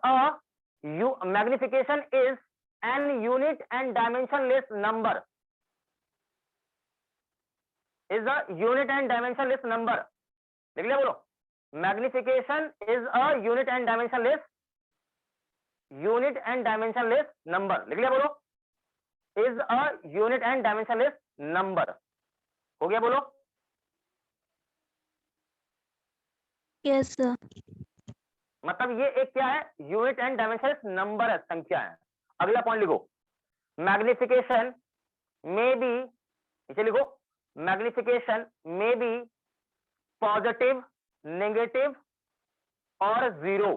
an unit and dimensionless number. Is a unit and dimensionless number. लिख लिया? बोलो, magnification is a unit and dimensionless number. लिख लिया? बोलो, is a unit and dimensionless number. हो गया? बोलो। Yes, sir. मतलब ये एक क्या है? यूनिट एंड डायमेंशनलेस नंबर है, संख्या है। अगला पॉइंट लिखो, मैग्निफिकेशन में बी, नीचे लिखो, मैग्निफिकेशन में बी पॉजिटिव, नेगेटिव और जीरो।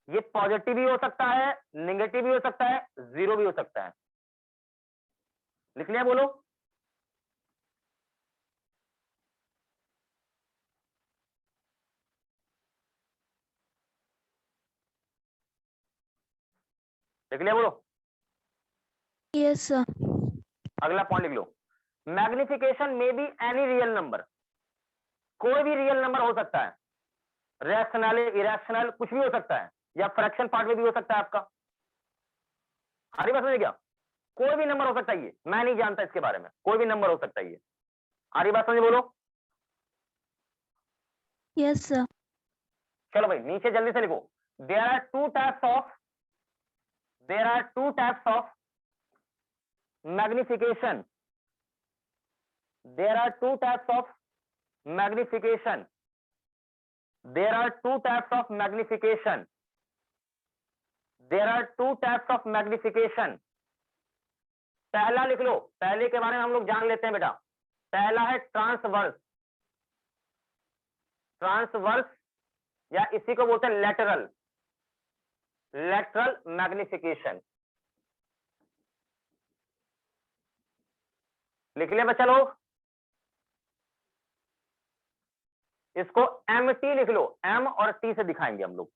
ये पॉजिटिव भी हो सकता है, नेगेटिव भी हो सकता है, जीरो भी हो सकता है। लिख लिया? बोलो। लिख लिया? बोलो। Yes, sir. अगला पॉइंट लिख लो, मैग्निफिकेशन में बी एनी रियल नंबर, कोई भी रियल नंबर हो सकता है, रैशनल इरेशनल कुछ भी हो सकता है, या फ्रैक्शन पार्ट में भी हो सकता है आपका। हरी बात समझ क्या, कोई भी नंबर हो सकता है, ये मैं नहीं जानता इसके बारे में, कोई भी नंबर हो सकता है ये। हरी बात समझ बोलो। Yes, sir. चलो भाई नीचे जल्दी से लिखो, there are two types of magnification, there are two types of magnification, there are two types of magnification, there are two types of magnification. पहला लिख लो, पहले के बारे में हम लोग जान लेते हैं बेटा। पहला है ट्रांसवर्स, ट्रांसवर्स या इसी को बोलते हैं लेटरल, लेटरल मैग्निफिकेशन। लिख लिया बच्चा लोग, इसको MT लिख लो, M और T से दिखाएंगे हम लोग।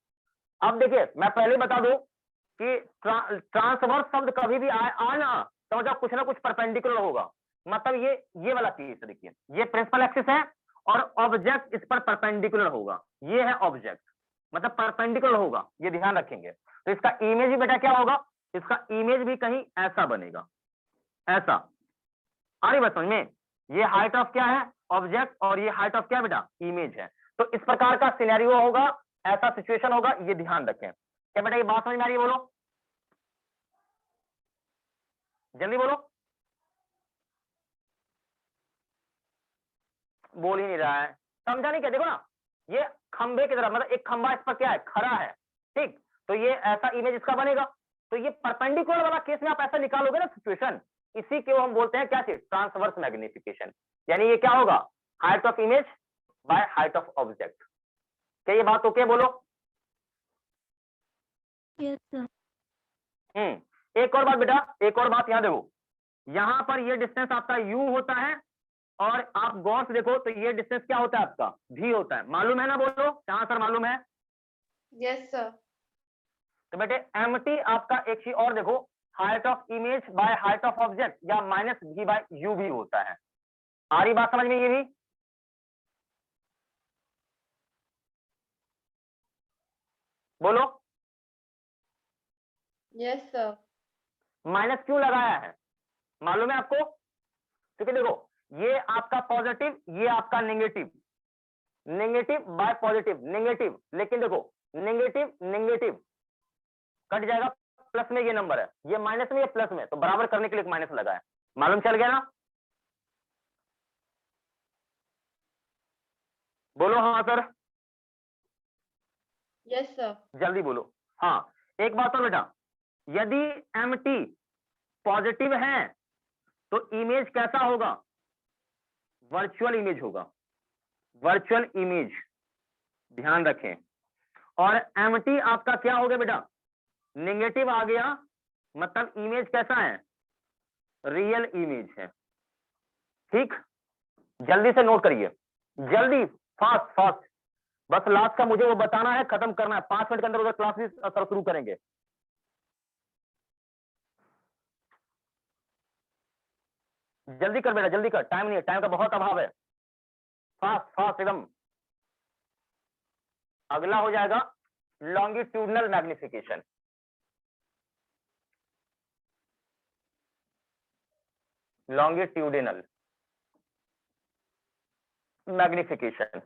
अब देखिए मैं पहले बता दूं कि ट्रांसवर्स शब्द कभी भी आना समझो कुछ ना कुछ परपेंडिकुलर होगा, मतलब ये वाला चीज देखिए, ये प्रिंसिपल एक्सिस है और ऑब्जेक्ट इस पर परपेंडिकुलर होगा, ये है ऑब्जेक्ट, मतलब परपेंडिकुलर होगा, ये ध्यान रखेंगे। तो इसका इमेज भी बेटा क्या होगा, इसका इमेज भी कहीं ऐसा बनेगा, ऐसा। आ रही बात समझ में, ये हाइट ऑफ क्या है ऑब्जेक्ट, और ये हाइट ऑफ क्या बेटा इमेज है। तो इस प्रकार का सिनेरियो होगा, ऐसा सिचुएशन होगा, ये ध्यान रखें। क्या बेटा ये बात समझ में आ रही है, बोलो जल्दी बोलो। बोल ही नहीं रहा है, समझा नहीं क्या, देखो ना ये खंबे की तरफ, मतलब एक खंबा इस पर क्या है खड़ा है, ठीक, तो ये ऐसा इमेज इसका बनेगा। तो ये परपेंडिकुलर वाला केस में आप ऐसा निकालोगे ना सिचुएशन, इसी को हम बोलते हैं क्या चीज, ट्रांसवर्स मैग्निफिकेशन। यानी ये क्या होगा, height of image by height of object. क्या ये बात ओके बोलो। Yes, sir. एक और बात बेटा, एक और बात, यहां देखो, यहां पर ये डिस्टेंस आपका u होता है, और आप गौर से देखो तो ये डिस्टेंस क्या होता है आपका v होता है, मालूम है ना, बोलो कहां सर मालूम है। Yes, sir. तो बेटे MT आपका एक चीज और देखो, height of image by height of object या माइनस v बाय u भी होता है। आ रही बात समझ में ये भी, बोलो। Yes, sir. माइनस क्यों लगाया है मालूम है आपको, क्योंकि देखो ये आपका पॉजिटिव, ये आपका negative, negative bye positive negative, लेकिन देखो नेगेटिव नेगेटिव कट जाएगा, प्लस में ये नंबर है, ये माइनस में ये प्लस में, तो बराबर करने के लिए माइनस लगाया, मालूम चल गया ना, बोलो हाँ सर, Yes, sir. जल्दी बोलो हाँ। एक बात और बेटा, यदि MT पॉजिटिव है तो इमेज कैसा होगा, वर्चुअल इमेज होगा, वर्चुअल इमेज, ध्यान रखें। और MT आपका क्या हो गया बेटा, नेगेटिव आ गया, मतलब इमेज कैसा है, रियल इमेज है, ठीक। जल्दी से नोट करिए, जल्दी, फास्ट फास्ट, बस लास्ट का मुझे वो बताना है, खत्म करना है, 5 मिनट के अंदर उधर क्लासेस शुरू करेंगे। जल्दी कर बेटा जल्दी कर, टाइम नहीं है, टाइम का बहुत अभाव है, फास्ट फास्ट एकदम। अगला हो जाएगा लॉन्गिट्यूडनल मैग्निफिकेशन। लॉन्गिट्यूडिनल मैग्निफिकेशन,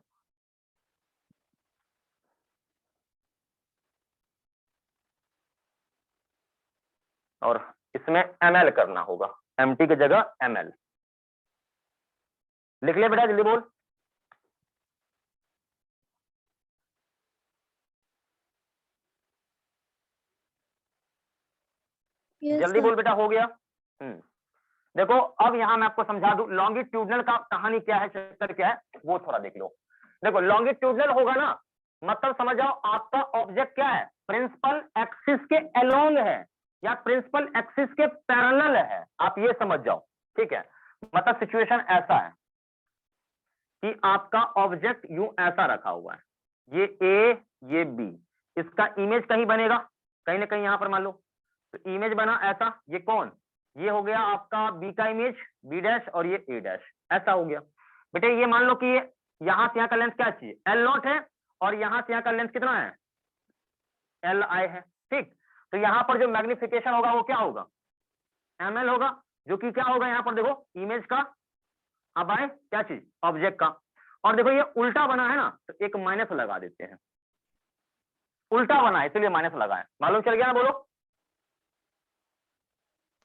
और इसमें ML करना होगा, MT की जगह ML। लिख लिया बेटा जल्दी बोल। Yes, जल्दी sir. बोल बेटा, हो गया। देखो अब यहां मैं आपको समझा दूं लॉन्गिट्यूडनल का कहानी क्या है, चक्कर क्या है, वो थोड़ा देख लो। देखो लॉन्गिट्यूडनल होगा ना, मतलब समझ जाओ आपका ऑब्जेक्ट क्या है, प्रिंसिपल एक्सिस के अलोंग है या प्रिंसिपल एक्सिस के पैरेलल है, आप ये समझ जाओ, ठीक है। मतलब सिचुएशन ऐसा है कि आपका ऑब्जेक्ट यूं ऐसा रखा हुआ है, ये A ये B, इसका इमेज कहीं बनेगा, कहीं ना कहीं यहां पर मान लो, तो इमेज बना ऐसा, ये कौन, ये हो गया आपका बी का इमेज, बी डैश, और ये ए डैश, ऐसा हो गया। बेटे ये मान लो कि ये यहाँ से यहाँ का लेंथ क्या चाहिए, एल नॉट है, और यहाँ से यहाँ का लेंथ कितना है, एल आई है, ठीक। तो यहाँ पर जो मैग्निफिकेशन होगा वो क्या होगा, एम एल होगा, जो कि क्या होगा यहाँ पर देखो इमेज का अब आए क्या चीज, ऑब्जेक्ट का। और देखो ये उल्टा बना है ना, तो एक माइनस लगा देते हैं, उल्टा बना है इसलिए माइनस लगाए, मालूम चल गया ना, बोलो।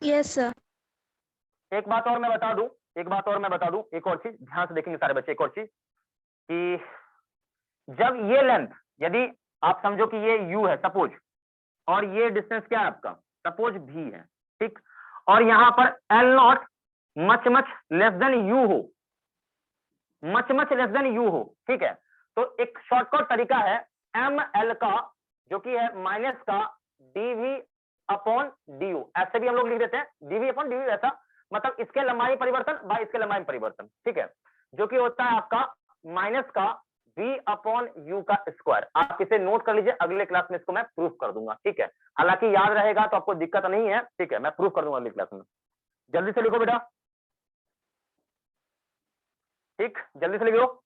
Yes sir. एक बात और मैं बता दूं, एक बात और मैं बता दूं, एक और चीज ध्यान से देखेंगे सारे बच्चे, एक और चीज कि जब ये लेंथ, यदि आप समझो कि ये u है सपोज, और ये डिस्टेंस क्या है आपका, सपोज v है, ठीक, और यहां पर L not much much less than u हो, much much less than u हो, ठीक है, तो एक शॉर्टकट तरीका है एम एल का, जो कि है माइनस का dv अपॉन du, ऐसे भी हम लोग लिख देते हैं dv अपॉन du, ऐसा मतलब इसके लंबाई परिवर्तन बाय इसके लंबाई परिवर्तन, ठीक है, जो कि होता है आपका माइनस का v अपॉन u का स्क्वायर। आप इसे नोट कर लीजिए, अगले क्लास में इसको मैं प्रूफ कर दूंगा, ठीक है, हालांकि याद रहेगा तो आपको दिक्कत नहीं है, ठीक है, मैं प्रूफ कर दूंगा अगली क्लास में। जल्दी से लिखो बेटा, ठीक, जल्दी से लिखो।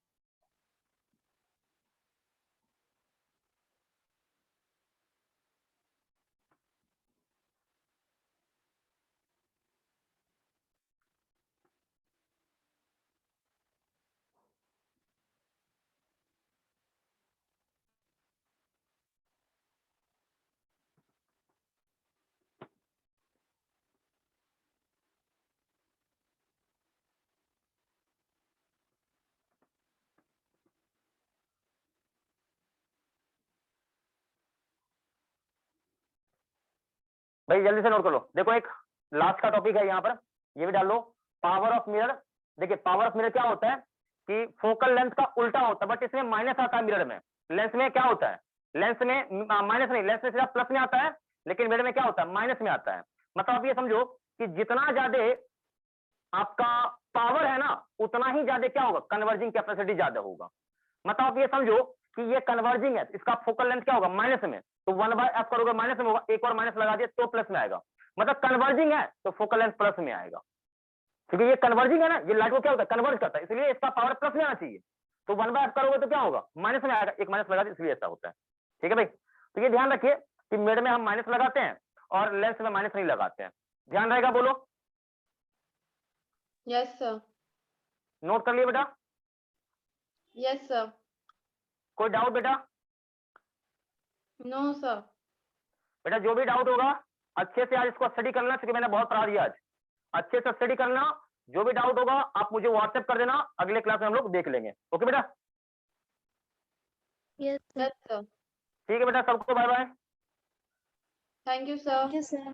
भाई जल्दी से नोट कर लो, देखो एक लास्ट का टॉपिक है यहाँ पर, ये भी डाल लो, पावर ऑफ मिरर। देखिए पावर ऑफ मिरर क्या होता है कि फोकल लेंथ का उल्टा होता है, बट इसमें माइनस आता है मिरर में, लेंस में क्या होता है, लेंस में माइनस नहीं, लेंस में सिर्फ प्लस में आता है, लेकिन मिरर में क्या होता है, माइनस में आता है। मतलब आप ये समझो कि जितना ज्यादा आपका पावर है ना, उतना ही ज्यादा क्या होगा, कन्वर्जिंग कैपेसिटी ज्यादा होगा। मतलब आप ये समझो कि ये कन्वर्जिंग है, इसका फोकल लेंथ क्या होगा, माइनस में, तो 1/f करोगे माइनस में होगा, एक और माइनस लगा दिया तो प्लस में आएगा, मतलब कन्वर्जिंग है तो फोकल लेंथ प्लस में आएगा, क्योंकि ये कन्वर्जिंग है ना, ये लाइट को क्या होता है, कन्वर्ज करता है, इसलिए इसका पावर प्लस में आना चाहिए, तो 1/f करोगे तो क्या होगा, माइनस में आएगा, एक माइनस लगा दिया इसलिए ऐसा होता है, ठीक है भाई। तो ये ध्यान रखिए कि मिड में हम माइनस लगाते हैं और लेंस में माइनस नहीं लगाते हैं, ध्यान रहेगा, बोलो। Yes, sir. नोट कर लिए बेटा, Yes, sir. कोई डाउट बेटा? No, sir. बेटा जो भी डाउट होगा अच्छे से आज इसको स्टडी करना, क्योंकि मैंने बहुत पढ़ा दिया आज, अच्छे से स्टडी करना, जो भी डाउट होगा आप मुझे व्हाट्सएप कर देना, अगले क्लास में हम लोग देख लेंगे, ओके बेटा? Yes sir. Yes, sir. ठीक है बेटा, सबको bye bye. Thank you, sir. Yes sir.